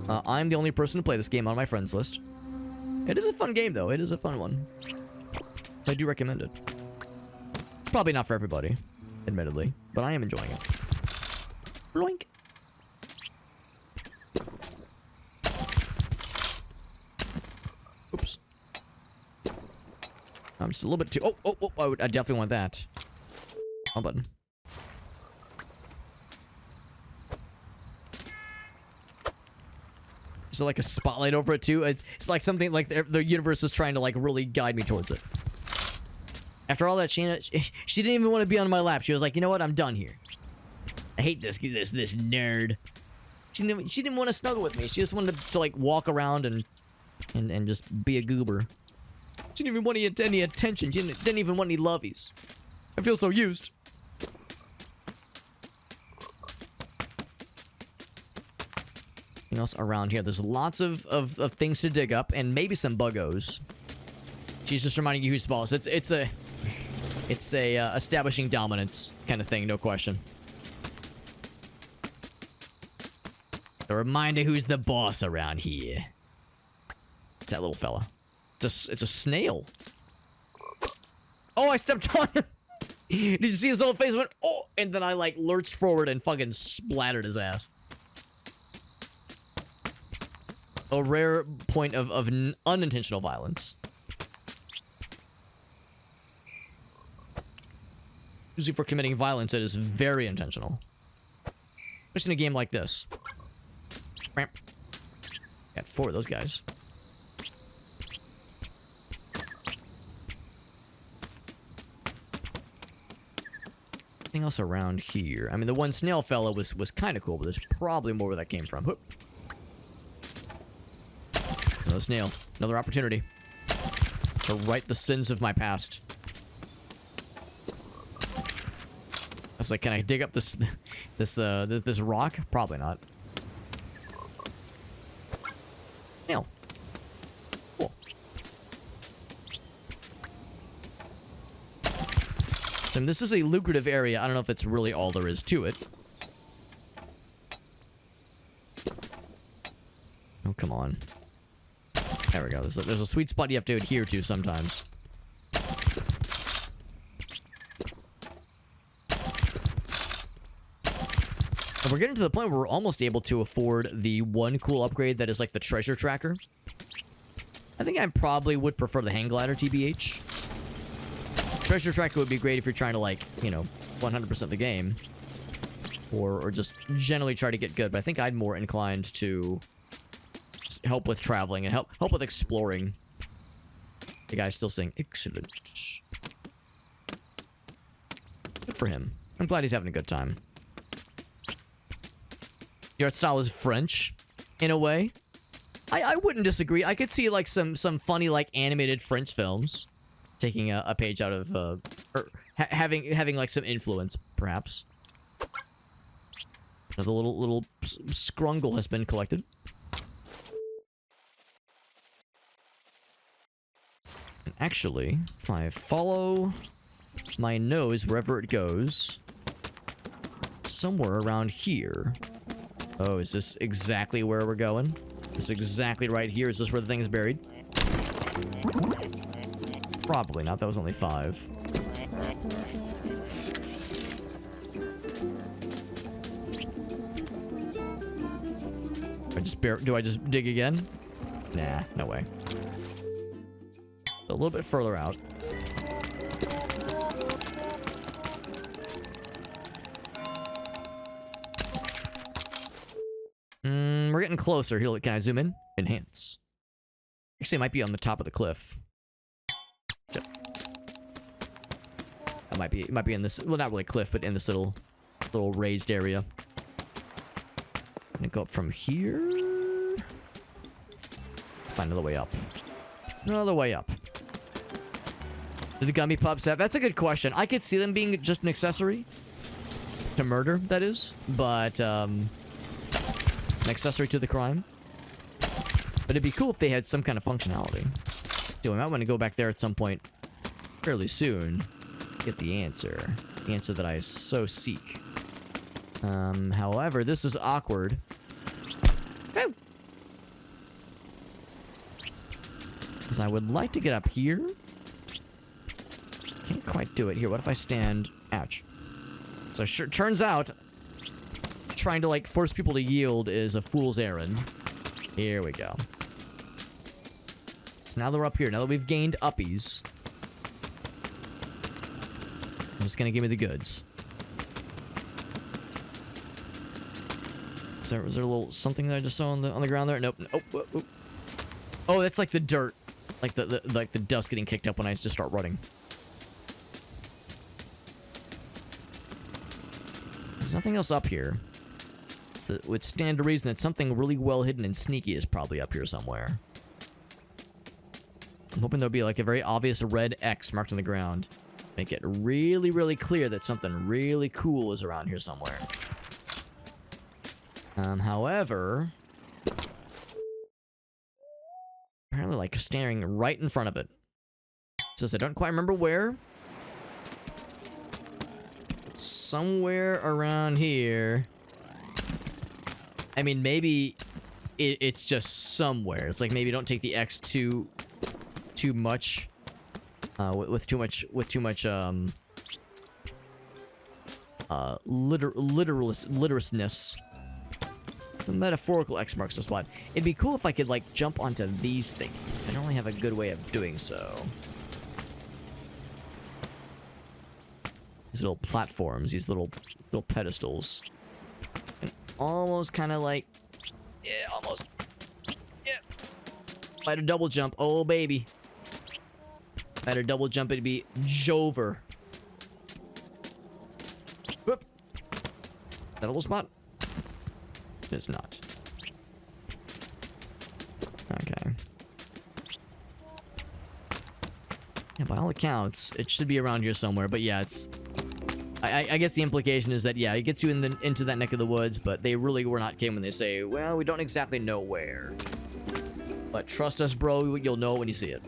I'm the only person to play this game on my friends list. It is a fun game, though. It is a fun one. I do recommend it. Probably not for everybody, admittedly, but I am enjoying it. Bloink. Oops. I'm just a little bit too... Oh, I definitely want that. Oh, button. Is there like a spotlight over it too? It's like something like the universe is trying to like really guide me towards it. After all that, she didn't even want to be on my lap. She was like, you know what? I'm done here. I hate this nerd. She didn't want to snuggle with me. She just wanted to like walk around and just be a goober. She didn't even want any attention. She didn't even want any lovies. I feel so used. Anything else around here? There's lots of things to dig up and maybe some buggos. She's just reminding you who's boss. It's a establishing dominance kind of thing, no question. A reminder who's the boss around here. that little fella? It's a snail. Oh, I stepped on him. Did you see his little face? Went, oh, and then I like lurched forward and fucking splattered his ass. A rare point of unintentional violence. Usually for committing violence, it is very intentional. Especially in a game like this. Got 4 of those guys. Anything else around here? I mean, the one snail fella was kind of cool, but there's probably more where that came from. Whoop. Another snail. Another opportunity to right the sins of my past. I was like, can I dig up this rock? Probably not. Snail. Cool. So this is a lucrative area. I don't know if it's really all there is to it. Oh, come on. There we go. There's a sweet spot you have to adhere to sometimes. And we're getting to the point where we're almost able to afford the one cool upgrade that is like the treasure tracker. I think I probably would prefer the hang glider, TBH. Treasure tracker would be great if you're trying to, like, you know, 100% the game. Or just generally try to get good. But I think I'm more inclined to help with traveling and help with exploring. The guy's still saying excellent. Good for him. I'm glad he's having a good time. The art style is French, in a way. I wouldn't disagree. I could see like some funny like animated French films taking a page out of or having like some influence, perhaps. Another little scrungle has been collected. And actually, if I follow my nose wherever it goes, somewhere around here. Oh, is this exactly where we're going? Is this exactly right here? Is this where the thing is buried? Probably not. That was only 5. Do I just dig again? Nah, no way. A little bit further out. We're getting closer. Here, can I zoom in? Enhance. Actually, it might be on the top of the cliff. It might be in this. Well, not really cliff, but in this little raised area. Gonna go up from here. Find another way up. Another way up. Do the gummy pups have? That's a good question. I could see them being just an accessory to murder. That is, but an accessory to the crime. But it'd be cool if they had some kind of functionality. So we might want to go back there at some point fairly soon. Get the answer. The answer that I so seek. However, this is awkward. Oh. Because I would like to get up here. Can't quite do it. Here, what if I stand... Ouch. So sure, turns out trying to, like, force people to yield is a fool's errand. Here we go. So now that we're up here, now that we've gained uppies, it's gonna give me the goods. Was there a little something that I just saw on the ground there? Nope. Oh, oh, that's like the dirt, like the dust getting kicked up when I just start running. There's nothing else up here. It would stand to reason that something really well hidden and sneaky is probably up here somewhere. I'm hoping there'll be like a very obvious red X marked on the ground. Make it really, really clear that something really cool is around here somewhere. However, apparently like staring right in front of it. Says I don't quite remember where. It's somewhere around here. I mean, maybe it's just somewhere. It's like maybe don't take the X too much. With too much literalness. The metaphorical X marks the spot. It'd be cool if I could, like, jump onto these things. I don't really have a good way of doing so. These little platforms, these little pedestals. And almost kind of like... Yeah, almost. Yeah. If I had a double jump, oh baby. If I had a double jump, it'd be Jover. Whoop. That a little spot? It's not. Okay. Yeah, by all accounts, it should be around here somewhere. But yeah, it's... I guess the implication is that, yeah, it gets you into that neck of the woods, but they really were not kidding when they say, well, we don't exactly know where. But trust us, bro, you'll know when you see it.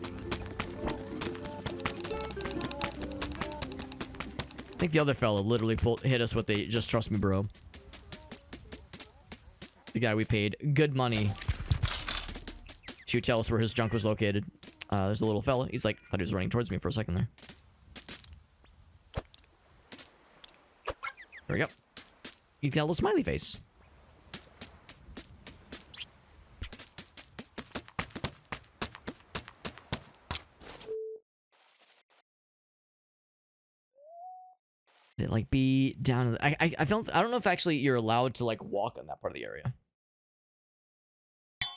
I think the other fella literally hit us with a just trust me, bro. The guy we paid good money to tell us where his junk was located. There's a little fella. He's like, thought he was running towards me for a second there. There we go. He's got a little smiley face. Did it like be down? I don't know if actually you're allowed to like walk on that part of the area.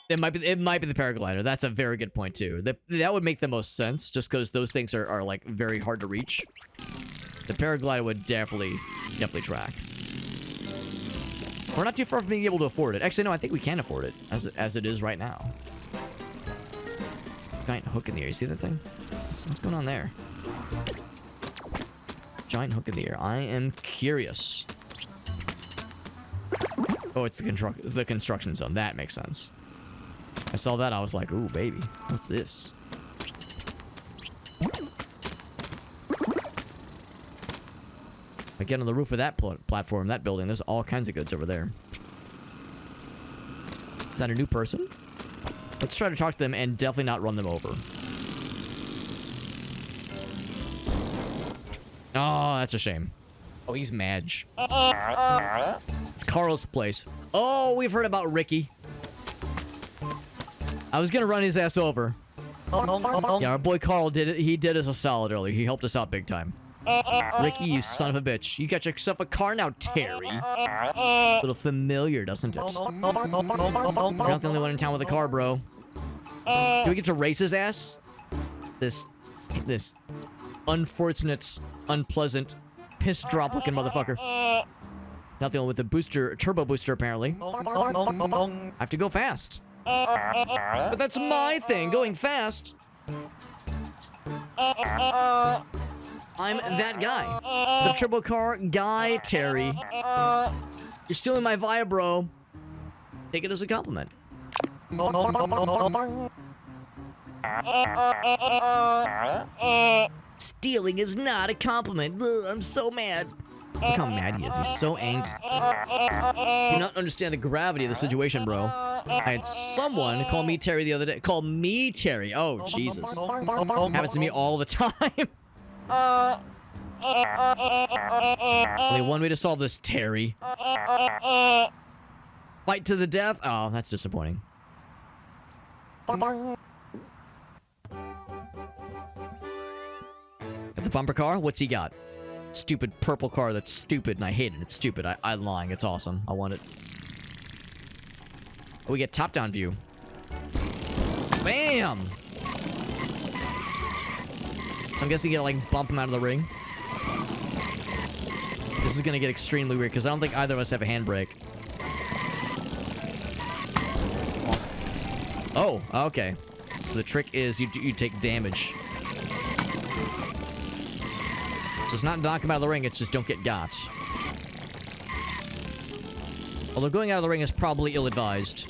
It might be the paraglider. That's a very good point too. That would make the most sense, just because those things are like very hard to reach. The paraglider would definitely track. We're not too far from being able to afford it. Actually, no, I think we can afford it as it is right now. Giant hook in the air. You see that thing? What's going on there? Giant hook in the air. I am curious. Oh, it's the construction zone. That makes sense. I saw that. I was like, ooh, baby. What's this? I get on the roof of that platform, that building. There's all kinds of goods over there. Is that a new person? Let's try to talk to them and definitely not run them over. Oh, that's a shame. Oh, he's Madge. It's Carl's place. Oh, we've heard about Ricky. I was gonna run his ass over. Yeah, our boy Carl did it. He did us a solid earlier. He helped us out big time. Ricky, you son of a bitch. You got yourself a car now, Terry. A little familiar, doesn't it? You're not the only one in town with a car, bro. Do we get to race his ass? This unfortunate, unpleasant, piss drop looking motherfucker. Not the only with the turbo booster, apparently. I have to go fast. But that's my thing, going fast. I'm that guy. The turbo car guy, Terry. You're stealing my vibe, bro. Take it as a compliment. Stealing is not a compliment. Ugh, I'm so mad. Look how mad he is. He's so angry. You do not understand the gravity of the situation, bro. I had someone call me Terry the other day. Call me Terry. Oh, Jesus. Happens to me all the time. Only one way to solve this, Terry. Fight to the death? Oh, that's disappointing. Got the bumper car? What's he got? Stupid purple car that's stupid, and I hate it. It's stupid. I'm lying. It's awesome. I want it. Oh, we get top-down view. Bam! So I'm guessing you gotta, like, bump him out of the ring. This is gonna get extremely weird, because I don't think either of us have a handbrake. Oh, okay. So the trick is you take damage. So it's not knock him out of the ring, it's just don't get got. Although going out of the ring is probably ill-advised.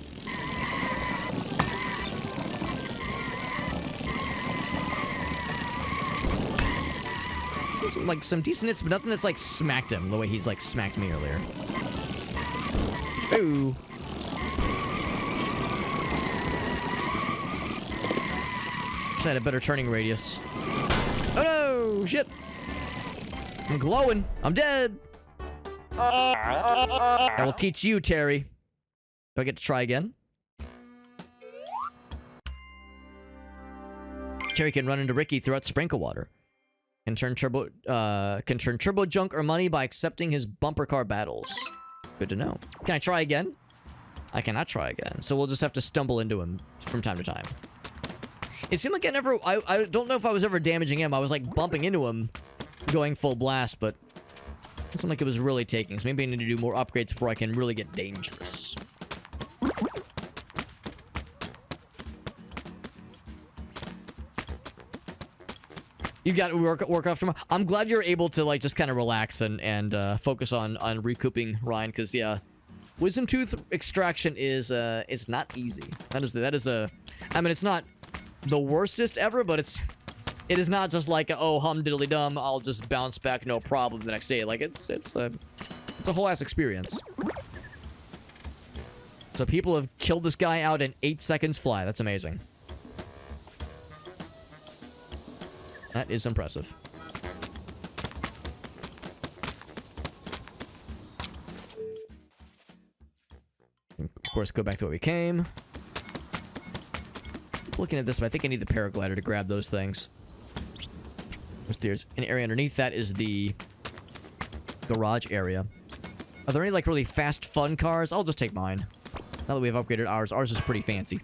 Like some decent hits, but nothing that's like smacked him the way he's like smacked me earlier. Ooh. Just had a better turning radius. Oh no! Shit! I'm glowing. I'm dead. I will teach you, Terry. Do I get to try again? Terry can run into Ricky throughout sprinkle water. Can turn turbo junk or money by accepting his bumper car battles. Good to know. Can I try again? I cannot try again. So we'll just have to stumble into him from time to time. It seemed like I don't know if I was ever damaging him. I was like bumping into him, going full blast, but it seemed like it was really taking. So maybe I need to do more upgrades before I can really get dangerous. You got to work off tomorrow. I'm glad you're able to like just kind of relax and focus on recouping, Ryan, because yeah, wisdom tooth extraction is it's not easy. That is a I mean, it's not the worstest ever, but it is not just like oh hum diddly dum, I'll just bounce back no problem the next day. Like it's a whole ass experience. So people have killed this guy out in 8 seconds fly. That's amazing. That is impressive. Of course, go back to where we came. Looking at this, I think I need the paraglider to grab those things. There's an area underneath that is the garage area. Are there any like really fast, fun cars? I'll just take mine. Now that we've upgraded ours, ours is pretty fancy.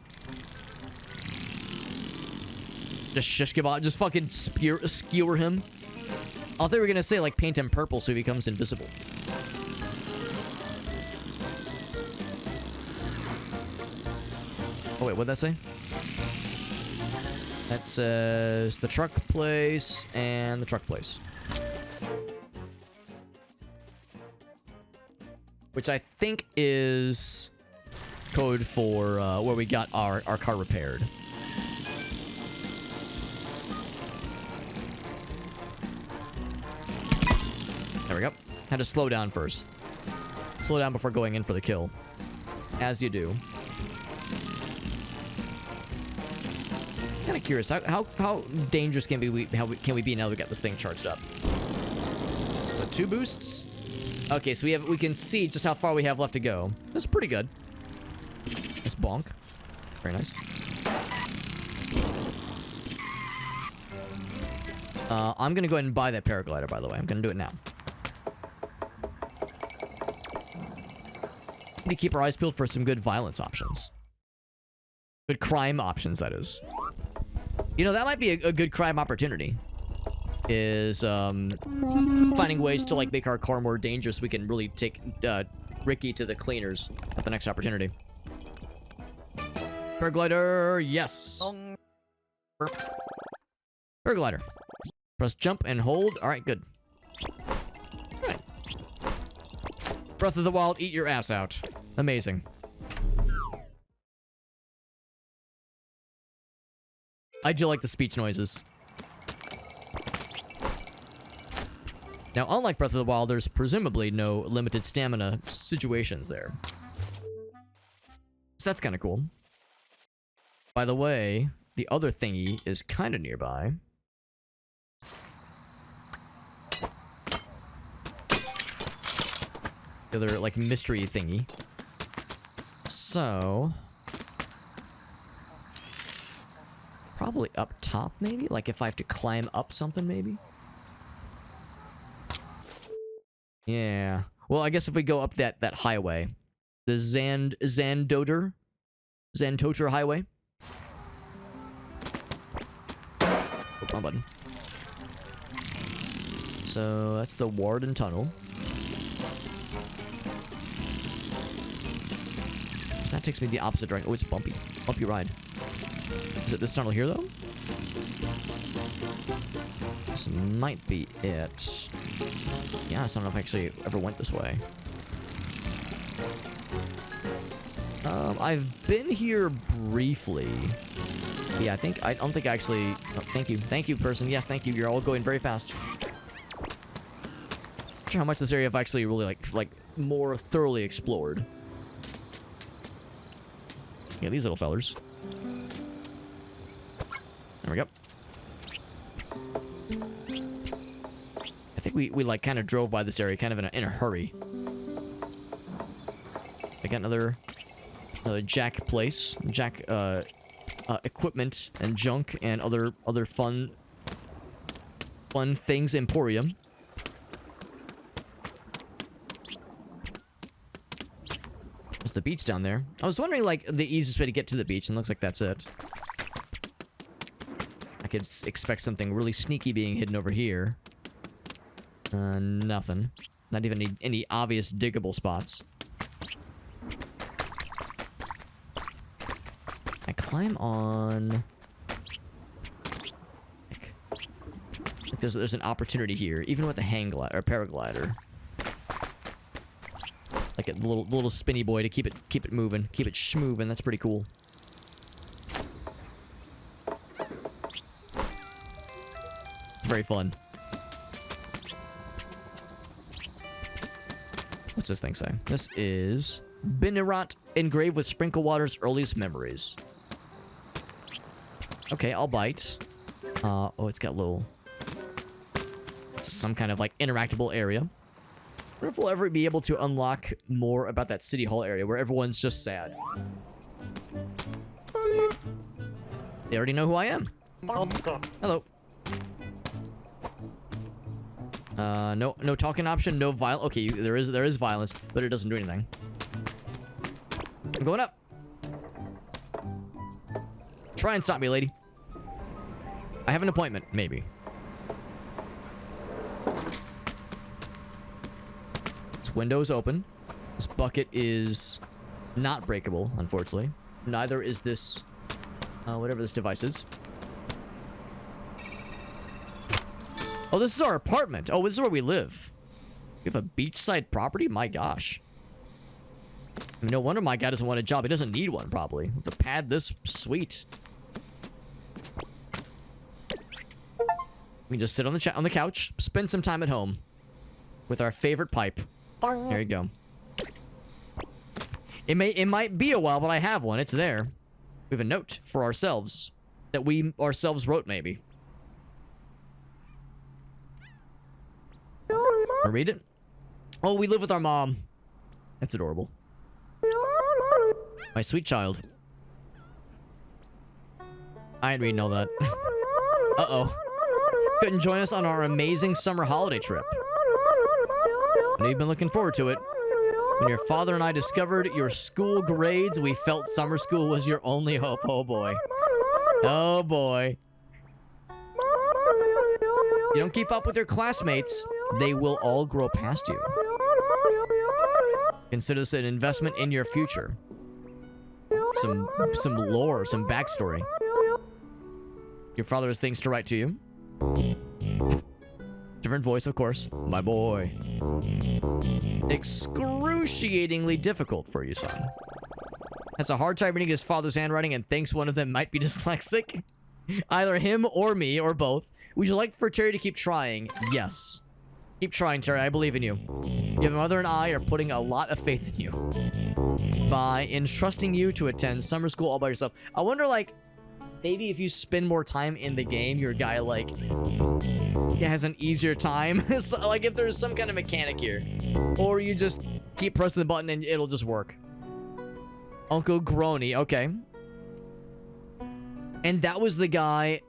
Just give out, just fucking skewer him. I thought we were gonna say like paint him purple so he becomes invisible. Oh wait, what'd that say? That says the truck place and the truck place. Which I think is code for where we got our car repaired. There we go. Had to slow down first. Slow down before going in for the kill. As you do. Kind of curious. How dangerous can we be now that we got this thing charged up? So 2 boosts. Okay, so we can see just how far we have left to go. That's pretty good. Nice bonk. Very nice. I'm gonna go ahead and buy that paraglider, by the way. I'm gonna do it now. We need to keep our eyes peeled for some good violence options. Good crime options, that is. You know, that might be a good crime opportunity. Is, finding ways to, like, make our car more dangerous. We can really take, Ricky to the cleaners at the next opportunity. Paraglider, yes. Paraglider. Press jump and hold. Alright, good. Alright. Breath of the Wild, eat your ass out. Amazing. I do like the speech noises. Now, unlike Breath of the Wild, there's presumably no limited stamina situations there. So that's kind of cool. By the way, the other thingy is kind of nearby. The other, like, mystery thingy. So... probably up top, maybe? Like, if I have to climb up something, maybe? Yeah. Well, I guess if we go up that highway. The Zandoter Highway. Oh, wrong button. So, that's the Warden Tunnel. So that takes me the opposite direction. Oh, it's bumpy. Bumpy ride. Is it this tunnel here, though? This might be it. Yeah, I don't know if I actually ever went this way. I've been here briefly. Yeah, I don't think I actually... Oh, thank you. Thank you, person. Yes, thank you. You're all going very fast. Not sure how much this area I've actually really, like more thoroughly explored. Yeah, these little fellers. There we go. I think we like kind of drove by this area kind of in a hurry. I got another Jack place. Jack equipment and junk and other fun things emporium. There's the beach down there. I was wondering like the easiest way to get to the beach, and looks like that's it. I could expect something really sneaky being hidden over here. Nothing. Not even any obvious diggable spots. I climb on... Like there's an opportunity here, even with a hang glider or paraglider. Like a little spinny boy to keep it moving, keep it schmoving. That's pretty cool. It's very fun. What's this thing say? This is Binirot, engraved with Sprinkle Water's earliest memories. Okay, I'll bite. Oh, it's got little... It's some kind of, like, interactable area. I wonder if we'll ever be able to unlock more about that City Hall area where everyone's just sad. They already know who I am. Hello. No talking option, no violence. Okay, there is violence, but it doesn't do anything. I'm going up. Try and stop me, lady. I have an appointment, maybe. This window is open. This bucket is not breakable, unfortunately. Neither is this, whatever this device is. Oh, this is our apartment. Oh, this is where we live. We have a beachside property? My gosh. I mean, no wonder my guy doesn't want a job. He doesn't need one, probably. The pad this sweet. We can just sit on the couch, spend some time at home with our favorite pipe. There you go. It might be a while, but I have one. It's there. We have a note for ourselves that we ourselves wrote, maybe. Wanna read it? Oh, we live with our mom. That's adorable. My sweet child. I ain't reading all that. Uh-oh. Couldn't join us on our amazing summer holiday trip. I know you've been looking forward to it. When your father and I discovered your school grades, we felt summer school was your only hope. Oh boy. Oh boy. You don't keep up with your classmates, they will all grow past you. Consider this an investment in your future. Some lore, some backstory. Your father has things to write to you. Different voice, of course. My boy. Excruciatingly difficult for you, son. Has a hard time reading his father's handwriting and thinks one of them might be dyslexic. Either him or me, or both. Would you like for Terry to keep trying? Yes. Keep trying, Terry. I believe in you. Your mother and I are putting a lot of faith in you by entrusting you to attend summer school all by yourself. I wonder, like, maybe if you spend more time in the game, your guy, like, has an easier time. So, like, if there's some kind of mechanic here. Or you just keep pressing the button and it'll just work. Uncle Grony. Okay. And that was the guy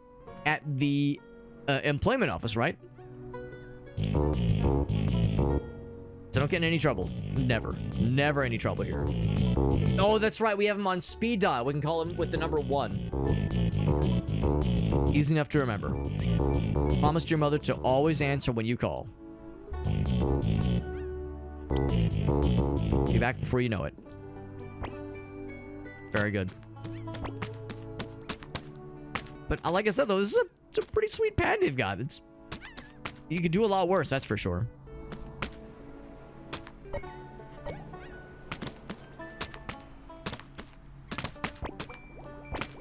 at the employment office, right? So don't get in any trouble. Never. Never any trouble here. Oh, that's right. We have him on speed dial. We can call him with the number 1. Easy enough to remember. Promised your mother to always answer when you call. Be back before you know it. Very good. But like I said, though, this is it's a pretty sweet pad you've got. You could do a lot worse, that's for sure.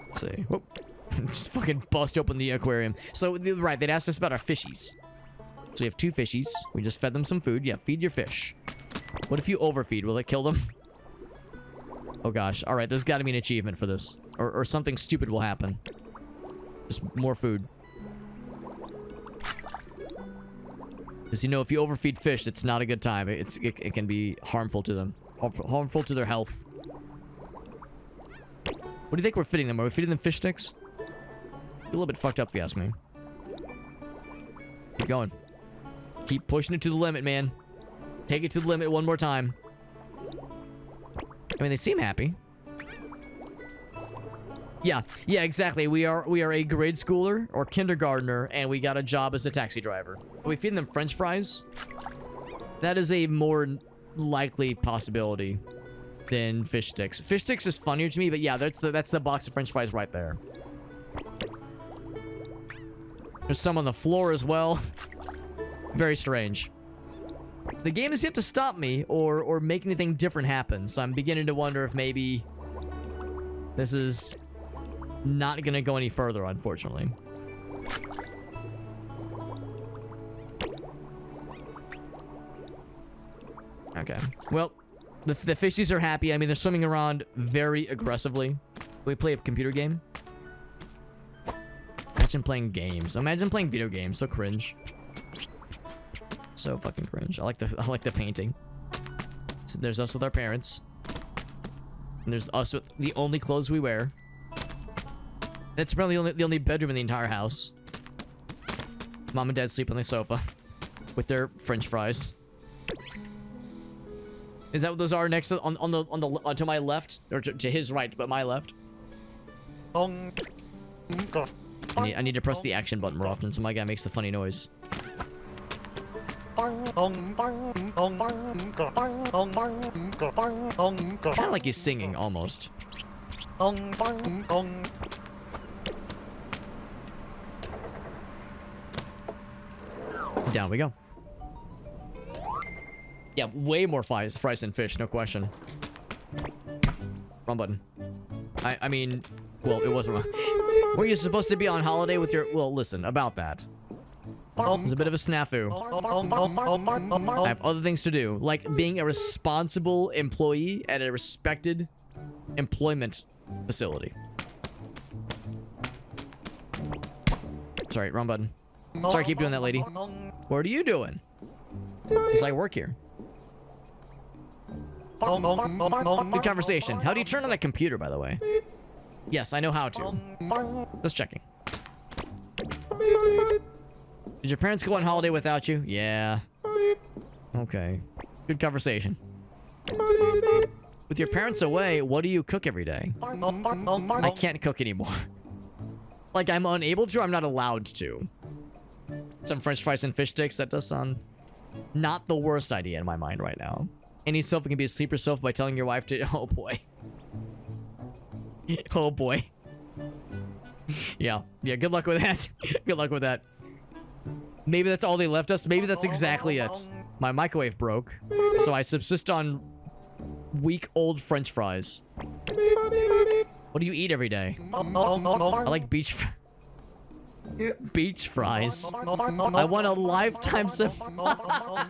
Let's see. Whoop. Just fucking bust open the aquarium. So, right, they'd asked us about our fishies. So we have 2 fishies. We just fed them some food. Yeah, feed your fish. What if you overfeed? Will it kill them? Oh gosh. Alright, there's gotta be an achievement for this. Or something stupid will happen. Just more food. Because, you know, if you overfeed fish, it's not a good time. It can be harmful to them. Harmful to their health. What do you think we're feeding them? Are we feeding them fish sticks? A little bit fucked up, if you ask me. Keep going. Keep pushing it to the limit, man. Take it to the limit one more time. I mean, they seem happy. Yeah, exactly. We are a grade schooler or kindergartner, and we got a job as a taxi driver. Are we feeding them French fries? That is a more likely possibility than fish sticks. Fish sticks is funnier to me, but yeah, that's the box of French fries right there. There's some on the floor as well. Very strange. The game has yet to stop me or make anything different happen, so I'm beginning to wonder if maybe this is not gonna go any further, unfortunately. Okay. Well, the fishies are happy. I mean, they're swimming around very aggressively. We play a computer game. Imagine playing games. Imagine playing video games. So cringe. So fucking cringe. I like the painting. So there's us with our parents. And there's us with the only clothes we wear. That's probably the only bedroom in the entire house. Mom and dad sleep on the sofa with their French fries. Is that what those are next to to my left or to his right, but my left? I need to press the action button more often, so my guy makes the funny noise. Kind of like he's singing, almost. Down we go. Yeah, way more fries than fish, no question. Wrong button. I mean, well, it wasn't wrong. Were you supposed to be on holiday with your... Well, listen, about that. It was a bit of a snafu. I have other things to do, like being a responsible employee at a respected employment facility. Sorry, wrong button. Sorry, keep doing that, lady. What are you doing? Because I work here. Good conversation. How do you turn on that computer, by the way? Yes, I know how to. Just checking. Did your parents go on holiday without you? Yeah. Okay. Good conversation. With your parents away, what do you cook every day? I can't cook anymore. Like, I'm unable to, I'm not allowed to. Some French fries and fish sticks, that does sound not the worst idea in my mind right now. Any sofa can be a sleeper sofa by telling your wife to... Oh, boy. Oh, boy. Yeah, good luck with that. Good luck with that. Maybe that's all they left us. Maybe that's exactly it. My microwave broke, so I subsist on week-old French fries. What do you eat every day? I like beach fries. I want a lifetime supply.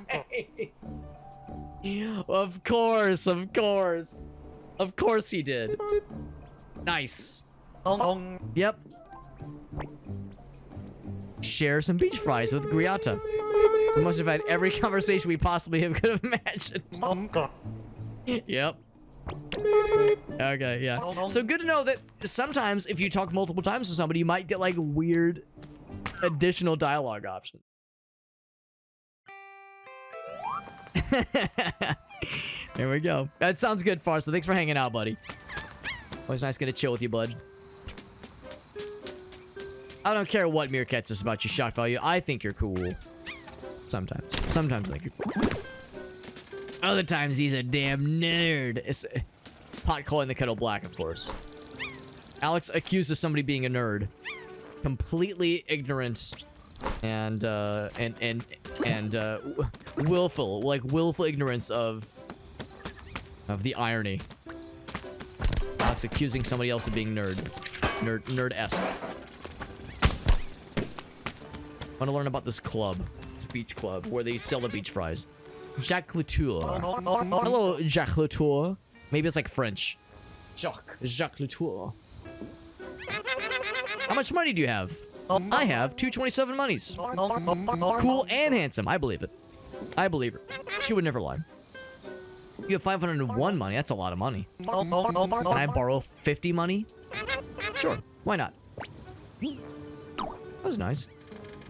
Of course. Of course he did. Nice. Yep. Share some beach fries with Griata. We must have had every conversation we possibly could have imagined. Yep. Okay, yeah. So good to know that sometimes if you talk multiple times with somebody, you might get like weird additional dialogue options. There we go. That sounds good, Farsa. Thanks for hanging out, buddy. Always nice getting to chill with you, bud. I don't care what Meerkat says about your shock value. I think you're cool. Sometimes. Sometimes I think you're cool. Other times he's a damn nerd. It's pot calling the kettle black, of course. Alex accuses somebody being a nerd. Completely ignorant and willful ignorance of the irony. Alex accusing somebody else of being nerd-esque. I want to learn about this club, this beach club, where they sell the beach fries. Jacques Latour. Hello, Jacques Latour. Maybe it's like French. Jacques Latour. How much money do you have? I have 227 monies. Cool and handsome. I believe it. I believe her. She would never lie. You have 501 money. That's a lot of money. Can I borrow 50 money? Sure. Why not? That was nice.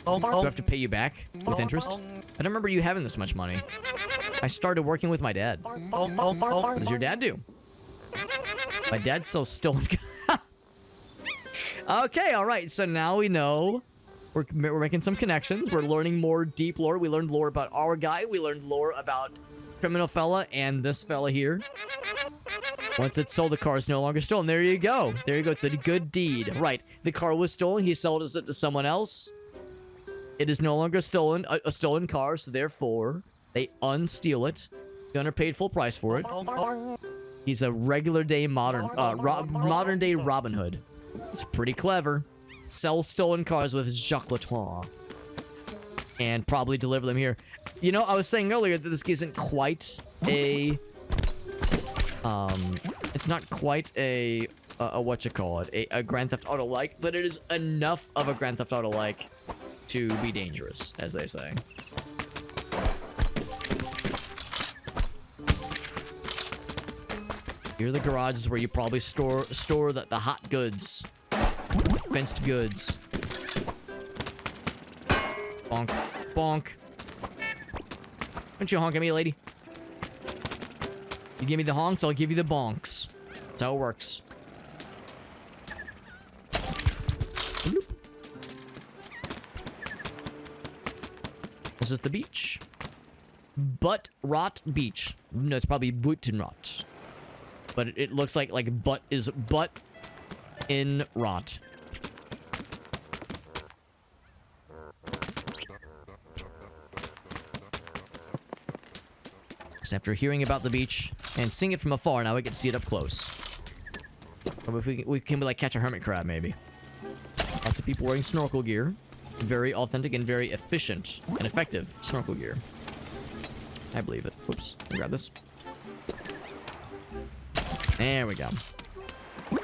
Do I have to pay you back with interest? I don't remember you having this much money. I started working with my dad. What does your dad do? My dad sells stolen... Okay, alright. So now we know. We're making some connections. We're learning more deep lore. We learned lore about our guy. We learned lore about criminal fella and this fella here. Once it's sold, the car is no longer stolen. There you go. There you go. It's a good deed. Right. The car was stolen. He sold it to someone else. It is no longer stolen. A stolen car, so therefore, they unsteal it. Gunner paid full price for it. He's a regular day modern day Robin Hood. It's pretty clever. Sells stolen cars with his Jacques Latour. And probably deliver them here. You know, I was saying earlier that this isn't quite a... It's not quite a whatchamacallit, a Grand Theft Auto-like, but it is enough of a Grand Theft Auto-like to be dangerous, as they say. Here are the garages where you probably store the hot goods. Fenced goods. Bonk. Bonk. Don't you honk at me, lady. You give me the honks, I'll give you the bonks. That's how it works. Bloop. This is the beach. Butt Rot Beach. No, it's probably Buttenrot. But it looks like butt is butt in rot. So after hearing about the beach and seeing it from afar, now we can see it up close. Or if we can like catch a hermit crab, maybe. Lots of people wearing snorkel gear. Very authentic and very efficient and effective snorkel gear. I believe it. Whoops. Let me grab this. There we go.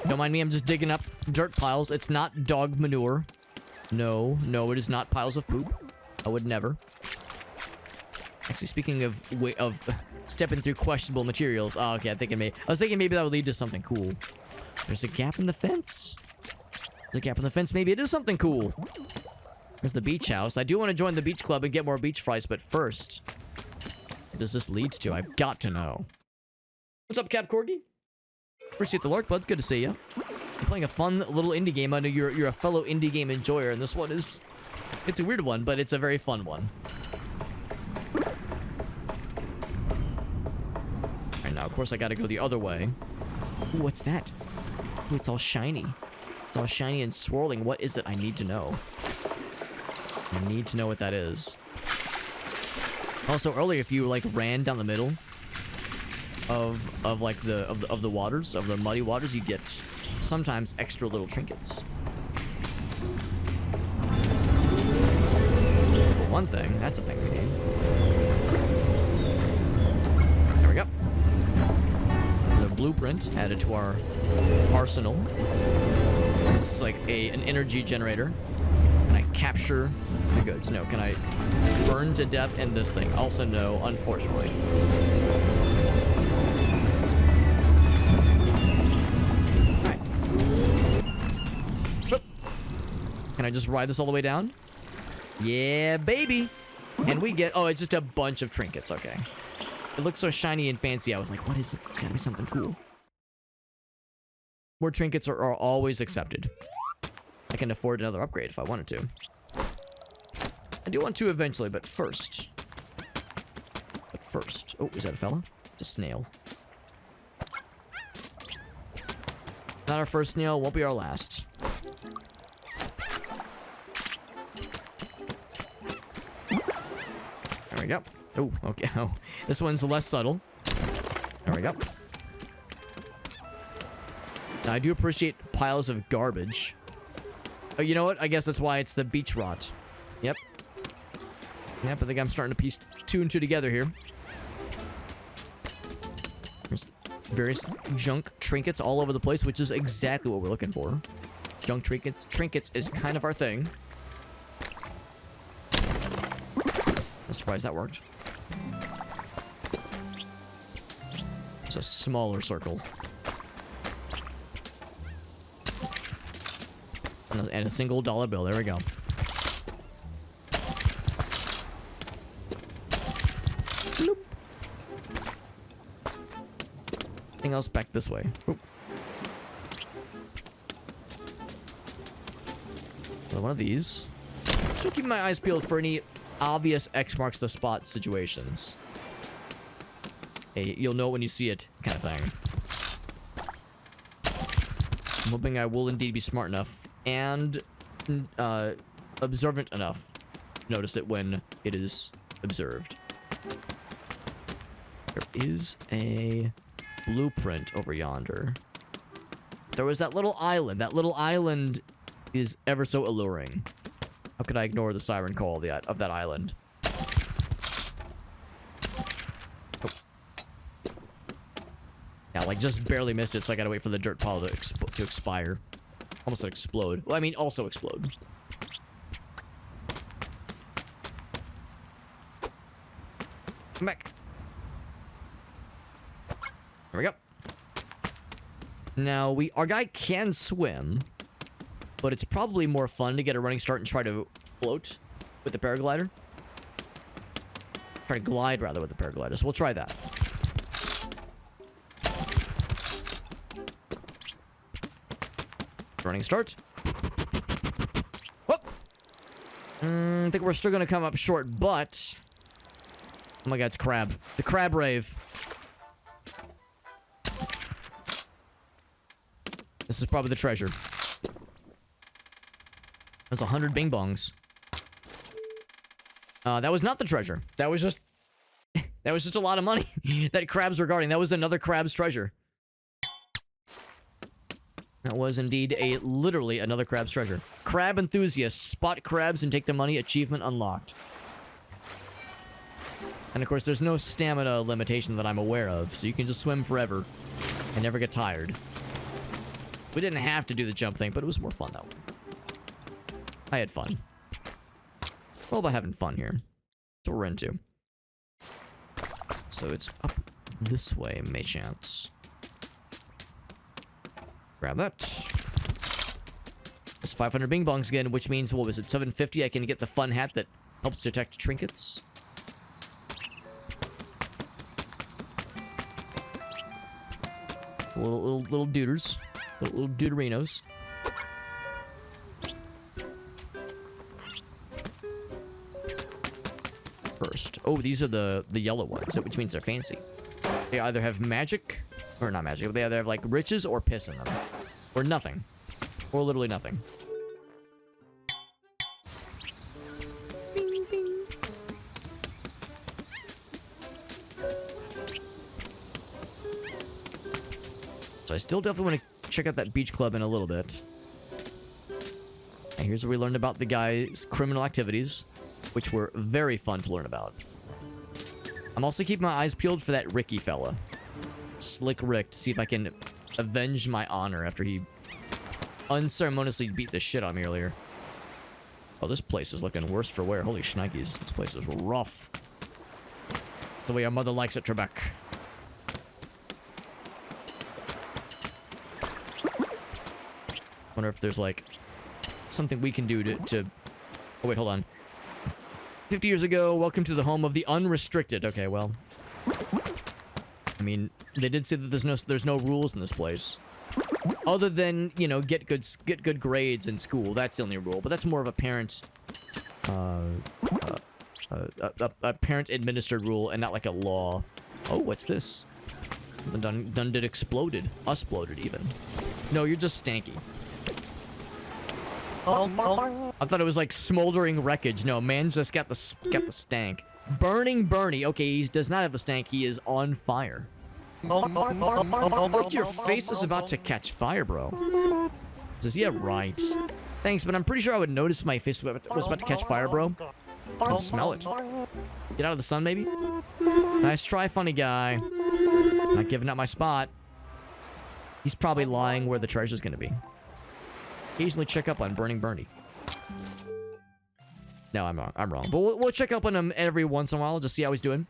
Don't mind me, I'm just digging up dirt piles. It's not dog manure. No, it is not piles of poop. I would never. Actually, speaking of stepping through questionable materials. Oh, okay, I was thinking maybe that would lead to something cool. There's a gap in the fence. There's a gap in the fence. Maybe it is something cool. There's the beach house. I do want to join the beach club and get more beach fries, but first, what does this lead to? I've got to know. What's up, Cap Corgi? Appreciate the lurk, buds. Good to see you. I'm playing a fun little indie game. I know you're a fellow indie game enjoyer, and this one is... It's a weird one, but it's a very fun one. Alright, now, of course, I gotta go the other way. Ooh, what's that? Ooh, it's all shiny. It's all shiny and swirling. What is it? I need to know. I need to know what that is. Also, earlier, if you, like, ran down the middle... of like the waters, of the muddy waters, you get sometimes extra little trinkets. For one thing, that's a thing we need. There we go. The blueprint added to our arsenal. This is like an energy generator. Can I capture the goods? No. Can I burn to death in this thing? Also no, unfortunately. Can I just ride this all the way down? Yeah, baby. And we get... Oh, it's just a bunch of trinkets. Okay. It looks so shiny and fancy. I was like, what is it? It's gotta be something cool. More trinkets are always accepted. I can afford another upgrade if I wanted to. I do want to eventually, but first... Oh, is that a fella? It's a snail. Not our first snail. Won't be our last. There we go. Oh, okay. Oh, this one's less subtle. There we go. Now, I do appreciate piles of garbage. Oh, you know what? I guess that's why it's the beach rot. Yep. Yep, I think I'm starting to piece two and two together here. There's various junk trinkets all over the place, which is exactly what we're looking for. Junk trinkets is kind of our thing. I'm surprised that worked. It's a smaller circle. And a single dollar bill. There we go. Bloop. Anything else back this way? Oop. Another one of these. Still keeping my eyes peeled for any obvious X marks the spot situations. Hey, you'll know when you see it kind of thing. I'm hoping I will indeed be smart enough and observant enough to notice it when it is observed. There is a blueprint over yonder. There was that little island. That little island is ever so alluring. How could I ignore the siren call of that island? Oh. Yeah, like just barely missed it, so I gotta wait for the dirt pile to expire. Almost like explode. Well, I mean, also explode. Come back. There we go. Now, our guy can swim, but it's probably more fun to get a running start and try to float with the paraglider. Try to glide, rather, with the paraglider. So we'll try that. Running start. Whoop! I think we're still going to come up short, but... Oh my god, it's crab. The crab rave. This is probably the treasure. That's 100 bing bongs. That was not the treasure. That was just... that was just a lot of money that crabs were guarding. That was another crab's treasure. That was indeed literally another crab's treasure. Crab enthusiasts. Spot crabs and take the money. Achievement unlocked. And of course, there's no stamina limitation that I'm aware of, so you can just swim forever and never get tired. We didn't have to do the jump thing, but it was more fun that way. I had fun. All about having fun here. That's what we're into. So it's up this way, may chance. Grab that. It's 500 bing bongs again, which means, what was it, 750? I can get the fun hat that helps detect trinkets. Little duders. Little duderinos. First. Oh, these are the yellow ones, which means they're fancy. They either have magic, or not magic, but they either have like riches or piss in them. Or nothing. Or literally nothing. Bing, bing. So I still definitely want to check out that beach club in a little bit. And here's where we learned about the guy's criminal activities, which were very fun to learn about. I'm also keeping my eyes peeled for that Ricky fella. Slick Rick, to see if I can avenge my honor after he unceremoniously beat the shit out of me earlier. Oh, this place is looking worse for wear. Holy shnikes. This place is rough. It's the way our mother likes it, Trebek. Wonder if there's, like, something we can do to... Oh, wait, hold on. 50 years ago, welcome to the home of the unrestricted. Okay, well... I mean, they did say that there's no rules in this place. Other than, you know, get good grades in school. That's the only rule. But that's more of a parent... a parent-administered rule and not like a law. Oh, what's this? The done did exploded. Usploded, even. No, you're just stanky. I thought it was like smoldering wreckage. No, man just got the stank. Burning Bernie. Okay, he does not have the stank. He is on fire. Like your face is about to catch fire, bro. Says, yeah, right. Thanks, but I'm pretty sure I would notice my face was about to catch fire, bro. I can smell it. Get out of the sun, maybe? Nice try, funny guy. Not giving up my spot. He's probably lying where the treasure's gonna be. occasionally check up on Burning Bernie. No, I'm wrong. I'm wrong. But we'll check up on him every once in a while, just see how he's doing.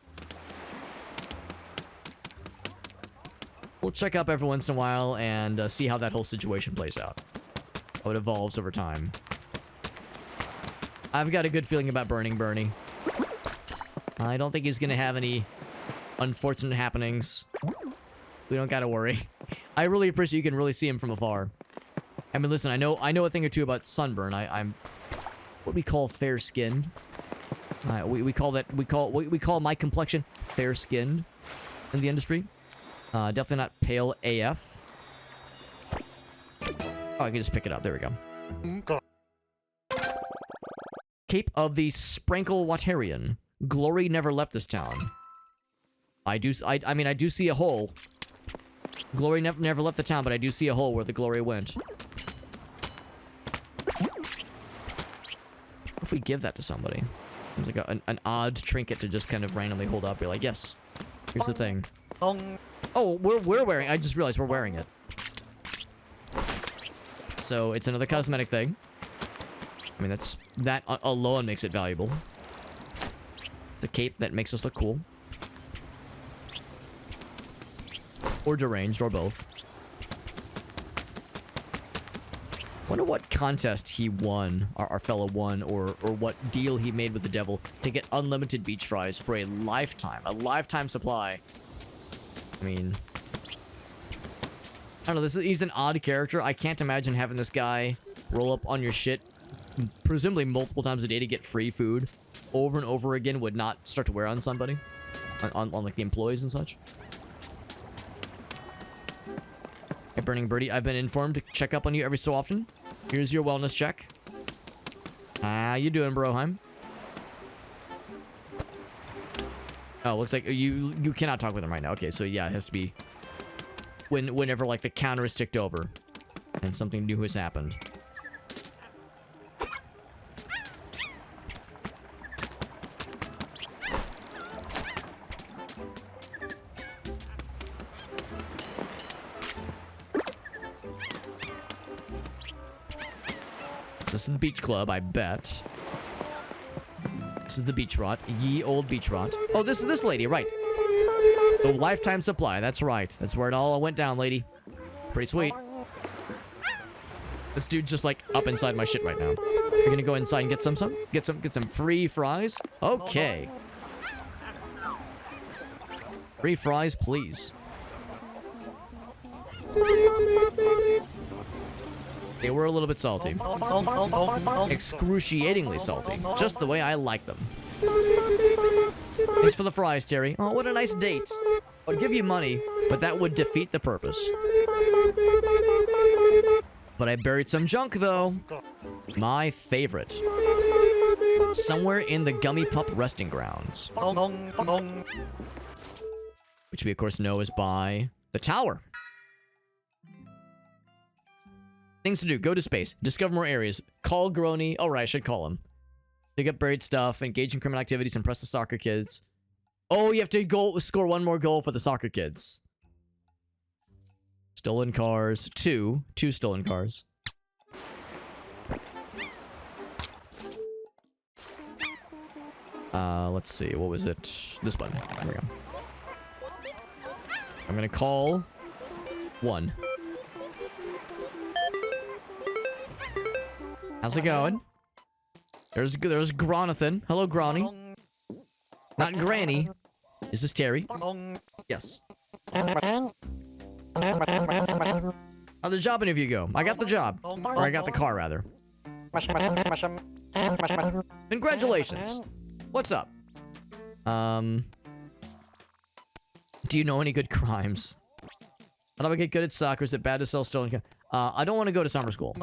We'll check up every once in a while and see how that whole situation plays out. How it evolves over time. I've got a good feeling about Burning Bernie. I don't think he's gonna have any unfortunate happenings. We don't gotta worry. I really appreciate you can really see him from afar. I mean, listen, I know a thing or two about sunburn. I'm what we call fair-skinned. We call my complexion fair-skinned in the industry. Definitely not pale AF. Oh, I can just pick it up. There we go. Cape of the Sprankle Watarian. Glory never left this town. I mean, I do see a hole. Glory never left the town, but I do see a hole where the glory went. What if we give that to somebody? It's like an odd trinket to just kind of randomly hold up. You're like, yes, here's the thing. Oh, we're wearing. I just realized we're wearing it. So it's another cosmetic thing. I mean, that alone makes it valuable. It's a cape that makes us look cool. Or deranged, or both. Wonder what contest he won, our fellow won, or what deal he made with the devil to get unlimited beach fries for a lifetime supply. I mean, I don't know, he's an odd character. I can't imagine having this guy roll up on your shit, presumably multiple times a day to get free food, over and over again would not start to wear on somebody, on like the employees and such. Hey, Burning Birdie, I've been informed to check up on you every so often. Here's your wellness check. How you doing, Broheim? Oh, looks like you cannot talk with him right now. Okay, so yeah, it has to be whenever like the counter is ticked over and something new has happened. This is the beach club, I bet. This is the beach rot. Ye old beach rot. Oh, this is this lady, right. The lifetime supply, that's right. That's where it all went down, lady. Pretty sweet. This dude's just like up inside my shit right now. You're gonna go inside and get some free fries? Okay. Free fries, please. They were a little bit salty. Excruciatingly salty. Just the way I like them. Thanks for the fries, Terry. Oh, what a nice date. I'd give you money, but that would defeat the purpose. But I buried some junk, though. My favorite. Somewhere in the Gummy Pup resting grounds. Which we, of course, know is by the tower. Things to do. Go to space. Discover more areas. Call Grony. Oh, right. I should call him. Dig up buried stuff. Engage in criminal activities. Impress the soccer kids. Oh, you have to score one more goal for the soccer kids. Stolen cars. Two stolen cars. Let's see. What was it? This button. There we go. I'm gonna call one. How's it going? There's Gronathan. Hello, Gronny. Not Granny. Is this Terry? Yes. How'd the job interview go? I got the job. Or I got the car, rather. Congratulations. What's up? Do you know any good crimes? How do I get good at soccer? Is it bad to sell stolen cars? I don't want to go to summer school.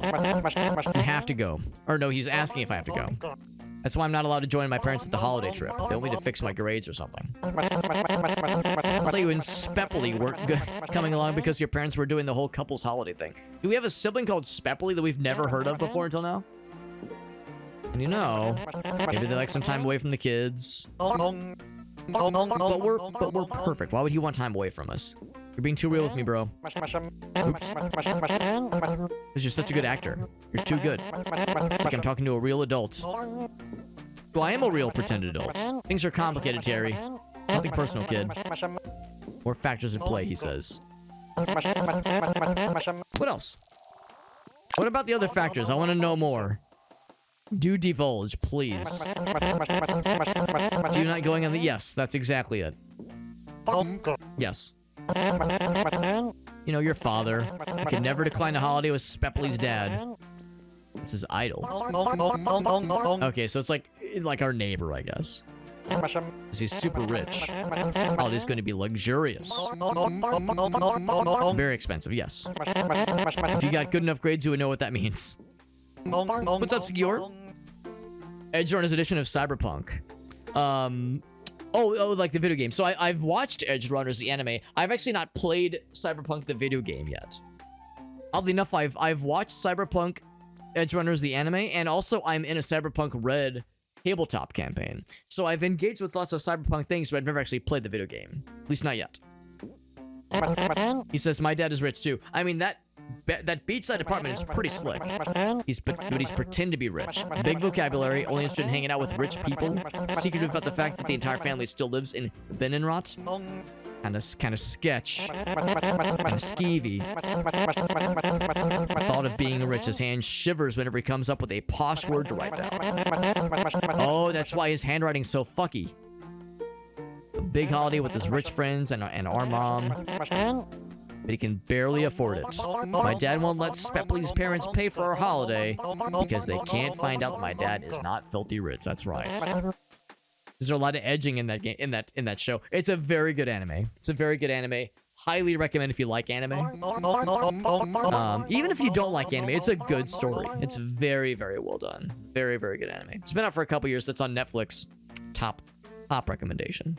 I have to go. Or no, he's asking if I have to go. That's why I'm not allowed to join my parents at the holiday trip. They want me to fix my grades or something. I thought you and Spepley were coming along because your parents were doing the whole couple's holiday thing. Do we have a sibling called Spepley that we've never heard of before until now? And you know, maybe they like some time away from the kids. But we're perfect. Why would he want time away from us? You're being too real with me, bro. Oops. Because you're such a good actor. You're too good. It's like I'm talking to a real adult. Well, I am a real pretend adult. Things are complicated, Terry. Nothing personal, kid. More factors in play, he says. What else? What about the other factors? I want to know more. Do divulge, please. Do you not going on the... Yes, that's exactly it. Yes. You know, your father. I could never decline a holiday with Spepley's dad. It's his idol. Okay, so it's like our neighbor, I guess. He's super rich. Holiday's going to be luxurious. Very expensive, yes. If you got good enough grades, you would know what that means. What's up, Segure? Edge Runner's edition of Cyberpunk. Oh, like the video game. So I've watched Edge Runners, the anime. I've actually not played Cyberpunk, the video game yet. Oddly enough, I've watched Cyberpunk, Edge Runners, the anime, and also I'm in a Cyberpunk Red tabletop campaign. So I've engaged with lots of Cyberpunk things, but I've never actually played the video game. At least not yet. He says, my dad is rich too. I mean, that beachside apartment is pretty slick. But he's pretend to be rich. Big vocabulary, only interested in hanging out with rich people. Secretive about the fact that the entire family still lives in Benenrot. Kind of sketch. Kind of skeevy. Thought of being rich, his hand shivers whenever he comes up with a posh word to write down. Oh, that's why his handwriting's so fucky. A big holiday with his rich friends and our mom. But he can barely afford it. My dad won't let Spepley's parents pay for our holiday because they can't find out that my dad is not filthy rich. That's right. There's a lot of edging in that game, in that show. It's a very good anime. It's a very good anime. Highly recommend if you like anime. Even if you don't like anime, it's a good story. It's very, very well done. Very, very good anime. It's been out for a couple years. It's on Netflix. Top recommendation.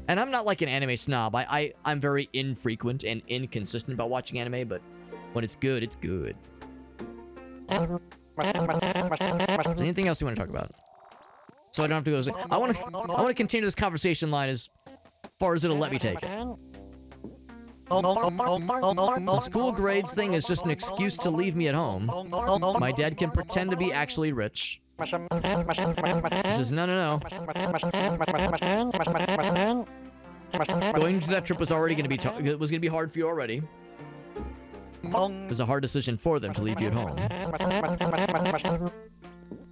And I'm not like an anime snob. I'm very infrequent and inconsistent about watching anime, but when it's good, it's good. Is there anything else you want to talk about? So I don't have to go. I want to continue this conversation line as far as it'll let me take it. The school grades thing is just an excuse to leave me at home. My dad can pretend to be actually rich. He says, no. Going to that trip was already going to be was going to be hard for you already. It was a hard decision for them to leave you at home.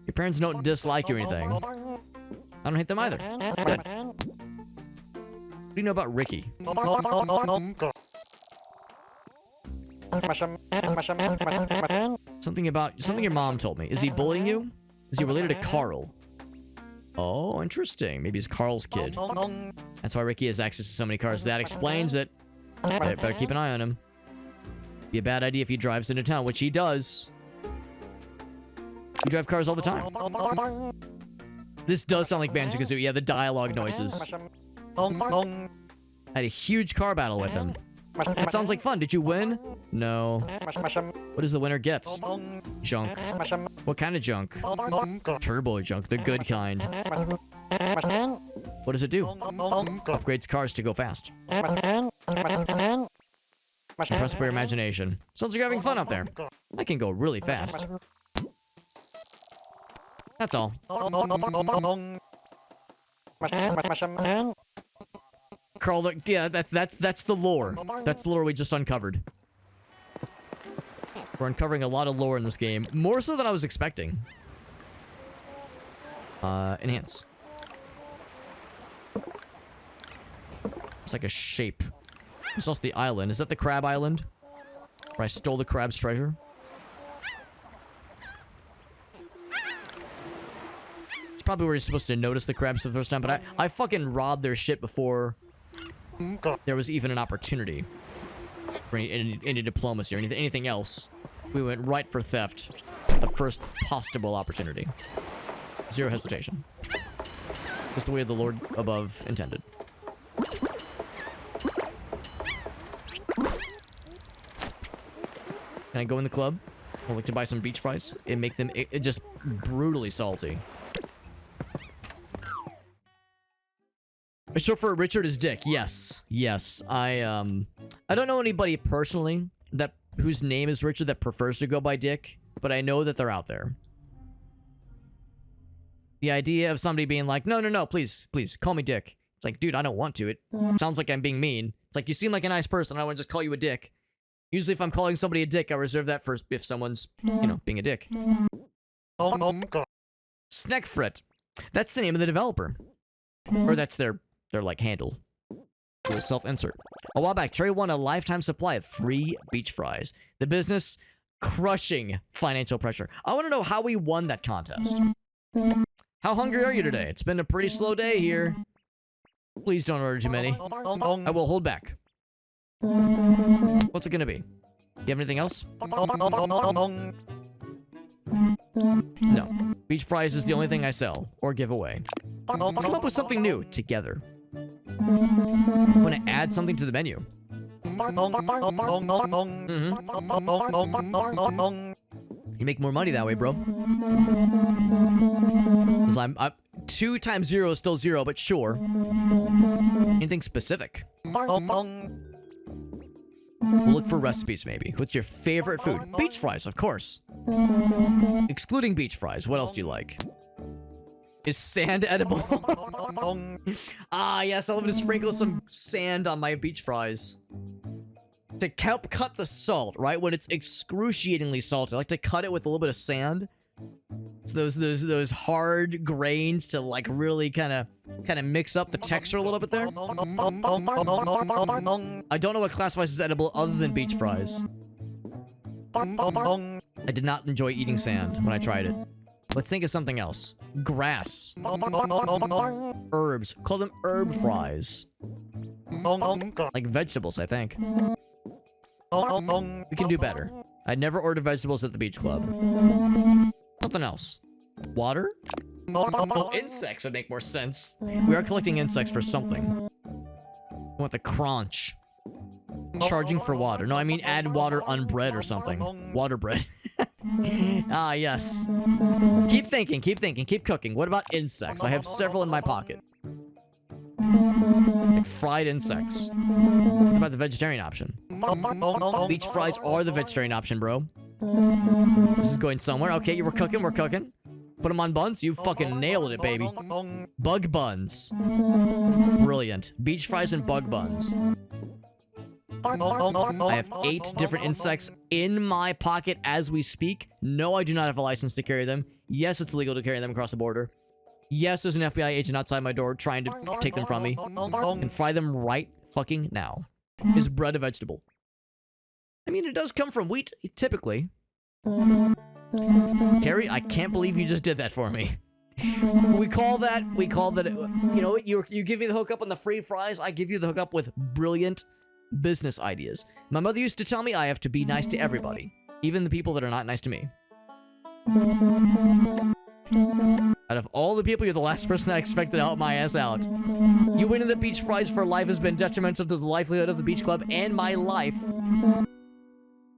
Your parents don't dislike you or anything. I don't hate them either. Good. What do you know about Ricky? Something your mom told me. Is he bullying you? Is he related to Carl? Oh, interesting. Maybe he's Carl's kid. That's why Ricky has access to so many cars. That explains it. Better keep an eye on him. Be a bad idea if he drives into town, which he does. You drive cars all the time. This does sound like Banjo-Kazooie. Yeah, the dialogue noises. I had a huge car battle with him. That sounds like fun. Did you win? No. What does the winner get? Junk. What kind of junk? Turbo junk, the good kind. What does it do? Upgrades cars to go fast. Impressed by your imagination. Sounds like you're having fun out there. I can go really fast. That's all. Carl, yeah, that's the lore. That's the lore we just uncovered. We're uncovering a lot of lore in this game. More so than I was expecting. Enhance. It's like a shape. It's also the island. Is that the crab island? Where I stole the crab's treasure? It's probably where you're supposed to notice the crabs for the first time, but I fucking robbed their shit before there was even an opportunity for any diplomacy or anything else. We went right for theft. The first possible opportunity. Zero hesitation. Just the way the Lord above intended. Can I go in the club? I'd like to buy some beach fries and make them just brutally salty. Short for Richard is Dick. Yes. Yes. I don't know anybody personally whose name is Richard that prefers to go by Dick, but I know that they're out there. The idea of somebody being like, no, please, call me Dick. It's like, dude, I don't want to. It sounds like I'm being mean. It's like, you seem like a nice person. I want to just call you a dick. Usually if I'm calling somebody a dick, I reserve that for if someone's, being a dick. Snegfrit. That's the name of the developer. Or that's their like, handle. Do a self-insert. A while back, Terry won a lifetime supply of free beach fries. The business crushing financial pressure. I want to know how we won that contest. How hungry are you today? It's been a pretty slow day here. Please don't order too many. I will hold back. What's it gonna be? Do you have anything else? No. Beach fries is the only thing I sell or give away. Let's come up with something new together. I'm gonna add something to the menu. You make more money that way, bro. I'm 2 times 0 is still 0, but sure. Anything specific? We'll look for recipes, maybe. What's your favorite food? Beach fries, of course. Excluding beach fries, what else do you like? Is sand edible? Ah, yes, I love to sprinkle some sand on my beach fries. To help cut the salt, right? When it's excruciatingly salty, I like to cut it with a little bit of sand. So those hard grains to like really kind of mix up the texture a little bit there. I don't know what classifies as edible other than beach fries. I did not enjoy eating sand when I tried it. Let's think of something else. Grass. Herbs. Call them herb fries. Like vegetables, I think. We can do better. I never order vegetables at the beach club. Something else. Water? Oh, insects would make more sense. We are collecting insects for something. I want the crunch. Charging for water. No, I mean add water on bread or something. Water bread. Ah, yes. Keep thinking, keep cooking. What about insects? I have several in my pocket. Like fried insects. What about the vegetarian option? Beach fries are the vegetarian option, bro. This is going somewhere. Okay, we're cooking. Put them on buns. You fucking nailed it, baby. Bug buns. Brilliant. Beach fries and bug buns. I have 8 different insects in my pocket as we speak. No, I do not have a license to carry them. Yes, it's illegal to carry them across the border. Yes, there's an FBI agent outside my door trying to take them from me. And fry them right fucking now. Is bread a vegetable? I mean, it does come from wheat, typically. Terry, I can't believe you just did that for me. We call that, you give me the hookup on the free fries, I give you the hookup with brilliant business ideas. My mother used to tell me I have to be nice to everybody, even the people that are not nice to me. Out of all the people, you're the last person I expected to help my ass out. You winning the beach fries for life has been detrimental to the livelihood of the beach club and my life.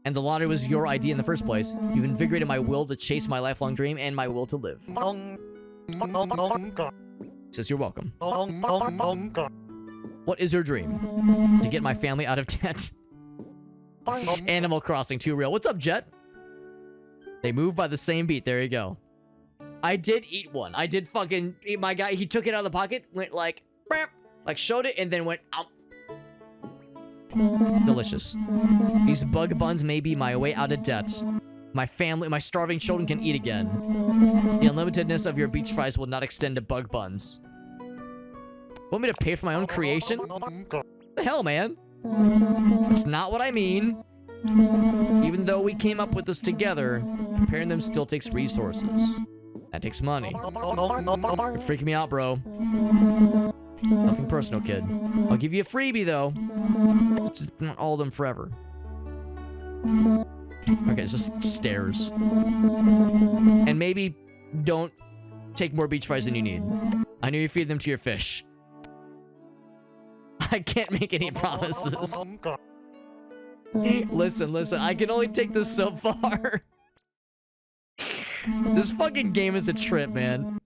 And the lottery was your idea in the first place. You've invigorated my will to chase my lifelong dream and my will to live. Says you're welcome. What is your dream? To get my family out of debt. Animal Crossing 2 real. What's up, Jet? They move by the same beat. There you go. I did eat one. I did fucking eat my guy. He took it out of the pocket, went like showed it, and then went out. Delicious. These bug buns may be my way out of debt. My family, my starving children can eat again. The unlimitedness of your beach fries will not extend to bug buns. Want me to pay for my own creation? What the hell, man? That's not what I mean. Even though we came up with this together, preparing them still takes resources. That takes money. You're freaking me out, bro. Nothing personal, kid. I'll give you a freebie, though. Just not all of them forever. Okay, it's just stairs. And maybe don't take more beach fries than you need. I know you feed them to your fish. I can't make any promises. Listen, I can only take this so far. This fucking game is a trip, man.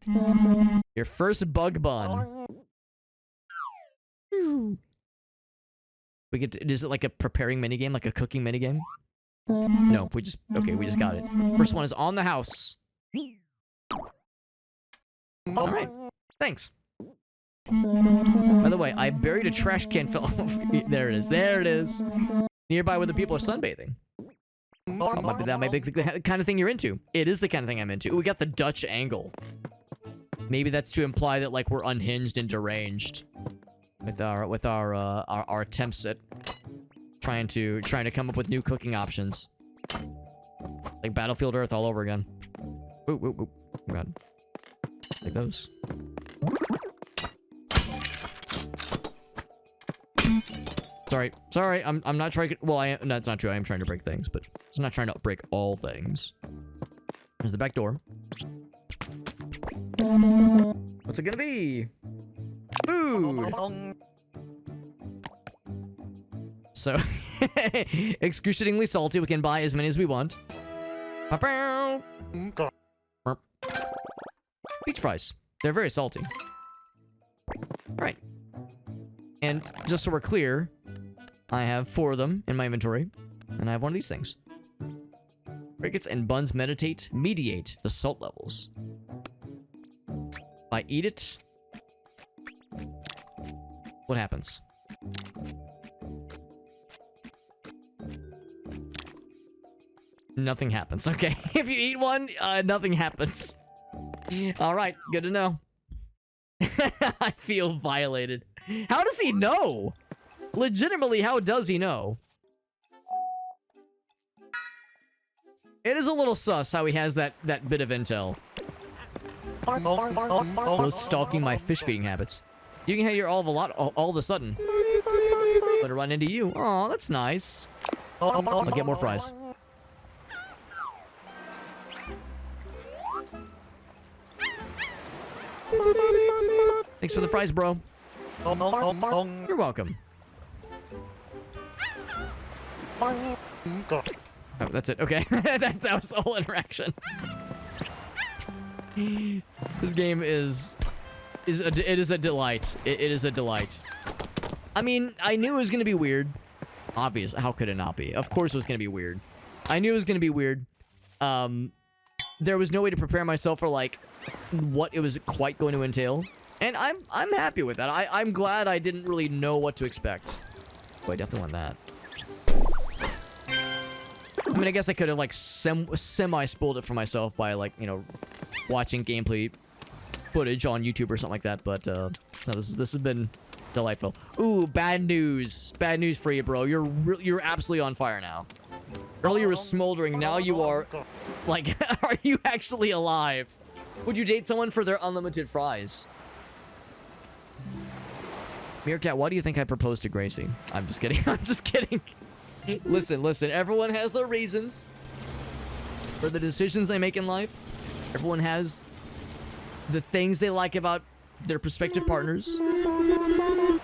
Your first bug bun. We get. Is it like a preparing minigame, like a cooking minigame? No, we just got it. First one is on the house. All right, thanks. By the way, I buried a trash can fell. There it is. There it is. Nearby where the people are sunbathing. Oh, that might be the kind of thing you're into. It is the kind of thing I'm into. Ooh, we got the Dutch angle. Maybe that's to imply that like we're unhinged and deranged with our attempts at trying to come up with new cooking options. Like Battlefield Earth all over again. Ooh, ooh, ooh. Oh god. Like those. Sorry, I'm not trying to, well, no, that's not true. I am trying to break things, but I'm not trying to break all things. There's the back door. What's it gonna be? Food! So, excruciatingly salty. We can buy as many as we want. Beach fries. They're very salty. Alright. And just so we're clear, I have 4 of them in my inventory. And I have one of these things. Crickets and buns mediate the salt levels. If I eat it, what happens? Nothing happens. Okay, if you eat one, nothing happens. Alright, good to know. I feel violated. How does he know? Legitimately, how does he know? It is a little sus how he has that bit of intel. Those stalking my fish feeding habits. You can hear all of a sudden. Let her run into you. Oh, that's nice. I'll get more fries. Thanks for the fries, bro. You're welcome. Oh, that's it. Okay. that was the whole interaction. This game is a delight. It is a delight. I mean, I knew it was gonna be weird. Obvious. How could it not be? Of course it was gonna be weird. I knew it was gonna be weird. There was no way to prepare myself for like what it was quite going to entail, and I'm happy with that. I'm glad I didn't really know what to expect. Oh, I definitely want that. I mean, I guess I could have like semi-spoiled it for myself by like, you know, watching gameplay footage on YouTube or something like that. But no, this has been delightful. Ooh, bad news. Bad news for you, bro. You're absolutely on fire now. Earlier you were smoldering. Now you are, like, are you actually alive? Would you date someone for their unlimited fries? Meerkat, why do you think I proposed to Gracie? I'm just kidding. I'm just kidding. Listen. Everyone has their reasons for the decisions they make in life. Everyone has the things they like about their prospective partners. I don't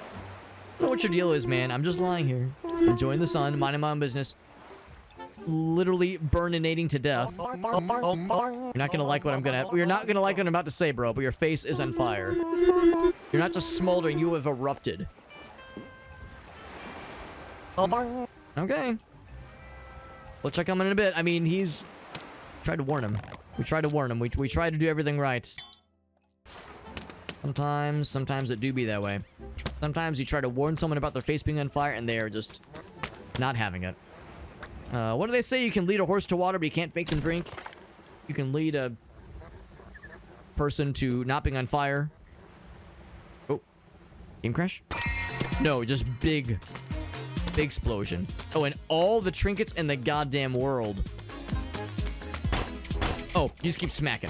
know what your deal is, man. I'm just lying here, enjoying the sun, minding my own business, literally burninating to death. You're not gonna like what you're not gonna like what I'm about to say, bro, but your face is on fire. You're not just smoldering, you have erupted. Okay. We'll check on him in a bit. I mean, he's... Tried to warn him. We tried to warn him. We tried to do everything right. Sometimes it do be that way. Sometimes you try to warn someone about their face being on fire, and they are just not having it. What do they say? You can lead a horse to water, but you can't make them drink. You can lead a person to not being on fire. Oh. Game crash? No, just big explosion. Oh, and all the trinkets in the goddamn world. Oh, you just keep smacking.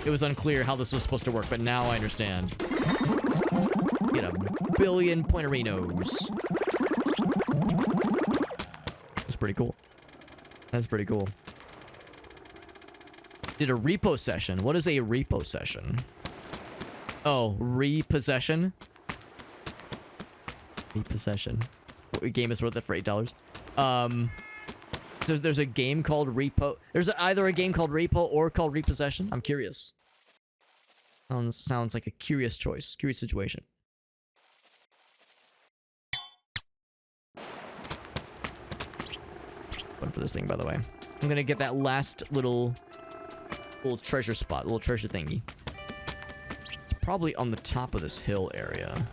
It was unclear how this was supposed to work, but now I understand. Get a billion pointerinos. That's pretty cool. That's pretty cool. Did a repo session. What is a repo session? Oh, repossession? Repossession. What game is worth it for $8? there's a game called Repo. There's either a game called Repo or called Repossession. I'm curious. Sounds like a curious choice. Curious situation. One for this thing, by the way. I'm gonna get that last little treasure spot, little treasure thingy. It's probably on the top of this hill area.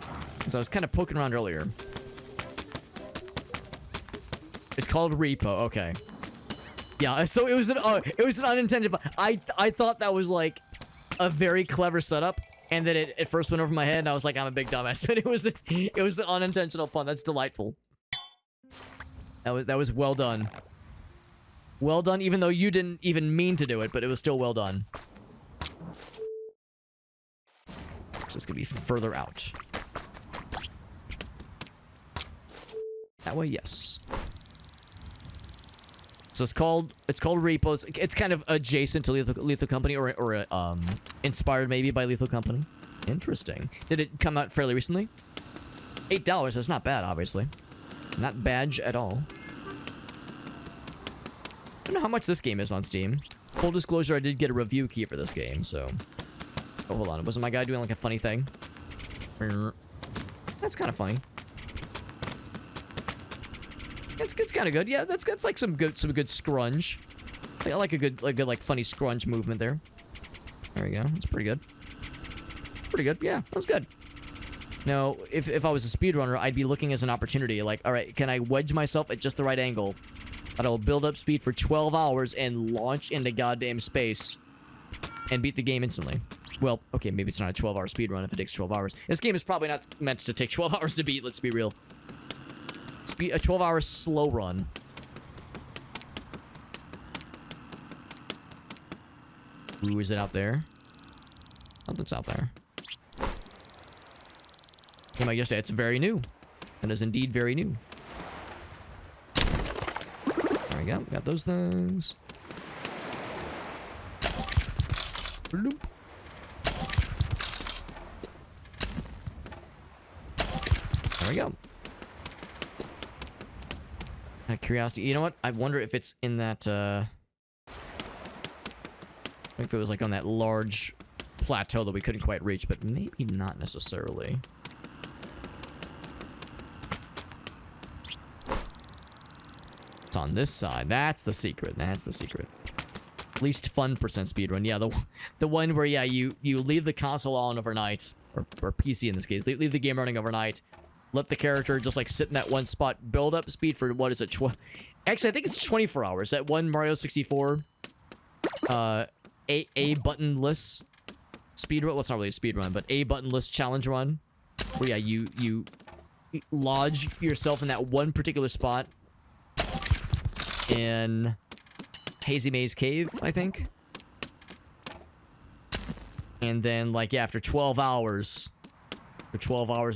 So I was kind of poking around earlier. It's called Repo. Okay. Yeah. So it was an unintended. I thought that was like a very clever setup, and then it first went over my head, and I was like, I'm a big dumbass. But it was an unintentional pun. That's delightful. That was well done. Well done, even though you didn't even mean to do it, but it was still well done. So it's gonna be further out. That way, yes. So it's called Repo. It's kind of adjacent to Lethal Company, or inspired maybe by Lethal Company. Interesting. Did it come out fairly recently? $8. That's not bad, obviously. Not bad at all. I don't know how much this game is on Steam. Full disclosure, I did get a review key for this game, so... Oh, hold on. Wasn't my guy doing like a funny thing? That's kind of funny. It's kind of good. Yeah, that's like some good scrunch. I like a good like funny scrunch movement there. There we go. That's pretty good. Pretty good. Yeah, that was good. Now, if I was a speedrunner, I'd be looking as an opportunity. Like, all right, can I wedge myself at just the right angle? That I will build up speed for 12 hours and launch into goddamn space and beat the game instantly. Well, okay, maybe it's not a 12-hour speedrun if it takes 12 hours. This game is probably not meant to take 12 hours to beat. Let's be real. A 12-hour slow run. Ooh, is it out there? Something's out there. You might just say it's very new. It is indeed very new. There we go. Got those things. Bloop. There we go. Out of curiosity, you know what? I wonder if it's in that, if it was like on that large plateau that we couldn't quite reach, but maybe not necessarily. It's on this side. That's the secret. That's the secret. Least fun percent speedrun. Yeah, the one where, yeah, you leave the console on overnight, or PC in this case. Leave the game running overnight. Let the character just like sit in that one spot, build up speed for, what is it, actually I think it's 24 hours. That one Mario 64 a buttonless speed run. Well, it's not really a speed run, but a buttonless challenge run, where yeah, you lodge yourself in that one particular spot in Hazy Maze Cave, I think, and then like, yeah, after 12 hours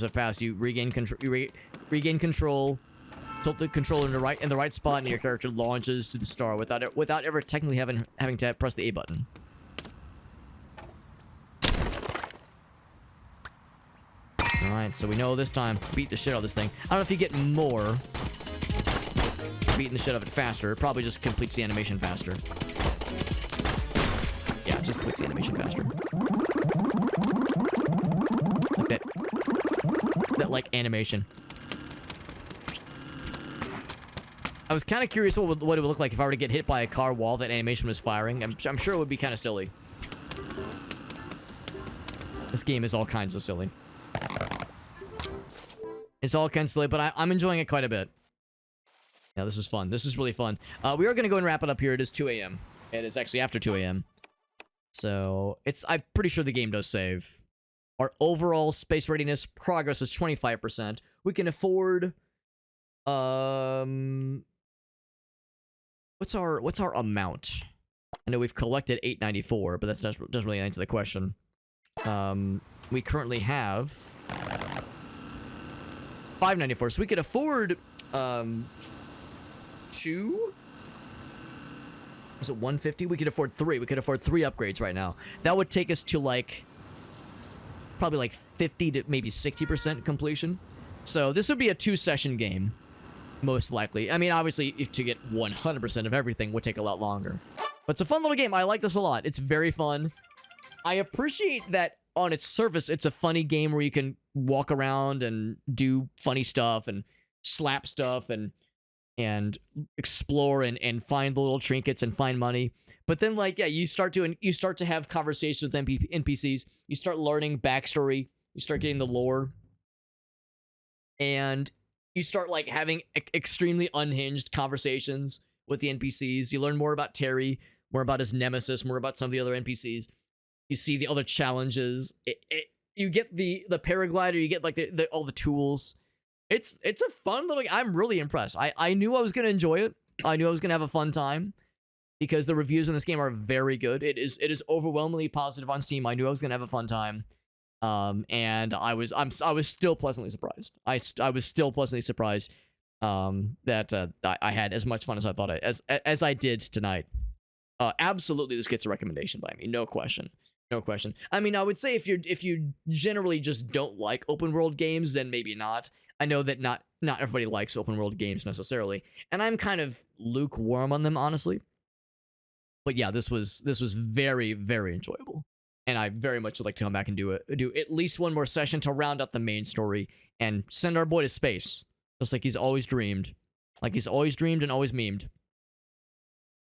have passed, you regain control, tilt the controller in the right spot, and your character launches to the star without ever technically having to press the A button. All right, so we know this time beat the shit out of this thing. I don't know if you get more beating the shit out of it faster. It probably just completes the animation faster. Yeah, it just completes the animation faster. Like that like animation. I was kind of curious what it would look like if I were to get hit by a car while that animation was firing. I'm sure it would be kind of silly. This game is all kinds of silly. It's all kinds of silly, but I'm enjoying it quite a bit. Yeah, this is fun. This is really fun. We are going to go and wrap it up here. It is 2 a.m. It is actually after 2 a.m. So, I'm pretty sure the game does save. Our overall space readiness progress is 25%. We can afford... What's our amount? I know we've collected 894, but that doesn't really answer the question. We currently have 594, so we could afford 2. Was it 150? We could afford 3. We could afford 3 upgrades right now. That would take us to like probably like 50 to maybe 60% completion. So this would be a 2-session game. most likely. I mean, obviously, if to get 100% of everything would take a lot longer. But it's a fun little game. I like this a lot. It's very fun. I appreciate that on its surface, it's a funny game where you can walk around and do funny stuff and slap stuff and explore and find little trinkets and find money. But then, like, yeah, you start to have conversations with NPCs. You start learning backstory. You start getting the lore, and you start like having extremely unhinged conversations with the NPCs. You learn more about Terry, more about his nemesis, more about some of the other NPCs. You see the other challenges. You get the paraglider. You get like all the tools. It's a fun little. I'm really impressed. I knew I was gonna enjoy it. I knew I was gonna have a fun time because the reviews in this game are very good. It is overwhelmingly positive on Steam. I knew I was gonna have a fun time. And I was still pleasantly surprised. I was still pleasantly surprised that I had as much fun as I thought as I did tonight. Absolutely, this gets a recommendation by me, no question. No question. I mean, I would say if you generally just don't like open world games, then maybe not. I know that not everybody likes open world games necessarily, and I'm kind of lukewarm on them, honestly. But yeah, this was very, very enjoyable, and I very much would like to come back and do at least one more session to round out the main story and send our boy to space, just like he's always dreamed, and always memed.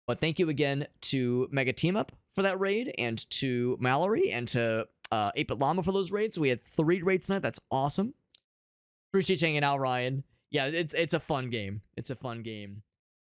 But thank you again to Mega Team Up for that raid, and to Mallory, and to 8-Bit Llama for those raids. We had 3 raids tonight. That's awesome. Appreciate you hanging out, Ryan. Yeah, it's a fun game. It's a fun game.